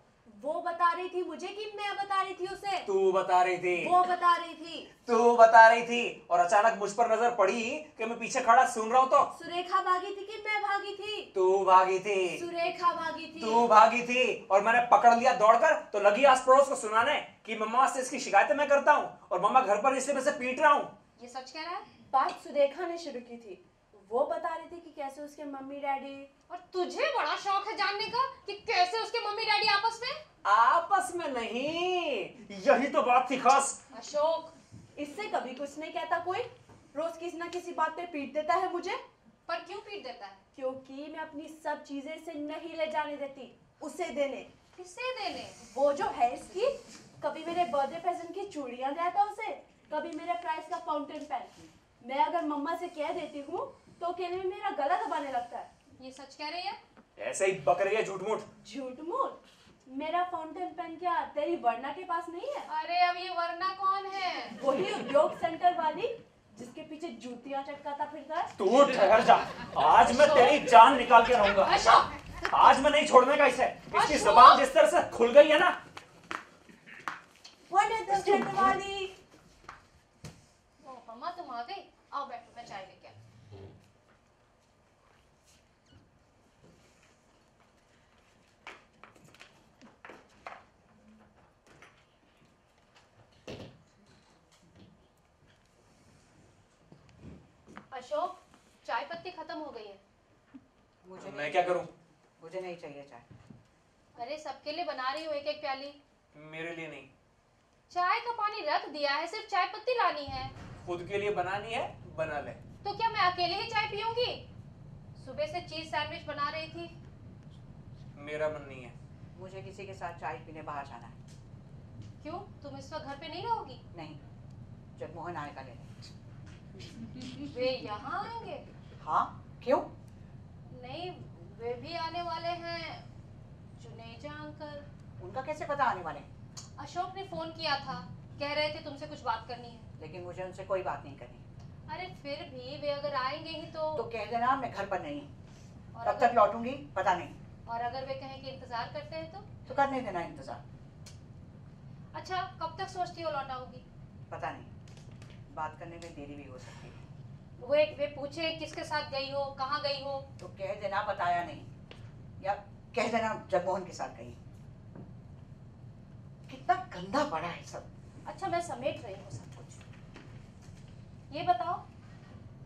वो बता रही थी मुझे कि मैं बता रही थी उसे? तू बता रही थी। वो बता रही थी। तू बता रही थी, और अचानक मुझ पर नजर पड़ी कि मैं पीछे खड़ा सुन रहा हूं तो। सुरेखा भागी थी कि मैं भागी थी? तू भागी थी। सुरेखा भागी थी। तू भागी थी, और मैंने पकड़ लिया दौड़कर, तो लगी आस पड़ोस को सुनाने कि मम्मा से इसकी शिकायतें मैं करता हूँ, और मम्मा घर पर इसलिए मैं से पीट रहा हूँ। ये सच कह रहा है? बात सुरेखा ने शुरू की थी। वो बता रही थी कि कैसे कैसे उसके मम्मी डैडी। और तुझे बड़ा शौक है जानने का कि कैसे उसके मम्मी डैडी आपस में। आपस में नहीं, यही तो बात थी खास। अशोक, इससे कभी कुछ नहीं कहता कोई, रोज किसी ना किसी बात पे पीट देता है मुझे। पर क्यों पीट देता है? क्योंकि मैं अपनी सब चीजें इसे नहीं ले जाने देती, उसे देने। किसे देने? वो जो है इसकी, कभी मेरे बर्थडे प्रेजेंट की चूड़ियां देता उसे, कभी मेरे प्राइस का फाउंटेन पेन। मैं अगर मम्मा से कह देती हूँ तो अकेले में मेरा गला दबाने लगता है। ये सच कह रही है? ऐसे ही बक रही है झूठ मूठ। झूठ मूठ? मेरा फाउंटेन पेन क्या तेरी वर्णा के पास नहीं है? अरे अब ये वरना कौन है? वही उद्योग सेंटर वाली जिसके पीछे जूतियां चटकाता फिरता है। तू ठहर जा, आज मैं तेरी जान निकाल के रहूंगा। अशोक, आज मैं नहीं छोड़ने का इसे। इसकी अशोक! जुबान जिस तरह से खुल गई है ना। उद्योग सेंटर वाली। ओ मम्मा तुम आ गई, आओ बैठो, मैं चाय लेके आती हूँ। अशोक, चाय पत्ती खत्म हो गई है। मुझे मैं क्या करूं? मुझे नहीं चाहिए चाय। अरे सबके लिए बना रही हूँ एक एक प्याली। मेरे लिए नहीं, चाय का पानी रख दिया है, सिर्फ चाय पत्ती लानी है। खुद के लिए बनानी है, बना ले। तो क्या मैं अकेले ही चाय पीऊंगी? सुबह से चीज सैंडविच बना रही थी। मेरा मन नहीं है। मुझे किसी के साथ चाय पीने बाहर जाना है। क्यों, तुम इस वक्त घर पे नहीं रहोगी? नहीं, जगमोहन आएगा लेने। वे यहाँ आएंगे? हाँ, क्यों? नहीं, वे भी आने वाले हैं, जुनेजा अंकल। उनका कैसे पता आने वाले? अशोक ने फोन किया था, कह रहे थे तुमसे कुछ बात करनी है। लेकिन मुझे उनसे कोई बात नहीं करनी। अरे फिर भी वे अगर आएंगे ही तो कह देना मैं घर पर नहीं हूँ। और कब तक लौटूंगी पता नहीं। और अगर वे कहें कि इंतजार करते हैं तो करने देना इंतजार। अच्छा, कब तक सोचती हो लौटाओगी? पता नहीं, बात करने में देरी भी हो सकती है। वे पूछे किसके साथ गई हो, कहाँ गई हो? तो कह देना बताया नहीं, या कह देना जगमोहन के साथ गई। कितना गंदा पड़ा है सब। अच्छा, मैं समेट रही हूँ सब कुछ। ये बताओ,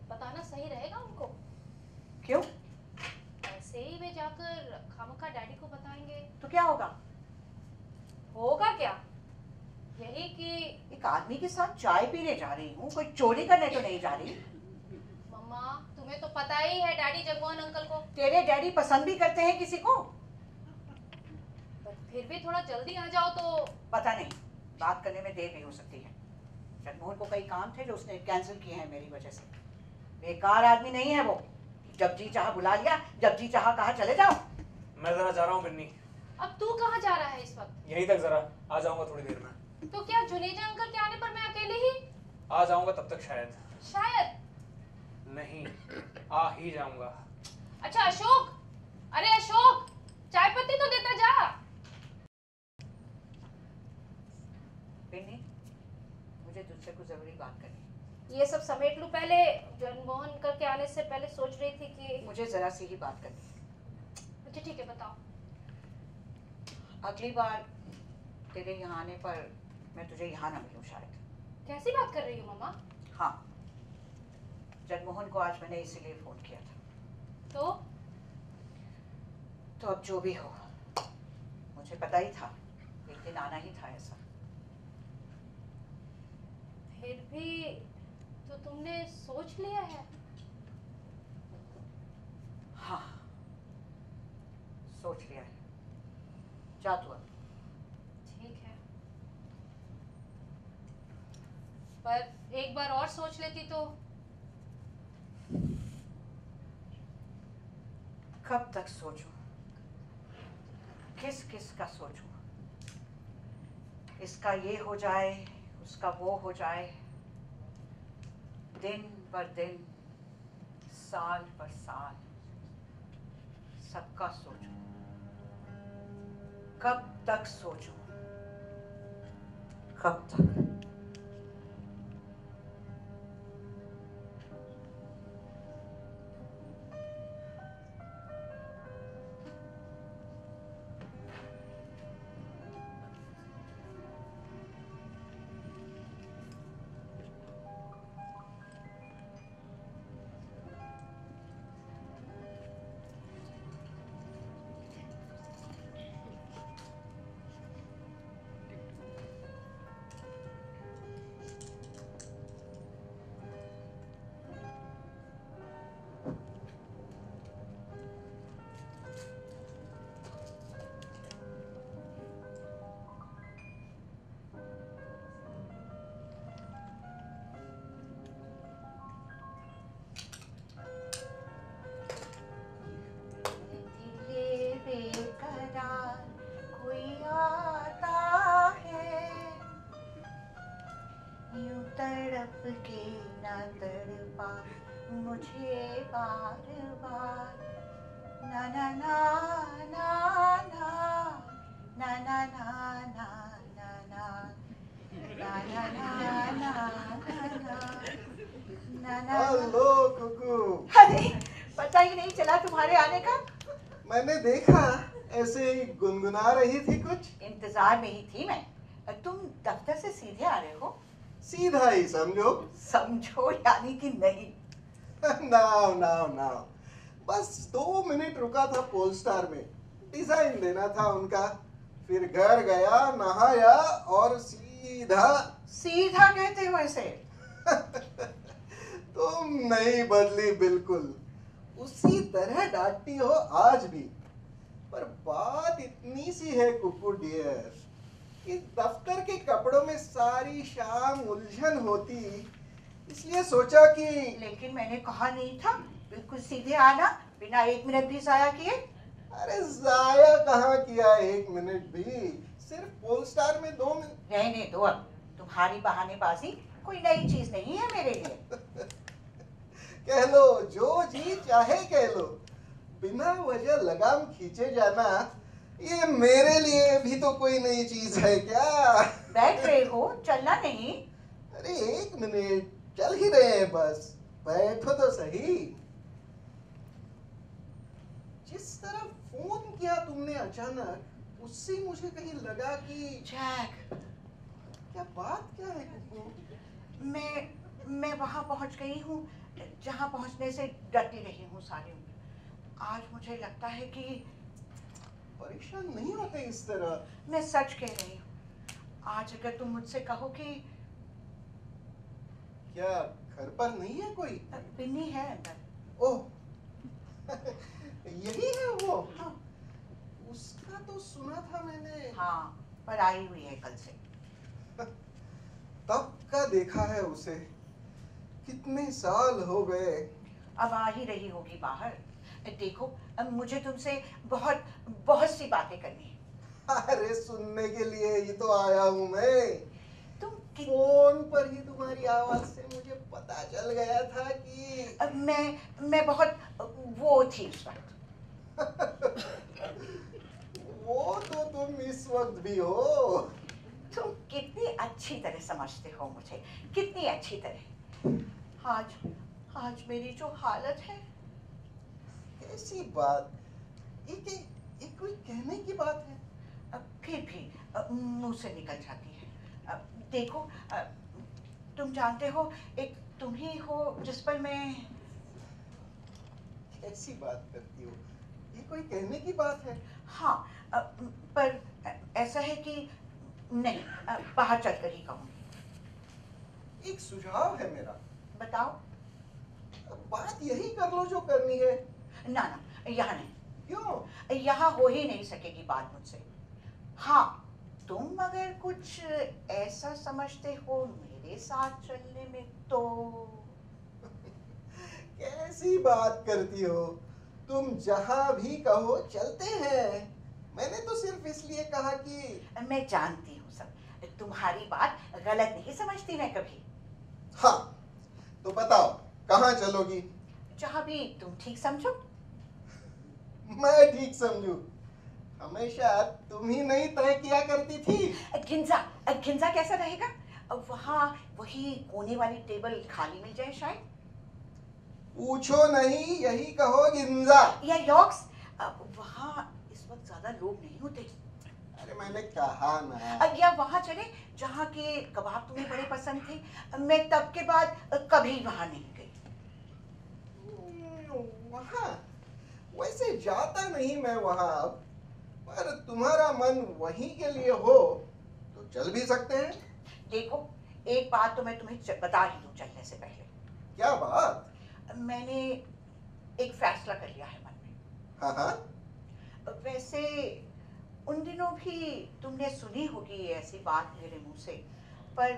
बताना सही रहेगा उनको? क्यों? ऐसे ही वे जाकर खामखा डैडी को बताएंगे तो क्या होगा? होगा क्या? यही कि एक आदमी के साथ चाय पीने जा रही हूँ, कोई चोरी करने तो नहीं जा रही। मम्मा, तुम्हें तो पता ही है डैडी जगमोहन अंकल को। तेरे डैडी पसंद भी करते हैं किसी को? पर फिर भी थोड़ा जल्दी आ जाओ तो। पता नहीं, बात करने में देर भी हो सकती है। जगमोहन को कई काम थे जो उसने कैंसिल किए हैं मेरी वजह से। बेकार आदमी नहीं है वो। जब जी चाहा बुला लिया, जब जी चाहा कहा चले जाओ। मैं जरा जा रहा हूँ बिन्नी। अब तू कहाँ जा रहा है इस वक्त? यहीं तक, जरा आ जाऊंगा थोड़ी देर में। तो क्या जुनेजा अंकल के आने पर मैं अकेले ही? आ जाऊंगा तब तक शायद। शायद नहीं, आ ही जाऊंगा। अच्छा अशोक, अरे अशोक, चाय पत्ती तो देता जा। पिन्नी, मुझे तुझसे कुछ जरूरी बात करनी है। ये सब समेट लूं पहले। जगमोहन अंकल के आने से पहले सोच रही थी कि मुझे जरा सी ही बात करनी है। अच्छा ठीक है, बताओ। अगली बार तेरे यहाँ आने पर मैं तुझे यहाँ ना मिलूं शायद। कैसी बात कर रही हो मम्मा? हाँ, जगमोहन को आज मैंने इसीलिए फोन किया था। तो अब जो भी हो, मुझे पता ही था एक दिन आना ही था ऐसा। फिर भी तो तुमने सोच लिया है? हाँ, सोच लिया है। जा तू अब। ठीक है, पर एक बार और सोच लेती तो। कब तक सोचूं? किस किस का सोचूं? इसका ये हो जाए, उसका वो हो जाए। दिन पर दिन, साल पर साल, सबका सोचूं। कब तक सोचूं? कब तक? मुझे बार बार ना ना ना ना ना ना ना ना ना ना ना ना ना ना ना। हेलो कुकू। अरे पता ही नहीं चला तुम्हारे आने का। मैंने देखा ऐसे ही गुनगुना रही थी कुछ। इंतजार में ही थी मैं। तुम दफ्तर से सीधे आ रहे हो? सीधा ही समझो। समझो यानी कि नहीं? नाउ नाउ नाउ, बस 2 मिनट रुका था पोलस्टार में, डिजाइन देना था उनका, फिर घर गया, नहाया और सीधा। सीधा कहते हो इसे? तुम नहीं बदली बिल्कुल, उसी तरह डांटती हो आज भी। पर बात इतनी सी है कुकू डियर, कि दफ्तर के कपड़ों में सारी शाम उलझन होती, इसलिए सोचा कि। लेकिन मैंने कहा नहीं था बिल्कुल सीधे आना, बिना 1 मिनट भी जाया किए? अरे जाया कहाँ किया 1 मिनट भी, सिर्फ पोलस्टार में 2 मिनट। रहने दो अब, तुम्हारी बहानेबाजी कोई नई चीज नहीं है मेरे लिए। कह लो जो जी चाहे कह लो, बिना वजह लगाम खींचे जाना ये मेरे लिए भी तो कोई नई चीज है क्या? बैठ रहे हो, चलना नहीं? अरे 1 मिनट, चल ही रहे हैं बस, बैठो तो सही। जिस तरह फोन किया तुमने अचानक, उससे मुझे कहीं लगा कि। जैक, क्या बात क्या है कुकू? मैं वहां पहुंच गई हूँ जहां पहुंचने से डरती रही हूँ सारी उम्र। आज मुझे लगता है कि। परेशान नहीं होते इस तरह। मैं सच कह रही हूँ, आज अगर तुम मुझसे कहो कि। क्या घर पर नहीं है कोई? पिन्नी है अंदर। ओह यही है वो? हाँ। उसका तो सुना था मैंने। हाँ, पर आई हुई है कल से। तब का देखा है उसे, कितने साल हो गए। अब आ ही रही होगी बाहर। देखो, अब मुझे तुमसे बहुत बहुत सी बातें करनी है। अरे सुनने के लिए ही तो आया हूँ मैं। तुम फोन पर ही तुम्हारी आवाज से मुझे पता चल गया था कि। मैं बहुत वो थी उस वक्त। वो तो तुम इस वक्त भी हो। तुम कितनी अच्छी तरह समझते हो मुझे, कितनी अच्छी तरह। आज मेरी जो हालत है। ऐसी बात, ये कोई कहने की बात है? फिर भी मुंह से निकल जाती है। देखो, तुम जानते हो, एक तुम ही हो जिस पर मैं। ऐसी बात करती हो, ये कोई कहने की बात है? हाँ, पर ऐसा है कि नहीं, बाहर चलकर ही कहूँगी। एक सुझाव है मेरा। बताओ। बात यही कर लो जो करनी है। ना ना, यहाँ नहीं। क्यों? यहाँ हो ही नहीं सकेगी बात मुझसे। हाँ, तुम अगर कुछ ऐसा समझते हो मेरे साथ चलने में तो। कैसी बात करती हो तुम? जहां भी कहो चलते हैं। मैंने तो सिर्फ इसलिए कहा कि। मैं जानती हूँ सब, तुम्हारी बात गलत नहीं समझती मैं कभी। हाँ, तो बताओ कहाँ चलोगी? जहाँ भी तुम ठीक समझो। मैं ठीक समझू? हमेशा तुम ही नहीं तय किया करती थी। घिंजा कैसा रहेगा? वहाँ वही कोने वाली टेबल खाली मिल जाए शायद। पूछो नहीं, यही कहो गिंजा। या यॉक्स, वहाँ इस वक्त ज्यादा लोग नहीं होते। अरे मैंने कहा ना। या वहाँ चले जहाँ के कबाब तुम्हें बड़े पसंद थे। मैं तब के बाद कभी वहाँ नहीं गई। वहाँ वैसे जाता नहीं मैं वहाँ अब, पर तुम्हारा मन वहीं के लिए हो तो चल भी सकते हैं। देखो, एक बात तो मैं तुम्हें बता ही दूं चलने से पहले। क्या बात? मैंने एक फैसला कर लिया है मन में। हाँ हाँ। वैसे उन दिनों भी तुमने सुनी होगी ऐसी बात मेरे मुंह से, पर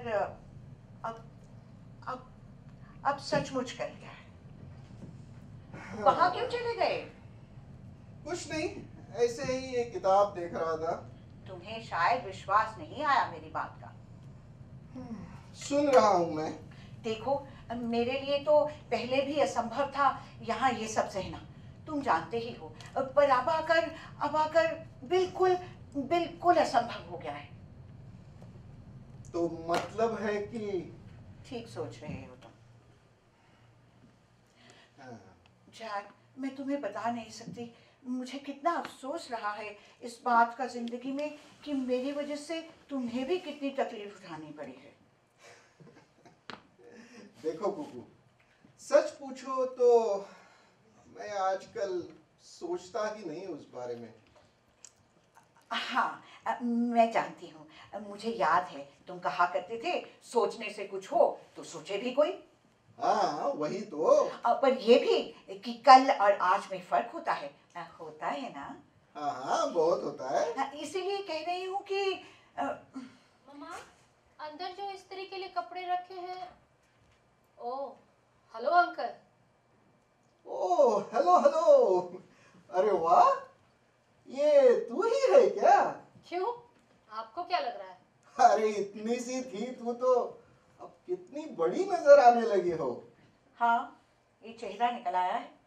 अब सचमुच कर लिया है। वहां क्यों चले गए? कुछ नहीं, ऐसे ही एक किताब देख रहा था। तुम्हें शायद विश्वास नहीं आया मेरी बात का। सुन रहा हूं मैं। देखो, मेरे लिए तो पहले भी असंभव था यहाँ ये सब सहना, तुम जानते ही हो। पर अब आकर बिल्कुल बिल्कुल असंभव हो गया है। तो मतलब है कि ठीक सोच रहे हो तुम। हाँ, जैक, मैं तुम्हें बता नहीं सकती मुझे कितना अफसोस रहा है इस बात का जिंदगी में कि मेरी वजह से तुम्हें भी कितनी तकलीफ उठानी पड़ी है। देखो कुकू, सच पूछो तो मैं आजकल सोचता ही नहीं उस बारे में। हाँ, मैं जानती हूँ, मुझे याद है तुम कहा करते थे सोचने से कुछ हो तो सोचे भी कोई। हाँ वही तो। पर ये भी कि कल और आज में फर्क होता है ना? हाँ हाँ बहुत होता है। इसीलिए कह रही हूँ कि मम्मा, अंदर जो इस्त्री के लिए कपड़े रखे हैं। ओह, हेलो अंकल। Oh hello. अरे वाह, ये तू ही है क्या? क्यों, आपको क्या लग रहा है? अरे इतनी सी थी तू तो अब कितनी बड़ी नजर आने लगी हो। हाँ, ये चेहरा निकल आया है।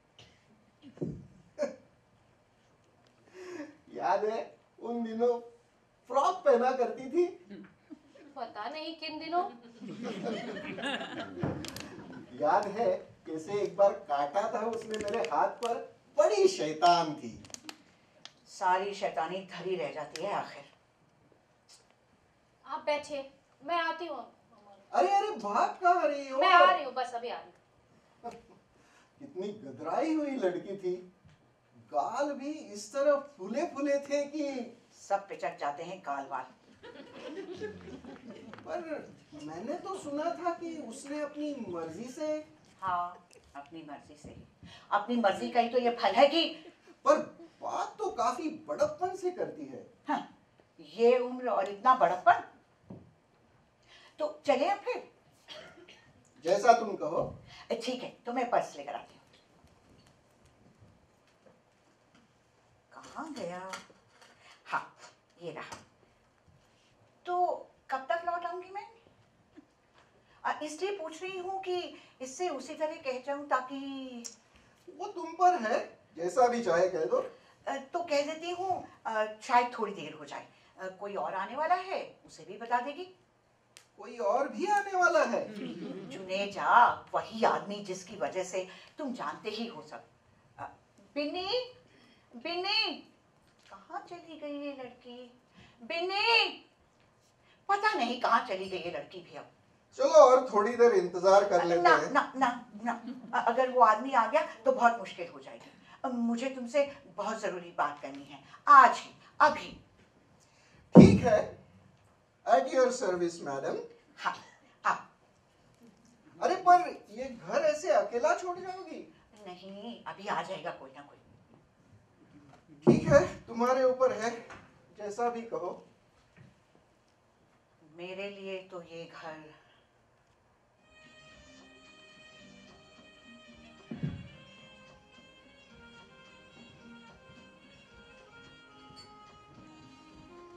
याद है उन दिनों फ्रॉक पहना करती थी? पता नहीं किन दिनों। याद है कैसे एक बार काटा था उसने मेरे हाथ पर? बड़ी शैतान थी। सारी शैतानी धरी रह जाती है आखिर। आप बैठिए, मैं आती हूँ। अरे भाग कहाँ रही हो? मैं आ रही हूँ, बस अभी आ रही हूँ। कितनी गदराई हुई लड़की थी, गाल भी इस तरह फूले फूले थे कि सब पिचक जाते हैं गाल वाल। पर मैंने तो सुना था कि उसने अपनी मर्जी से। हाँ, अपनी मर्जी से ही। अपनी मर्जी का ही तो ये फल है कि। पर बात तो काफी बड़प्पन से करती है। हाँ, ये उम्र और इतना बड़प्पन। तो चले अब फिर? जैसा तुम कहो। ठीक है, तो मैं पर्स लेकर आती हूँ। कहाँ गया? हाँ, ये रहा। तो कब तक लौट आऊंगी मैं? इसलिए पूछ रही हूँ कि इससे उसी तरह कह जाऊं ताकि। वो तुम पर है, जैसा भी चाहे कह दो। तो कह देती हूँ शायद थोड़ी देर हो जाए। कोई और आने वाला है, उसे भी बता देगी। कोई और भी आने वाला है? जुनेजा, वही आदमी जिसकी वजह से तुम जानते ही हो सब। बिन्नी, बिन्नी, कहाँ चली गई ये लड़की? बिन्नी, पता नहीं कहाँ चली गई ये लड़की भी अब। चलो और थोड़ी देर इंतजार कर लेते हैं। ना, अगर वो आदमी आ गया तो बहुत मुश्किल हो जाएगी। मुझे तुमसे बहुत जरूरी बात करनी है, आज ही, अभी। ठीक है, एट योर सर्विस मैडम। हाँ, आप। अरे पर ये घर ऐसे अकेला छोड़ जाओगी? नहीं, अभी आ जाएगा कोई ना कोई। ठीक है, तुम्हारे ऊपर है, जैसा भी कहो। मेरे लिए तो ये घर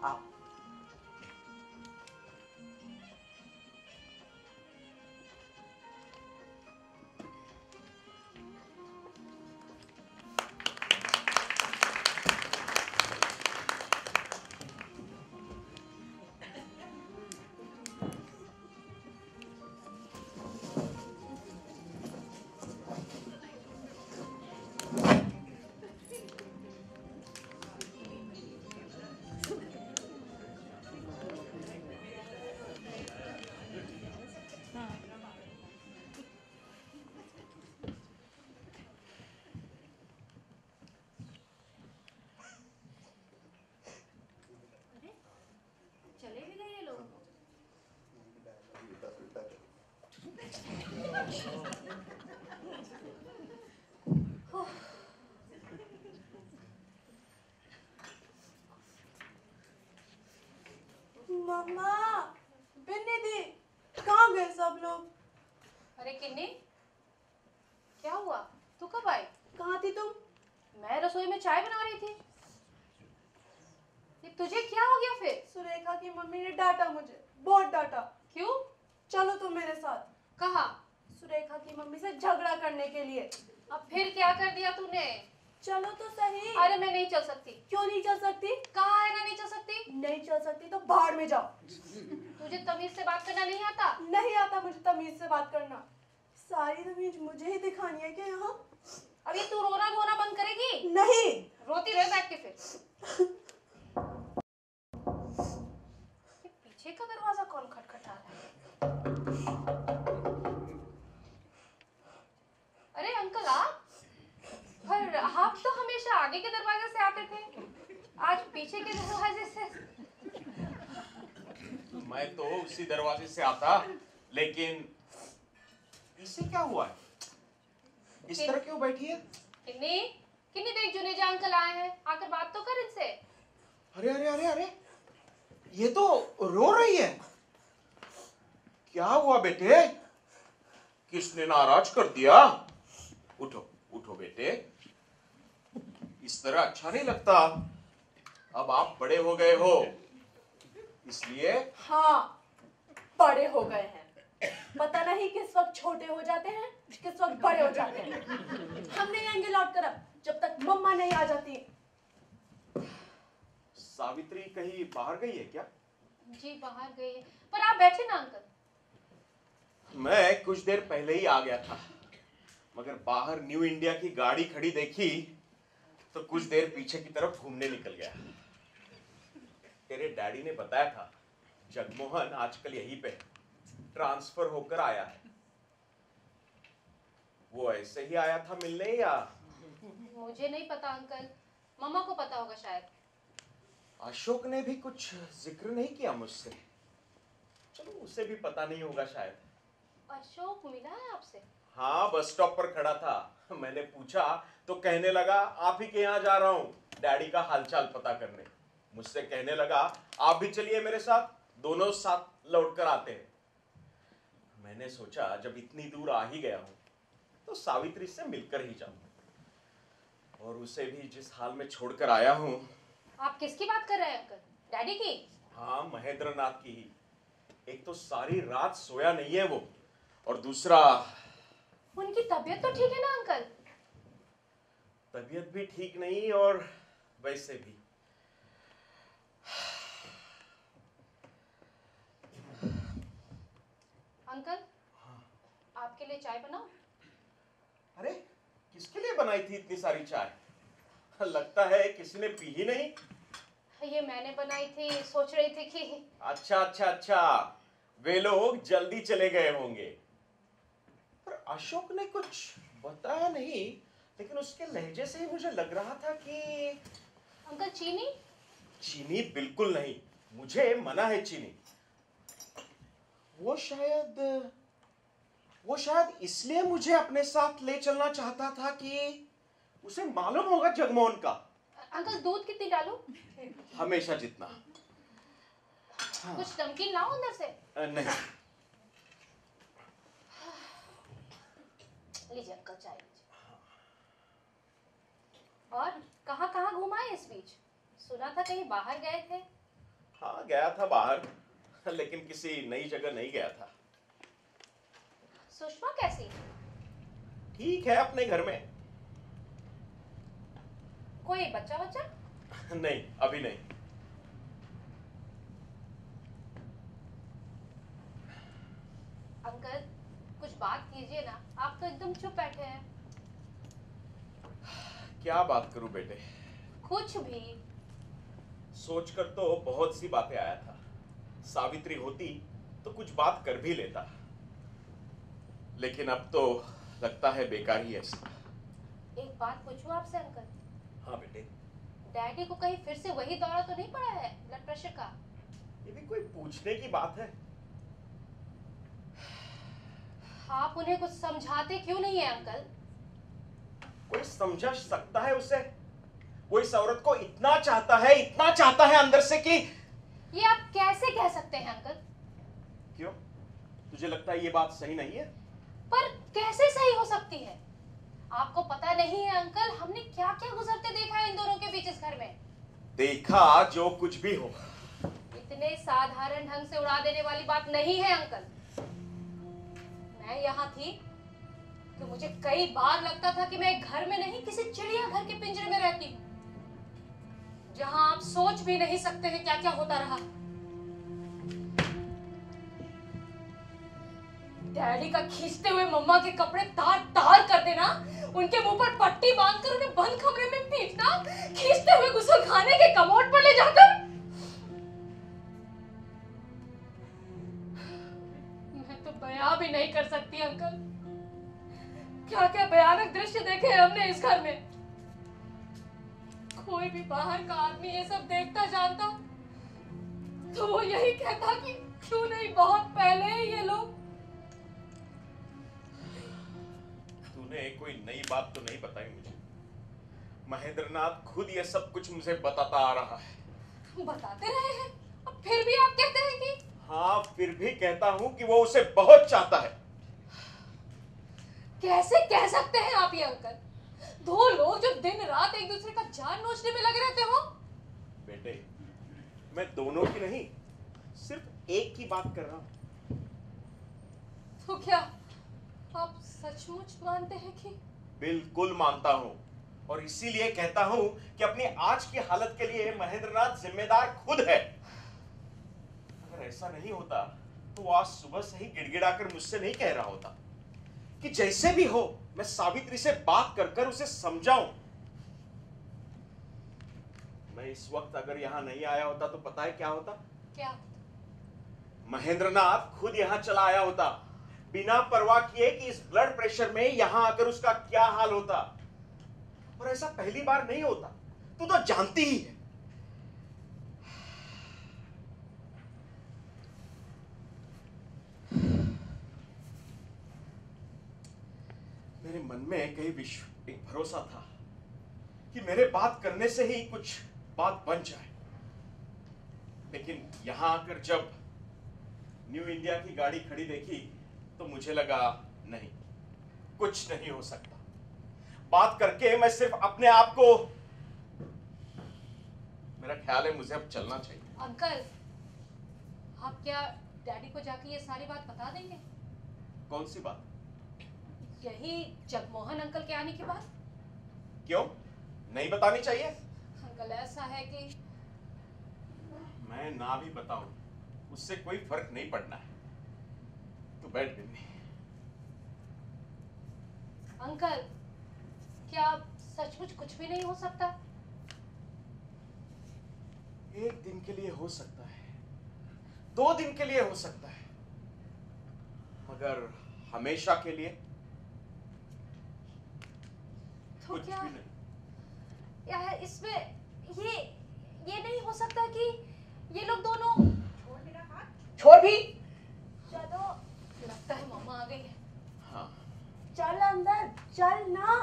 आओ। चले भी गए ये लोग। मम्मा, बिन्नी दी, कहाँ गए सब लोग? अरे किन्नी, क्या हुआ? तू कब आई? कहाँ थी तुम? मैं रसोई में चाय बना रही थी। ये तुझे क्या हो गया फिर? सुरेखा की मम्मी ने डांटा मुझे, बहुत डांटा। क्यों? चलो तुम मेरे साथ। कहाँ? सुरेखा की मम्मी से झगड़ा करने के लिए। अब फिर क्या कर दिया तूने? चलो तो सही। अरे मैं नहीं चल सकती। क्यों नहीं चल सकती? कहा है ना नहीं चल सकती? नहीं चल सकती तो बाहर में जाओ। तुझे तमीज से बात करना नहीं आता? नहीं आता मुझे तमीज से बात करना। सारी तमीज मुझे ही दिखानी है क्या यहाँ? अभी तू रोना धोना बंद करेगी? नहीं। रोती रह बैठ के फिर। पीछे का दरवाजा कौन खटखटा रहा है? अरे अंकल आप? पर आप तो हमेशा आगे के दरवाजे से आते थे, आज पीछे के दरवाजे से। मैं तो उसी दरवाजे से आता, लेकिन इसे क्या हुआ है? इस तरह क्यों बैठी है? किन्नी किन्नी देख जुनेजा अंकल आए हैं, आकर बात तो कर इनसे। अरे अरे अरे अरे, ये तो रो रही है। क्या हुआ बेटे? किसने नाराज कर दिया? उठो उठो बेटे, इस तरह अच्छा नहीं लगता। अब आप बड़े हो गए हो, इसलिए। हाँ, बड़े हो गए हैं। पता नहीं किस वक्त छोटे हो जाते हैं, किस वक्त बड़े हो जाते हैं। हम नहीं आएंगे लौट कर अब, जब तक मम्मा नहीं आ जाती। सावित्री कहीं बाहर गई है क्या? जी बाहर गई है, पर आप बैठे ना अंकल। मैं कुछ देर पहले ही आ गया था, मगर बाहर न्यू इंडिया की गाड़ी खड़ी देखी तो कुछ देर पीछे की तरफ घूमने निकल गया। तेरे डैडी ने बताया था जगमोहन आजकल यहीं पे ट्रांसफर होकर आया है। वो ऐसे ही आया था मिलने या? मुझे नहीं पता अंकल, मम्मा को पता होगा शायद। अशोक ने भी कुछ जिक्र नहीं किया मुझसे। चलो उसे भी पता नहीं होगा शायद। अशोक मिला है आपसे? हाँ, बस स्टॉप पर खड़ा था। मैंने पूछा तो कहने लगा आप ही के यहाँ जा रहा हूँ डैडी का हालचाल पता करने। मुझसे कहने लगा आप भी चलिए मेरे साथ, दोनों साथ लौट कर आते हैं। मैंने सोचा जब इतनी दूर आ ही गया हूँ तो सावित्री से मिलकर ही जाऊं, और उसे भी जिस हाल में छोड़कर आया हूँ। आप किसकी बात कर रहे हैं अंकल? डैडी की? हाँ, महेंद्रनाथ की ही। एक तो सारी रात सोया नहीं है वो, और दूसरा उनकी तबीयत तो ठीक है ना अंकल? तबीयत भी ठीक नहीं और वैसे भी। अंकल, आपके लिए चाय बनाओ? अरे किसके लिए बनाई थी इतनी सारी चाय? लगता है किसी ने पी ही नहीं। ये मैंने बनाई थी, सोच रही थी कि। अच्छा अच्छा अच्छा, वे लोग जल्दी चले गए होंगे। पर अशोक ने कुछ बताया नहीं, लेकिन उसके लहजे से ही मुझे लग रहा था कि। अंकल चीनी? चीनी बिल्कुल नहीं, मुझे मना है चीनी। वो शायद इसलिए मुझे अपने साथ ले चलना चाहता था कि उसे मालूम होगा जगमोहन का। अंकल दूध कितनी डालूं? हमेशा जितना। कुछ नमकीन लाओ अंदर से? नहीं। लीजिए अंकल चाय लीजिए। और कहाँ कहाँ घुमाए इस बीच? सुना था कहीं बाहर गए थे। हाँ गया था बाहर, लेकिन किसी नई जगह नहीं गया था। सुषमा कैसी? ठीक है अपने घर में। कोई बच्चा बच्चा? नहीं अभी नहीं। अंकल कुछ बात कीजिए ना, आप तो एकदम चुप बैठे हैं। क्या बात करूं बेटे? कुछ भी। सोचकर तो बहुत सी बातें आया था। सावित्री होती तो कुछ बात कर भी लेता, लेकिन अब तो लगता है बेकार ही ऐसा। एक बात पूछूं आपसे अंकल? हाँ बेटे। डैडी को कहीं फिर से वही दौरा तो नहीं पड़ा है ब्लड प्रेशर का? ये भी कोई पूछने की बात है? आप उन्हें कुछ समझाते क्यों नहीं है अंकल? कोई समझा सकता है उसे? वो इस औरत को इतना चाहता है अंदर से कि। ये आप कैसे कह सकते हैं अंकल? क्यों, तुझे लगता है ये बात सही नहीं है? पर कैसे सही हो सकती है? आपको पता नहीं है अंकल, हमने क्या क्या गुजरते देखा है इन दोनों के बीच इस घर में। देखा जो कुछ भी हो, इतने साधारण ढंग से उड़ा देने वाली बात नहीं है अंकल। मैं यहाँ थी कि मुझे कई बार लगता था कि मैं एक घर में नहीं किसी चिड़ियाघर के पिंजरे में रहती हूँ, जहां आप सोच भी नहीं सकते हैं क्या क्या होता रहा। डैडी का खींचते हुए मम्मा के कपड़े तार तार कर देना, उनके मुंह पर पट्टी बांधकर उन्हें बंद कमरे में पीटना, खींचते हुए गुस्लखाने के कमोड पर ले जाकर। मैं तो बयां भी नहीं कर सकती अंकल, क्या क्या भयानक दृश्य देखे हैं हमने इस घर में। कोई भी बाहर का आदमी ये सब देखता जानता तो वो यही कहता कि क्यों नहीं बहुत पहले ही ये लोग। तूने कोई नई बात तो नहीं बताई मुझे। महेंद्रनाथ खुद ये सब कुछ मुझे बताता आ रहा है। बताते रहे हैं, अब फिर भी आप कहते हैं कि। हाँ, फिर भी कहता हूँ कि वो उसे बहुत चाहता है। कैसे कह सकते हैं आप ये अंकल? दो लोग जो दिन रात एक दूसरे का जान नोचने में लगे रहते हो। बेटे, मैं दोनों की नहीं, सिर्फ एक की बात कर रहा हूँ। तो क्या आप सचमुच मानते हैं कि? बिल्कुल मानता हूँ, और इसीलिए कहता हूँ कि अपनी आज की हालत के लिए महेंद्रनाथ जिम्मेदार खुद है। अगर ऐसा नहीं होता तो आज सुबह से ही गिड़गिड़ाकर मुझसे नहीं कह रहा होता कि जैसे भी हो मैं सावित्री से बात कर कर उसे समझाऊं। मैं इस वक्त अगर यहां नहीं आया होता तो पता है क्या होता? क्या? महेंद्रनाथ खुद यहां चला आया होता, बिना परवाह किए कि इस ब्लड प्रेशर में यहां आकर उसका क्या हाल होता। और ऐसा पहली बार नहीं होता, तू तो जानती ही है। मेरे मन में एक भरोसा था कि मेरे बात करने से ही कुछ बात बन जाए, लेकिन यहां आकर जब न्यू इंडिया की गाड़ी खड़ी देखी तो मुझे लगा नहीं, कुछ नहीं हो सकता। बात करके मैं सिर्फ अपने आप को, मेरा ख्याल है मुझे अब चलना चाहिए। अंकल, आप क्या डैडी को जाके ये सारी बात बता देंगे? कौन सी बात? यही जगमोहन अंकल के आने के बाद। क्यों नहीं बतानी चाहिए? अंकल, ऐसा है कि मैं ना भी बताऊं उससे कोई फर्क नहीं पड़ना है। तू बैठ बिन्नी। अंकल, क्या सचमुच कुछ भी नहीं हो सकता? एक दिन के लिए हो सकता है, 2 दिन के लिए हो सकता है, मगर हमेशा के लिए तो कुछ क्या भी नहीं। या है इसमें ये नहीं हो सकता कि ये लोग दोनों छोड़ भी। चलो, लगता है मम्मा आ गई है। हाँ, चल अंदर, चल ना।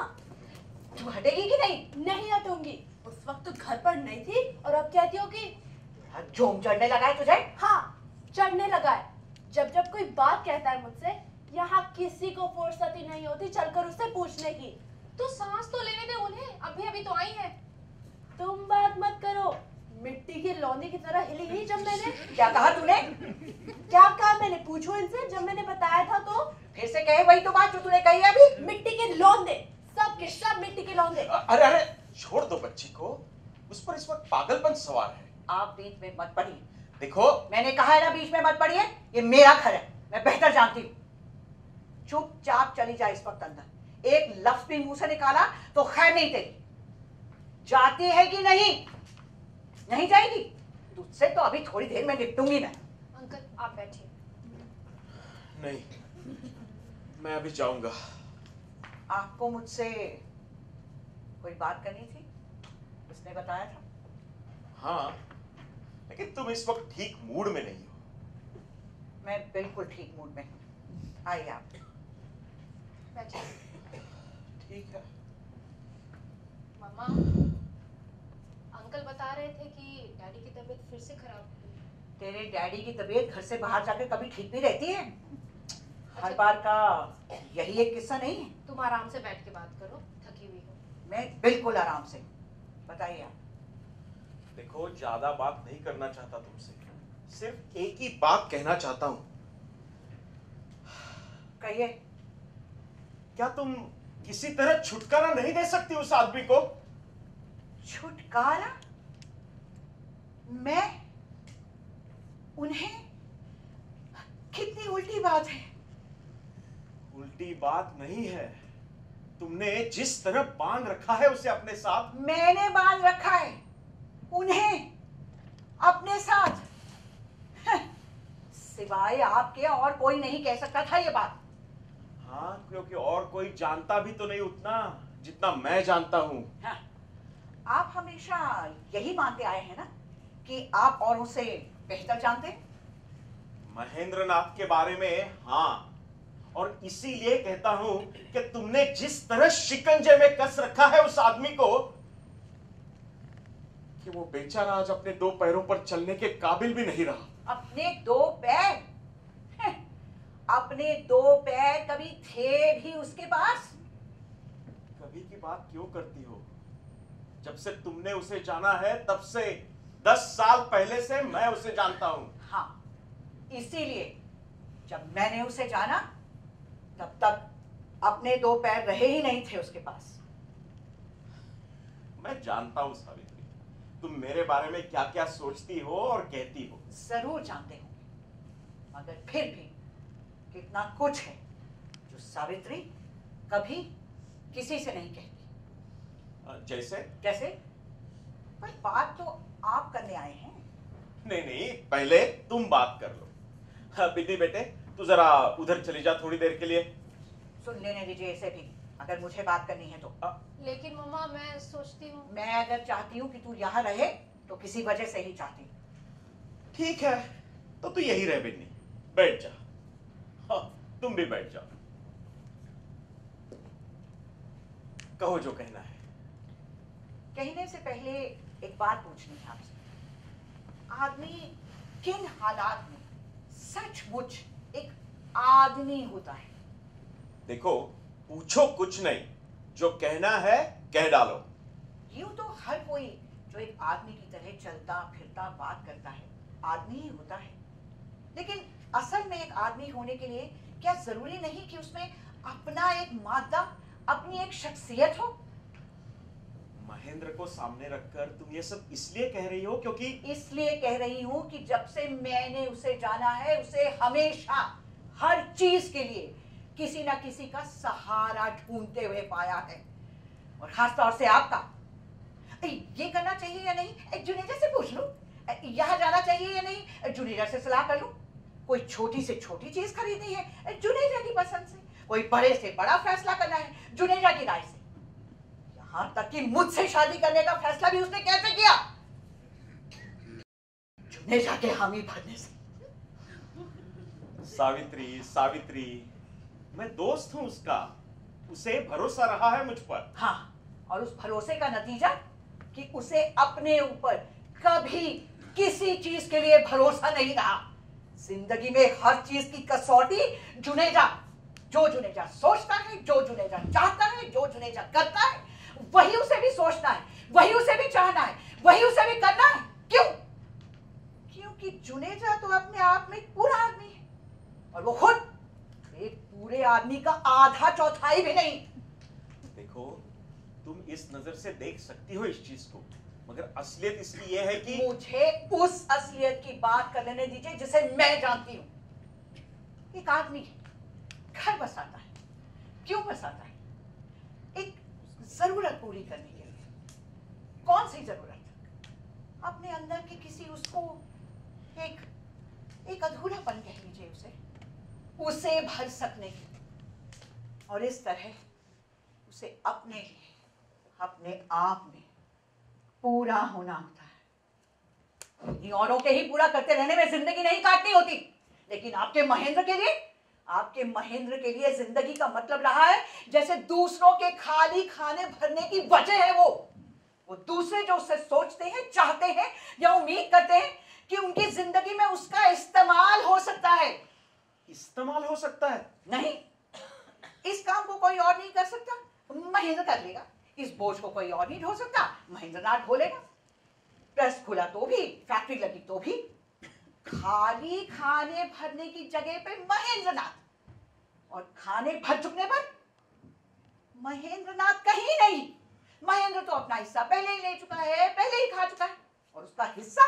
तू हटेगी कि नहीं? नहीं हटूंगी। उस वक्त तो घर पर नहीं थी और अब कहती हो कि जोम चढ़ने लगा है तुझे? हाँ, चढ़ने लगा है। जब जब कोई बात कहता है मुझसे, यहाँ किसी को फुर्सत ही नहीं होती चलकर उससे पूछने की। तो सांस तो लेने दे उन्हें, अभी तो आई है। तुम बात मत करो, मिट्टी के लौंदे की तरह हिली नहीं जब मैंने। क्या कहा तूने? क्या कहा मैंने? पूछो इनसे। जब मैंने बताया था तो फिर से कहे वही तो बात जो तूने कही है अभी। मिट्टी के लौंदे, सब के सब मिट्टी के लौंदे। अरे अरे छोड़ दो बच्ची को, उस पर इस वक्त पागलपन सवार है। आप बीच में मत पड़िए। देखो, मैंने कहा है ना बीच में मत पड़िए। ये मेरा घर है, मैं बेहतर जानती हूँ। चुपचाप चली जा इस वक्त अंदर। एक लफ्ज भी मुंह से निकाला तो खैर नहीं तेरी। जाती है कि नहीं? नहीं जाएगी? तुझसे तो अभी थोड़ी देर में निपटूंगी मैं। अंकल, आप बैठिए। नहीं, मैं अभी जाऊंगा। आपको मुझसे कोई बात करनी थी, उसने बताया था। हाँ, लेकिन तुम इस वक्त ठीक मूड में नहीं हो। मैं बिल्कुल ठीक मूड में हूँ। आइए आप। बैठिए। ठीक है। मम्मा, अंकल बता रहे थे कि डैडी की तबीयत फिर से खराब हो गई। तेरे डैडी की तबीयत घर से बाहर जाकर कभी ठीक नहीं रहती है। हर बार का यही एक किस्सा नहीं है। तुम आराम से बैठ के बात करो, थकी हुई हो। मैं बिल्कुल आराम से। बताइए आप। देखो, ज्यादा बात नहीं करना चाहता तुमसे, सिर्फ एक ही बात कहना चाहता हूं। कहिए। क्या तुम किसी तरह छुटकारा नहीं दे सकती उस आदमी को? छुटकारा? मैं उन्हें? कितनी उल्टी बात है। उल्टी बात नहीं है। तुमने जिस तरह बांध रखा है उसे अपने साथ। मैंने बांध रखा है उन्हें अपने साथ? सिवाय आपके और कोई नहीं कह सकता था ये बात। हाँ, क्योंकि और कोई जानता भी तो नहीं उतना जितना मैं जानता हूं। हाँ, आप हमेशा यही मानते आए हैं ना कि आप और उसे बेहतर जानते हैं। महेंद्र नाथ के बारे में हाँ, और इसीलिए कहता हूं कि तुमने जिस तरह शिकंजे में कस रखा है उस आदमी को कि वो बेचारा आज अपने दो पैरों पर चलने के काबिल भी नहीं रहा। अपने दो पैर? अपने दो पैर कभी थे भी उसके पास? कभी की बात क्यों करती हो? जब से तुमने उसे जाना है तब से 10 साल पहले से मैं उसे जानता हूं। हाँ, इसीलिए जब मैंने उसे जाना तब तक अपने दो पैर रहे ही नहीं थे उसके पास। मैं जानता हूं सावित्री, तुम मेरे बारे में क्या क्या सोचती हो और कहती हो। जरूर जानते हो, मगर फिर भी कितना कुछ है जो सावित्री कभी किसी से नहीं कहती। जैसे? कैसे? पर बात तो आप करने आए हैं। नहीं नहीं, पहले तुम बात कर लो। हाँ, बिद्दी बेटे तू जरा उधर चली जा थोड़ी देर के लिए। सुन लेने दीजिए इसे भी, अगर मुझे बात करनी है तो। लेकिन मम्मा मैं सोचती हूँ। मैं अगर चाहती हूँ कि तू यहाँ रहे तो किसी वजह से ही चाहती हूँ। ठीक है, तो तू यही रह बिन्नी, बैठ जा। हाँ, तुम भी बैठ जाओ। कहो जो कहना है। कहने से पहले एक बात पूछनी है आपसे। आदमी किन हालात में सचमुच एक आदमी होता है? देखो, पूछो कुछ नहीं, जो कहना है कह डालो। यूं तो हर कोई जो एक आदमी की तरह चलता फिरता बात करता है आदमी ही होता है, लेकिन असल में एक आदमी होने के लिए क्या जरूरी नहीं कि उसमें अपना एक मादा, अपनी एक शख्सियत हो? महेंद्र को सामने रखकर तुम ये सब इसलिए कह रही हो क्योंकि? इसलिए कह रही हूं कि जब से मैंने उसे जाना है उसे हमेशा हर चीज के लिए किसी ना किसी का सहारा ढूंढते हुए पाया है, और खासतौर से आपका। ये करना चाहिए या नहीं जुनेजा से पूछ लूं, यहाँ जाना चाहिए या नहीं जुनेजा से सलाह कर लूं, कोई छोटी से छोटी चीज खरीदनी है जुनेजा की पसंद से, कोई बड़े से बड़ा फैसला करना है जुनेजा की राय से, यहाँ तक कि मुझसे शादी करने का फैसला भी उसने कैसे किया? जुनेजा के हामी भरने से। सावित्री, सावित्री, मैं दोस्त हूं उसका, उसे भरोसा रहा है मुझ पर। हाँ, और उस भरोसे का नतीजा कि उसे अपने ऊपर कभी किसी चीज के लिए भरोसा नहीं रहा। जिंदगी में हर चीज की कसौटी जुनेजा, जो जुनेजा सोचता है, जो जुनेजा चाहता है, जो जुनेजा करता है, वही उसे भी सोचना है, वही उसे भी चाहना है, वही उसे भी करना है। क्यों? क्योंकि जुनेजा तो अपने आप में एक पूरा आदमी है, और वो खुद एक पूरे आदमी का आधा चौथाई भी नहीं। देखो, तुम इस नजर से देख सकती हो इस चीज को, मगर असलियत इसकी यह है कि मुझे उस असलियत की बात कर लेने दीजिए जिसे मैं जानती हूं। एक आदमी घर बसाता है, क्यों बसाता है? एक जरूरत पूरी करने के लिए। कौन सी जरूरत? अपने अंदर के किसी उसको एक अधूरापन कह लीजिए उसे भर सकने की, और इस तरह उसे अपने लिए, अपने आप में पूरा होना होता है। औरों के ही पूरा करते रहने में जिंदगी नहीं काटनी होती, लेकिन आपके महेंद्र के लिए जिंदगी का मतलब रहा है जैसे दूसरों के खाली खाने भरने की वजह है वो दूसरे जो उससे सोचते हैं, चाहते हैं या उम्मीद करते हैं कि उनकी जिंदगी में उसका इस्तेमाल हो सकता है। इस्तेमाल हो सकता है? नहीं, इस काम को कोई और नहीं कर सकता, महेंद्र कर लेगा। इस बोझ को कोई और नहीं ढो सकता, महेंद्र नाथ ढो लेगा। प्रेस खुला तो भी, फैक्ट्री लगी तो भी, खाली खाने भरने की जगह पे महेंद्र नाथ, और खाने भर चुकने पर महेंद्रनाथ कहीं नहीं। महेंद्र तो अपना हिस्सा पहले ही ले चुका है, पहले ही खा चुका है। और उसका हिस्सा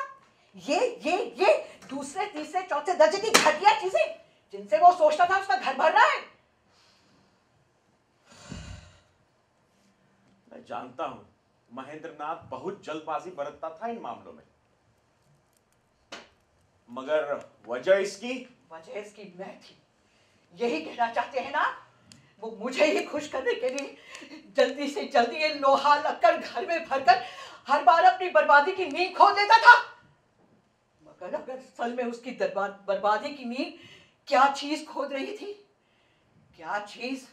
ये दूसरे तीसरे चौथे दर्जे की घटिया चीजें जिनसे वो सोचता था उसका घर भर रहा है। मैं जानता हूं महेंद्रनाथ बहुत जल्दबाजी बरतता था इन मामलों में, मगर वजह इसकी मैं थी। यही कहना चाहते हैं ना? वो मुझे ही खुश करने के लिए जल्दी से जल्दी ये लोहा लक्कड़ घर में भरकर हर बार अपनी बर्बादी की नींव खोद लेता था। मगर अगर असल में उसकी बर्बादी की नींव क्या चीज खोद रही थी, क्या चीज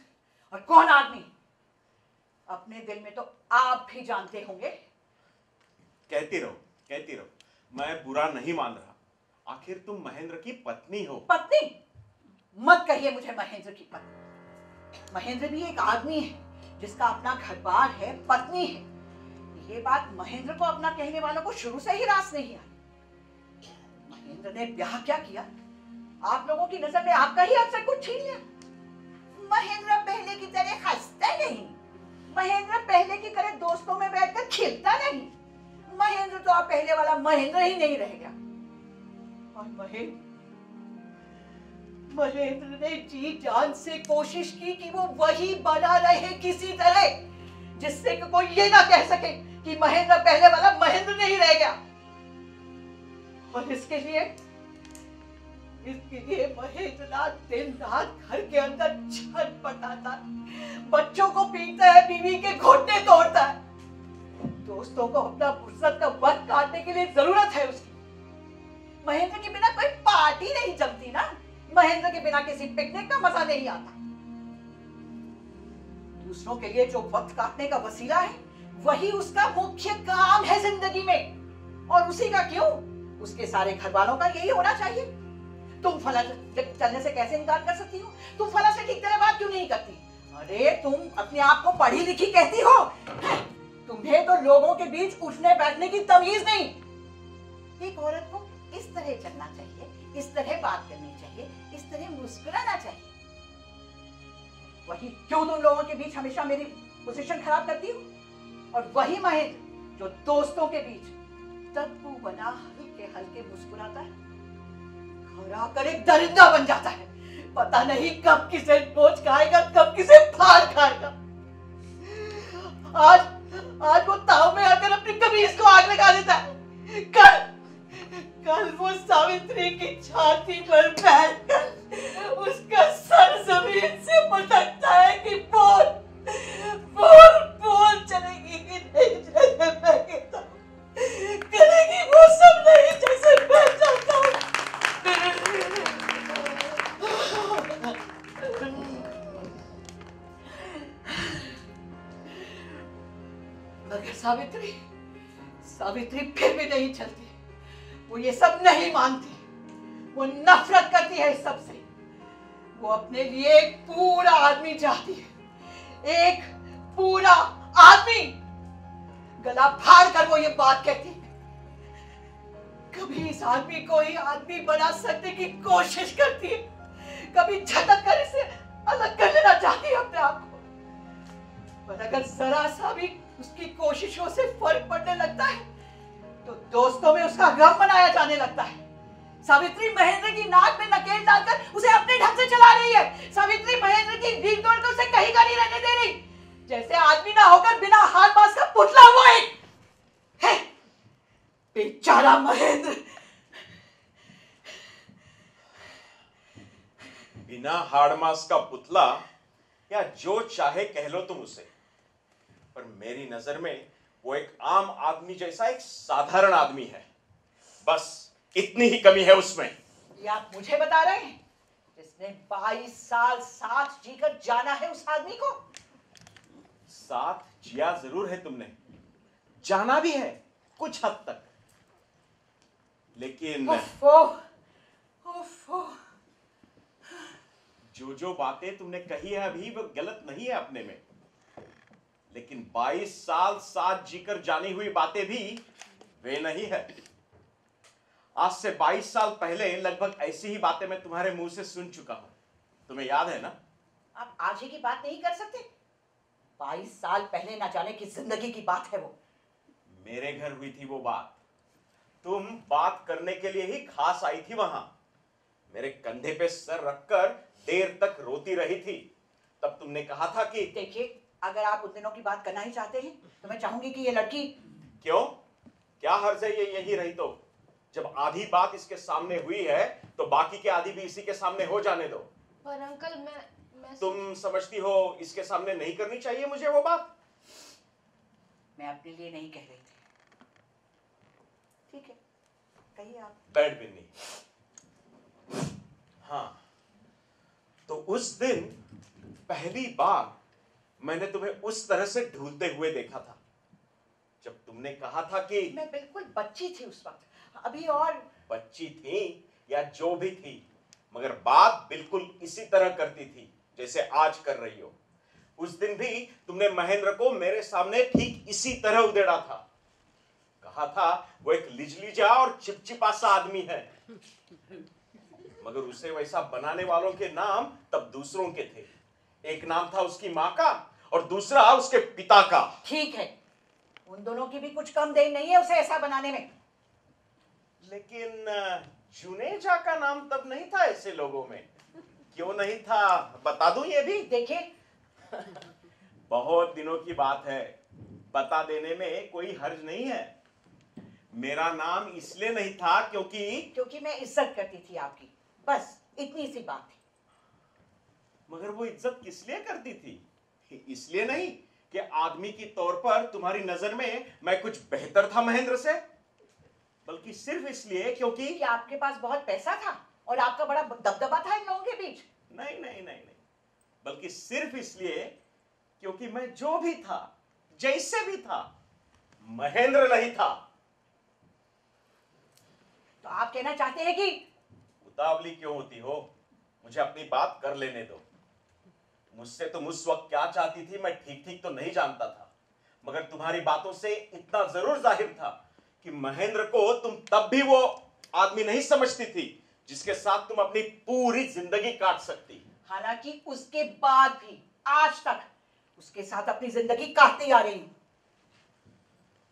और कौन आदमी, अपने दिल में तो आप भी जानते होंगे। कहती रहो, मैं बुरा नहीं मान रहा। आखिर तुम महेंद्र की पत्नी हो। पत्नी? मत कहिए मुझे महेंद्र की पत्नी। महेंद्र भी एक आदमी है जिसका अपना घर बार है, पत्नी है। ये बात महेंद्र को अपना कहने वालों को शुरू से ही रास नहीं आई। महेंद्र ने ब्याह क्या किया? आप लोगों की नजर में आपका ही आपसे कुछ छीन लिया। महेंद्र पहले की तरह हंसता नहीं, महेंद्र पहले की तरह दोस्तों में बैठकर खिलता नहीं। महेंद्र तो आप पहले वाला महेंद्र ही नहीं रह गया। और महेंद्र ने जी जान से कोशिश की कि वो वही बना रहे किसी तरह, जिससे कि कोई ये ना कह सके कि महेंद्र पहले वाला महेंद्र नहीं रह गया। और इसके लिए महेंद्रनाथ दिन रात घर के अंदर छटपटाता, बच्चों को पीटता है, बीवी के घुटने तोड़ता है। दोस्तों को अपना फुर्सत का वक्त काटने के लिए जरूरत है उसकी। महेंद्र के बिना कोई पार्टी नहीं जमती ना, महेंद्र के बिना किसी पिकनिक का मजा नहीं आता। दूसरों के लिए जो वक्त काटने का वसीला है वही उसका मुख्य काम है जिंदगी में। और उसी का क्यों, उसके सारे घर वालों का यही होना चाहिए। तुम फला चलने से कैसे इनकार कर सकती हो? तुम फला से ठीक तरह बात क्यों नहीं करती? अरे तुम अपने आप को पढ़ी लिखी कहती हो, तुम्हें तो लोगों के बीच उठने बैठने की तमीज नहीं। एक औरत को इस तरह चलना चाहिए, इस तरह बात करनी चाहिए, इस तरह मुस्कुराना चाहिए। वही क्यों तुम लोगों के बीच हमेशा मेरी पोजीशन खराब करती हो? और वही महेंद्र जो दोस्तों के बीच तब्बू बना हल्के हल्के मुस्कुराता है, घर आकर एक दरिंदा बन जाता है। पता नहीं कब किसे नोच खाएगा, कब किसे फाड़ खाएगा। आज वो ताव में आकर अपनी कमीज को आग लगा देता है। कल वो सावित्री की छाती पर बैठकर उसका सर जमीन से पटकता है कि बोल बोल बोल, चलेगी कि नहीं जैसे मैं कहता हूँ, करेगी वो सब नहीं जैसे मैं चाहता हूँ। मगर सावित्री फिर भी नहीं चलती। वो ये सब नहीं मानती, वो नफरत करती है इस सब से। वो अपने लिए एक पूरा आदमी चाहती है, एक पूरा आदमी। गला फाड़ कर वो ये बात कहती है, कभी इस आदमी को ही आदमी बना सकने की कोशिश करती है, कभी झटक कर इसे अलग कर लेना चाहती है अपने आप को। पर अगर जरा सा भी उसकी कोशिशों से फर्क पड़ने लगता है तो दोस्तों में उसका गम मनाया जाने लगता है। सावित्री महेंद्र की नाक में नकेल डालकर उसे अपने ढंग से चला रही है। सावित्री महेंद्र की रीढ़ तोड़कर उसे कहीं का नहीं रहने दे रही, जैसे आदमी ना होकर बिना हाथ बास का पुतला हुआ एक है। बेचारा महेंद्र। बिना हाड़ मास का पुतला या जो चाहे कह लो तुम उसे, पर मेरी नजर में वो एक आम आदमी जैसा एक साधारण आदमी है। बस इतनी ही कमी है उसमें। ये आप मुझे बता रहे हैं, जिसने 22 साल साथ जीकर जाना है उस आदमी को? साथ जिया जरूर है तुमने, जाना भी है कुछ हद तक, लेकिन जो बातें तुमने कही है अभी वो गलत नहीं है अपने में, लेकिन 22 साल साथ जीकर जानी हुई बातें भी वे नहीं है। आज से 22 साल पहले लगभग ऐसी ही बातें मैं तुम्हारे मुंह से सुन चुका हूं, तुम्हें याद है ना? आप आज ही की बात नहीं कर सकते? 22 साल पहले ना जाने की जिंदगी की बात है वो। मेरे घर हुई थी वो बात। तुम बात करने के लिए ही खास आई थी वहां। मेरे कंधे पे सर रखकर देर तक रोती रही थी। तब तुमने कहा था कि देखिए, अगर आप उन दिनों की बात करना ही चाहते हैं तो मैं चाहूंगी कि ये लड़की। क्यों, क्या हर्ज है ये यही रही तो? जब आधी बात इसके सामने हुई है तो बाकी के आधी भी इसी के सामने हो जाने दो। पर अंकल मैं तुम समझती हो इसके सामने नहीं करनी चाहिए मुझे वो बात? मैं अपने लिए नहीं कह रही थी। ठीक है, कहिए आप। बैठ बिन्नी। हाँ, तो उस दिन पहली बार मैंने तुम्हें उस तरह से ढूंढते हुए देखा था जब तुमने कहा था कि मैं बिल्कुल बच्ची थी उस वक्त, अभी और। बच्ची थी या जो भी थी, मगर बात बिल्कुल इसी तरह करती थी जैसे आज कर रही हो। उस दिन भी तुमने महेंद्र को मेरे सामने ठीक इसी तरह उधेड़ा था। कहा था वो एक लिजलीजा और चिपचिपा सा आदमी है, मगर उसे वैसा बनाने वालों के नाम तब दूसरों के थे। एक नाम था उसकी मां का और दूसरा उसके पिता का। ठीक है, उन दोनों की भी कुछ कम देर नहीं है उसे ऐसा बनाने में। लेकिन जुनेजा का नाम तब नहीं था ऐसे लोगों में। क्यों नहीं था बता दूं ये भी? देखिए बहुत दिनों की बात है, बता देने में कोई हर्ज नहीं है। मेरा नाम इसलिए नहीं था क्योंकि मैं इज्जत करती थी आपकी, बस इतनी सी बात थी। मगर वो इज्जत किस लिए करती थी? इसलिए नहीं कि आदमी की तौर पर तुम्हारी नजर में मैं कुछ बेहतर था महेंद्र से, बल्कि सिर्फ इसलिए क्योंकि आपके पास बहुत पैसा था और आपका बड़ा दबदबा था इन लोगों के बीच। नहीं नहीं नहीं नहीं, बल्कि सिर्फ इसलिए क्योंकि मैं जो भी था, जैसे भी था, महेंद्र नहीं था। तो आप कहना चाहते हैं कि उतावली क्यों होती हो? मुझे अपनी बात कर लेने दो। मुझसे तुम उस वक्त क्या चाहती थी मैं ठीक ठीक तो नहीं जानता था, मगर तुम्हारी बातों से इतना जरूर जाहिर था कि महेंद्र को तुम तब भी वो आदमी नहीं समझती थी जिसके साथ तुम अपनी पूरी जिंदगी काट सकती। हालांकि उसके बाद भी आज तक उसके साथ अपनी जिंदगी काटती आ रही हूं।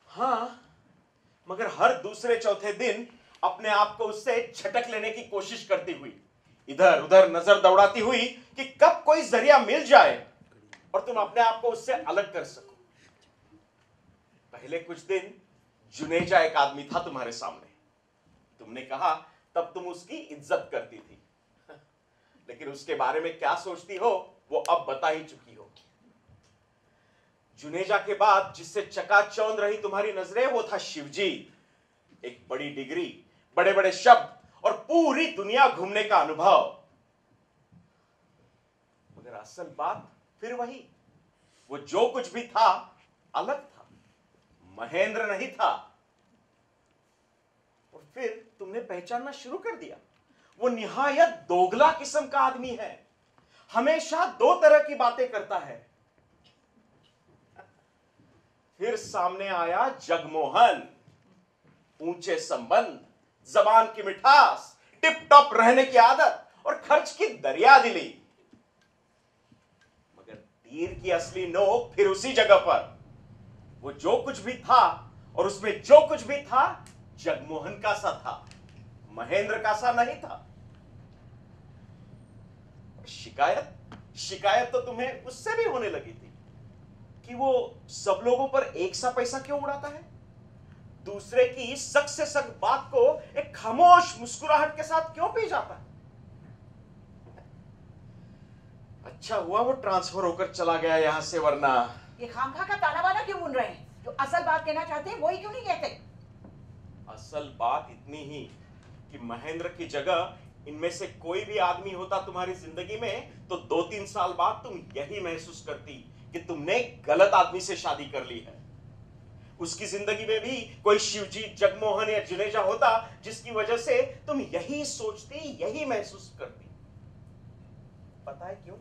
हाँ, मगर हर दूसरे चौथे दिन अपने आप को उससे झटक लेने की कोशिश करती हुई, इधर उधर नजर दौड़ाती हुई कि कब कोई जरिया मिल जाए और तुम अपने आप को उससे अलग कर सको। पहले कुछ दिन जुनेजा एक आदमी था तुम्हारे सामने। तुमने कहा तब तुम उसकी इज्जत करती थी, लेकिन उसके बारे में क्या सोचती हो वो अब बता ही चुकी हो। जुनेजा के बाद जिससे चकाचौंध रही तुम्हारी नजरें वो था शिवजी। एक बड़ी डिग्री, बड़े बड़े शब्द और पूरी दुनिया घूमने का अनुभव। मगर असल बात फिर वही, वो जो कुछ भी था अलग था, महेंद्र नहीं था। और फिर तुमने पहचानना शुरू कर दिया वो निहायत दोगला किस्म का आदमी है, हमेशा दो तरह की बातें करता है। फिर सामने आया जगमोहन, ऊंचे संबंध, जबान की मिठास, टिप टॉप रहने की आदत और खर्च की दरिया दिली। मगर तीर की असली नोक फिर उसी जगह पर। वो जो कुछ भी था और उसमें जो कुछ भी था जगमोहन का सा था, महेंद्र का सा नहीं था। शिकायत तो तुम्हें उससे भी होने लगी थी कि वो सब लोगों पर एक सा पैसा क्यों उड़ाता है, दूसरे की सख्त से सख्त बात को एक खामोश मुस्कुराहट के साथ क्यों पी जाता है। अच्छा हुआ वो ट्रांसफर होकर चला गया यहां से, वरना ये खामखा का ताना बाना क्यों बुन रहे हैं? जो असल बात कहना चाहते हैं वही क्यों नहीं कहते? असल बात इतनी ही कि महेंद्र की जगह इनमें से कोई भी आदमी होता तुम्हारी जिंदगी में तो 2-3 साल बाद तुम यही महसूस करती कि तुमने गलत आदमी से शादी कर ली है। उसकी जिंदगी में भी कोई शिवजी, जगमोहन या जुनेजा होता जिसकी वजह से तुम यही सोचती, यही महसूस करती। पता है क्यों?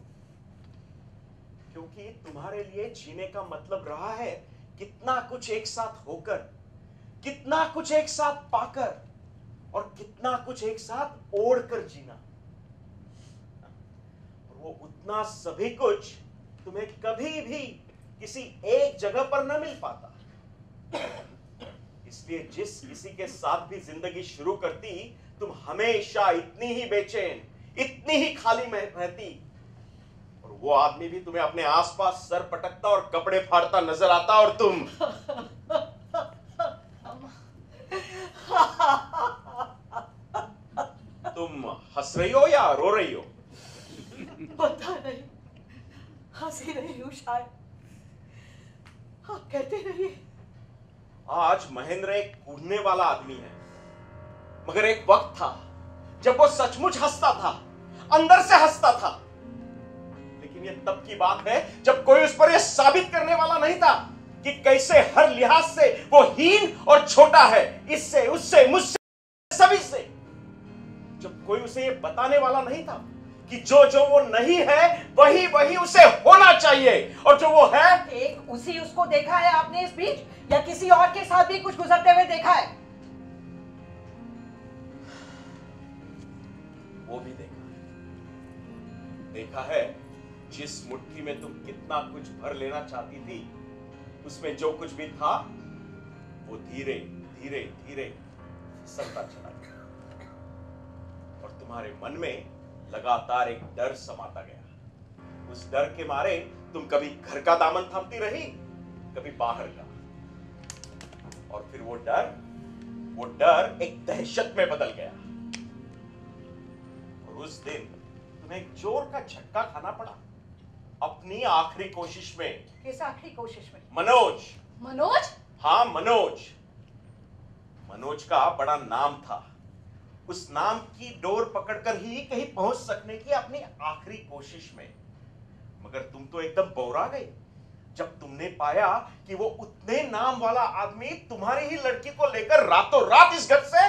क्योंकि तुम्हारे लिए जीने का मतलब रहा है कितना कुछ एक साथ होकर, कितना कुछ एक साथ पाकर और कितना कुछ एक साथ ओढ़कर जीना। और वो उतना सभी कुछ तुम्हें कभी भी किसी एक जगह पर न मिल पाता। इसलिए जिस किसी के साथ भी जिंदगी शुरू करती, तुम हमेशा इतनी ही बेचैन, इतनी ही खाली रहती, और वो आदमी भी तुम्हें अपने आसपास सर पटकता और कपड़े फाड़ता नजर आता, और तुम हंस रही हो या रो रही हो? पता नहीं, हंसी रही हूं शायद। आप कहते रहिए। आज महेंद्र एक कूदने वाला आदमी है, मगर एक वक्त था जब वो सचमुच हंसता था, अंदर से हंसता था। लेकिन ये तब की बात है जब कोई उस पर यह साबित करने वाला नहीं था कि कैसे हर लिहाज से वो हीन और छोटा है, इससे, उससे, मुझसे, सभी से। जब कोई उसे ये बताने वाला नहीं था कि जो जो वो नहीं है वही वही उसे होना चाहिए, और जो वो है एक उसी उसको देखा है आपने इस बीच, या किसी और के साथ भी कुछ गुजरते हुए देखा है? वो भी देखा है जिस मुट्ठी में तुम कितना कुछ भर लेना चाहती थी, उसमें जो कुछ भी था वो धीरे धीरे धीरे सरता चला गया, और तुम्हारे मन में लगातार एक डर समाता गया। उस डर के मारे तुम कभी घर का दामन थामती रही, कभी बाहर का, और फिर वो डर एक दहशत में बदल गया। और उस दिन तुम्हें एक जोर का झटका खाना पड़ा अपनी आखिरी कोशिश में। किस आखिरी कोशिश में? मनोज? हाँ, मनोज का बड़ा नाम था। उस नाम की डोर पकड़कर ही कहीं पहुंच सकने की अपनी आखिरी कोशिश में। मगर तुम तो एकदम बौरा गई जब तुमने पाया कि वो उतने नाम वाला आदमी तुम्हारी ही लड़की को लेकर रातों रात इस घर से।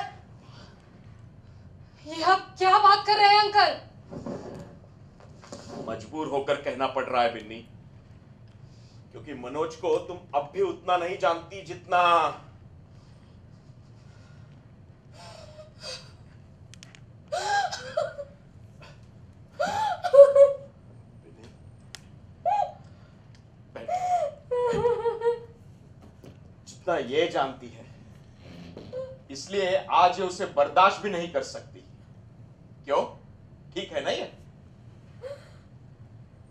ये आप क्या बात कर रहे हैं अंकल? मजबूर होकर कहना पड़ रहा है बिन्नी, क्योंकि मनोज को तुम अब भी उतना नहीं जानती जितना जितना ये जानती है। इसलिए आज ये उसे बर्दाश्त भी नहीं कर सकती। क्यों? ठीक है ना ये?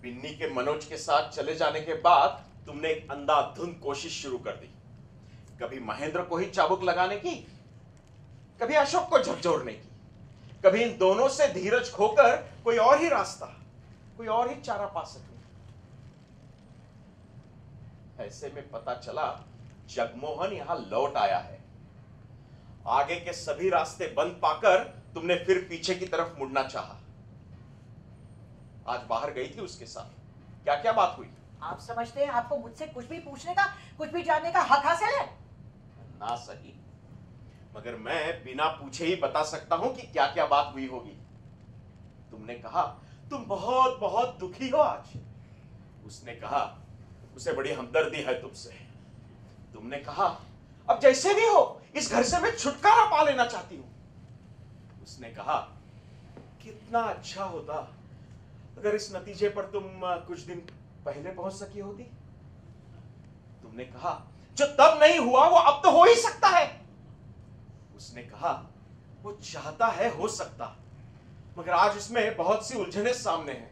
बिन्नी के मनोज के साथ चले जाने के बाद तुमने एक अंधाधुंध कोशिश शुरू कर दी। कभी महेंद्र को ही चाबुक लगाने की, कभी अशोक को झकझोरने की, कभी इन दोनों से धीरज खोकर कोई और ही रास्ता, कोई और ही चारा पा सके। ऐसे में पता चला जगमोहन यहां लौट आया है। आगे के सभी रास्ते बंद पाकर तुमने फिर पीछे की तरफ मुड़ना चाहा। आज बाहर गई थी उसके साथ, क्या क्या बात हुई? आप समझते हैं आपको मुझसे कुछ भी पूछने का, कुछ भी जानने का हक हासिल है? ना सही, मगर मैं बिना पूछे ही बता सकता हूं कि क्या क्या बात हुई होगी। तुमने कहा तुम बहुत बहुत दुखी हो आज। उसने कहा उसे बड़ी हमदर्दी है तुमसे। तुमने कहा अब जैसे भी हो इस घर से मैं छुटकारा पा लेना चाहती हूं। उसने कहा कितना अच्छा होता अगर इस नतीजे पर तुम कुछ दिन पहले पहुंच सकी होती। तुमने कहा जो तब नहीं हुआ वो अब तो हो ही सकता है। उसने कहा वो चाहता है हो सकता, मगर आज उसमें बहुत सी उलझने सामने हैं,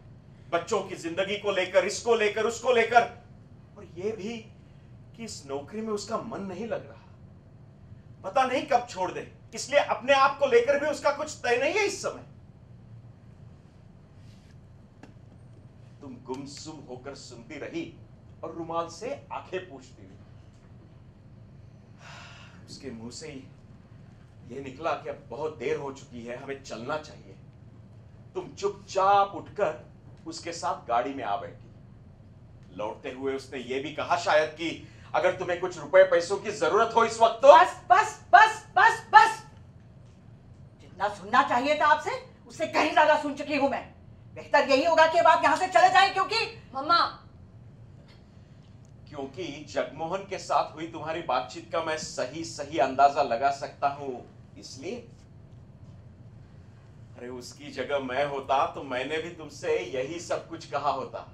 बच्चों की जिंदगी को लेकर, इसको लेकर, उसको लेकर, और ये भी कि इस नौकरी में उसका मन नहीं लग रहा, पता नहीं कब छोड़ दे। इसलिए अपने आप को लेकर भी उसका कुछ तय नहीं है इस समय। तुम गुमसुम होकर सुनती रही और रुमाल से आंखें पूछती रही। उसके मुंह से ये निकला कि अब बहुत देर हो चुकी है, हमें चलना चाहिए। तुम चुपचाप उठकर उसके साथ गाड़ी में आ बैठी। लौटते हुए उसने ये भी कहा शायद कि अगर तुम्हें कुछ रुपए पैसों की जरूरत हो इस वक्त तो। बस बस बस बस बस, जितना सुनना चाहिए था आपसे उससे कहीं ज्यादा सुन चुकी हूं मैं। बेहतर यही होगा कि अब आप यहां से चले जाएं, क्योंकि जगमोहन के साथ हुई तुम्हारी बातचीत का मैं सही सही अंदाजा लगा सकता हूं, इसलिए। अरे उसकी जगह मैं होता तो मैंने भी तुमसे यही सब कुछ कहा होता।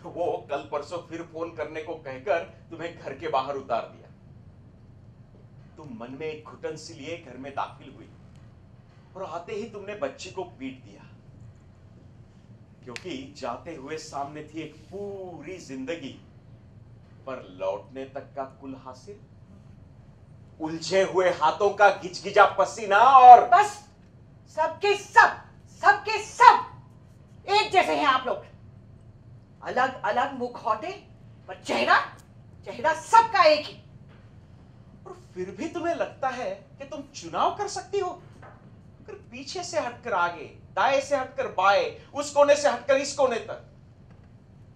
वो कल परसों फिर फोन करने को कहकर तुम्हें घर के बाहर उतार दिया। तुम मन में एक घुटन सी लिए घर में दाखिल हुई और आते ही तुमने बच्ची को पीट दिया, क्योंकि जाते हुए सामने थी एक पूरी जिंदगी, पर लौटने तक का कुल हासिल उलझे हुए हाथों का गिजगिजा पसीना और बस सबके सब एक जैसे हैं आप लोग। अलग अलग मुखौटे पर चेहरा सबका एक ही। और फिर भी तुम्हें लगता है कि तुम चुनाव कर सकती हो? अगर पीछे से हटकर आगे, दाएं से हटकर बाएं, उस कोने से हटकर इस कोने तक,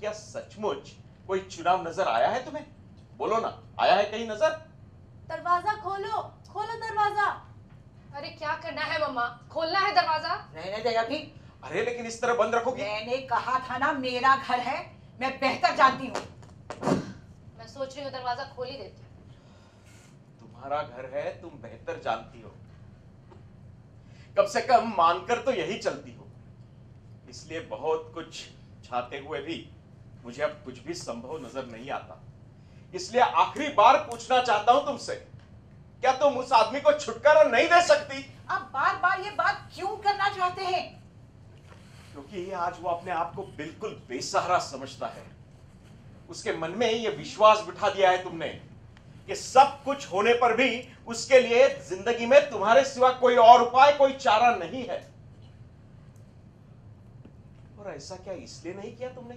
क्या सचमुच कोई चुनाव नजर आया है तुम्हें? बोलो ना, आया है कहीं नजर? दरवाजा खोलो दरवाजा। अरे क्या करना है मम्मा, खोलना है दरवाजा। रहने दे अभी। अरे लेकिन इस तरह बंद रखोगी? मैंने कहा था ना, मेरा घर है, मैं बेहतर जानती हूँ। मैं सोच रही हूँ दरवाजा खोल ही देती हूँ। तुम्हारा घर है, तुम बेहतर जानती हो, कम से कम मानकर तो यही चलती हो। इसलिए बहुत कुछ चाहते हुए भी मुझे अब कुछ भी संभव नजर नहीं आता। इसलिए आखिरी बार पूछना चाहता हूं तुमसे, क्या तुम उस आदमी को छुटकारा नहीं दे सकती? आप बार बार ये बात क्यों करना चाहते हैं? क्योंकि आज वो अपने आप को बिल्कुल बेसहारा समझता है। उसके मन में ये विश्वास बिठा दिया है तुमने कि सब कुछ होने पर भी उसके लिए जिंदगी में तुम्हारे सिवा कोई और उपाय, कोई चारा नहीं है। और ऐसा क्या इसलिए नहीं किया तुमने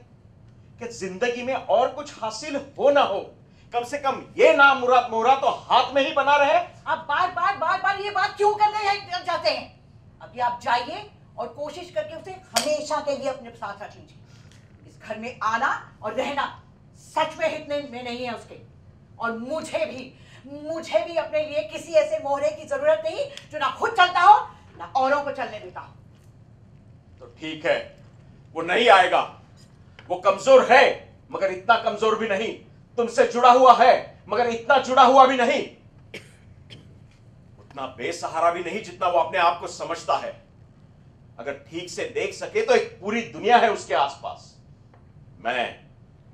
कि जिंदगी में और कुछ हासिल हो ना हो, कम से कम ये नाम मुराद मोहरा तो हाथ में ही बना रहे? आप बार बार ये बात क्यों करना चाहते हैं? अभी आप जाइए और कोशिश करके उसे हमेशा के लिए अपने साथ रख लीजिए। इस घर में आना और रहना सच में हितने में नहीं है उसके। और मुझे भी अपने लिए किसी ऐसे मोहरे की जरूरत नहीं जो ना खुद चलता हो ना औरों को चलने देता हो। तो ठीक है, वो नहीं आएगा। वो कमजोर है, मगर इतना कमजोर भी नहीं। तुमसे जुड़ा हुआ है, मगर इतना जुड़ा हुआ भी नहीं। उतना बेसहारा भी नहीं जितना वो अपने आप को समझता है। अगर ठीक से देख सके तो एक पूरी दुनिया है उसके आसपास।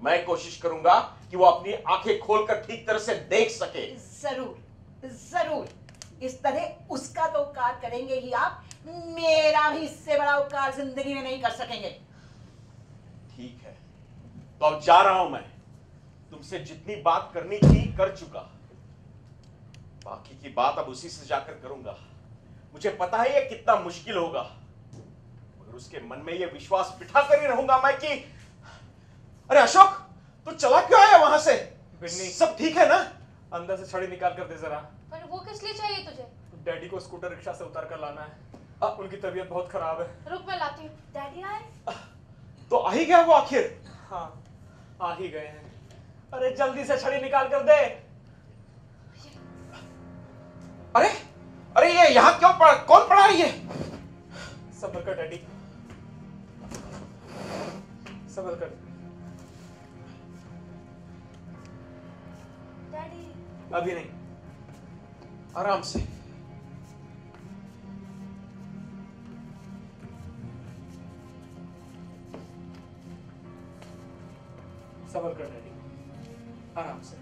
मैं कोशिश करूंगा कि वो अपनी आंखें खोलकर ठीक तरह से देख सके। जरूर इस तरह उसका तो उपकार करेंगे ही आप, मेरा भी इससे बड़ा उपकार जिंदगी में नहीं कर सकेंगे। ठीक है, तो अब जा रहा हूं मैं। तुमसे जितनी बात करनी थी कर चुका, बाकी की बात अब उसी से जाकर करूंगा। मुझे पता है ये कितना मुश्किल होगा, मगर उसके मन में ये विश्वास बिठा कर ही रहूंगा मैं कि अरे अशोक, तू चला क्यों आया वहां से? सब ठीक है ना? अंदर से छड़ी निकाल कर दे जरा। पर वो किस लिए चाहिए तुझे? डैडी को स्कूटर रिक्शा से उतार कर लाना है। उनकी तबीयत बहुत खराब है। रुक, मैं लाती हूँ। डैडी आए? तो आ ही गया वो आखिर? हाँ, आ ही गए हैं। अरे जल्दी से छड़ी निकाल कर दे। अरे ये यहाँ क्यों पड़ा? कौन पड़ा है ये? सबर कर डैडी, सबर कर। डैडी अभी नहीं, आराम से। सबर कर डैडी, आराम से।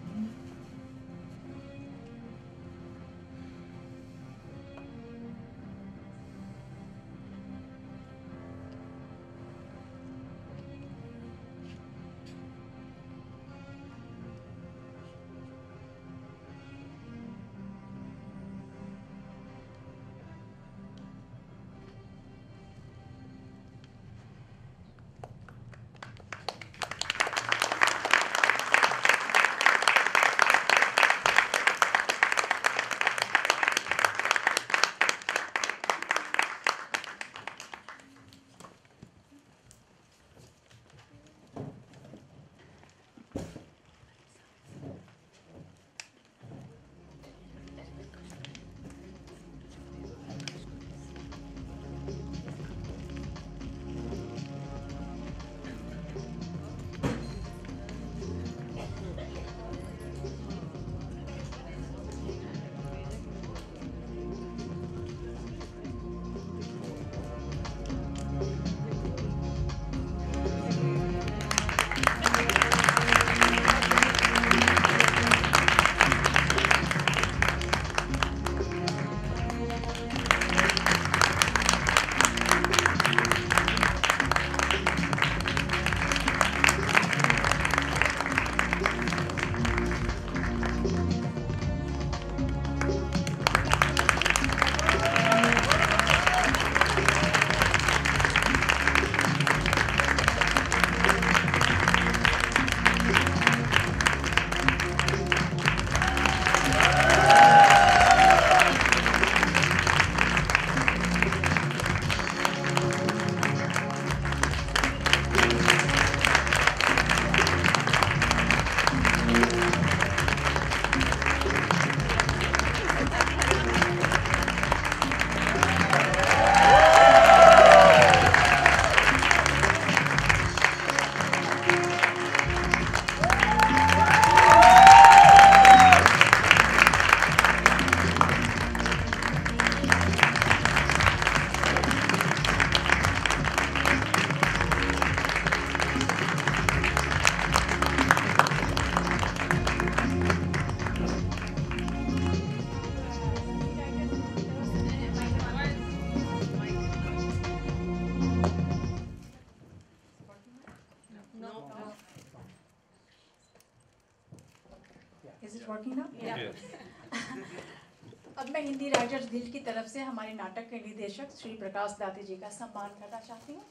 अब मैं हिंदी राइटर्स गिल्ड की तरफ से हमारे नाटक के निदेशक श्री प्रकाश दाती जी का सम्मान करना चाहती हूँ।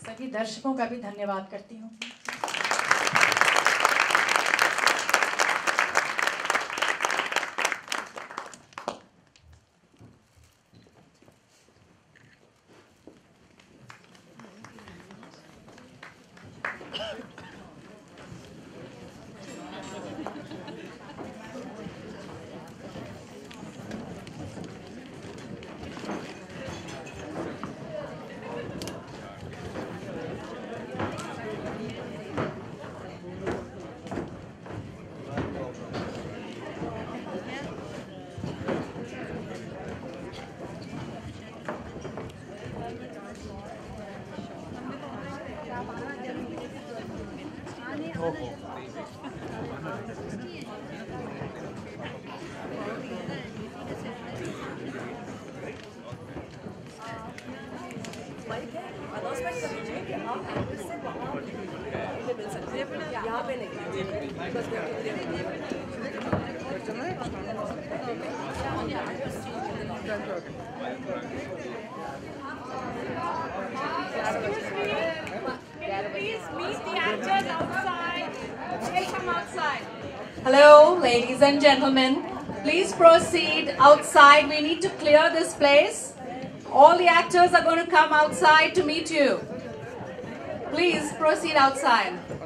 सभी दर्शकों का भी धन्यवाद करती हूँ। Hello, ladies and gentlemen. Please proceed outside. We need to clear this place. All the actors are going to come outside to meet you. Please proceed outside.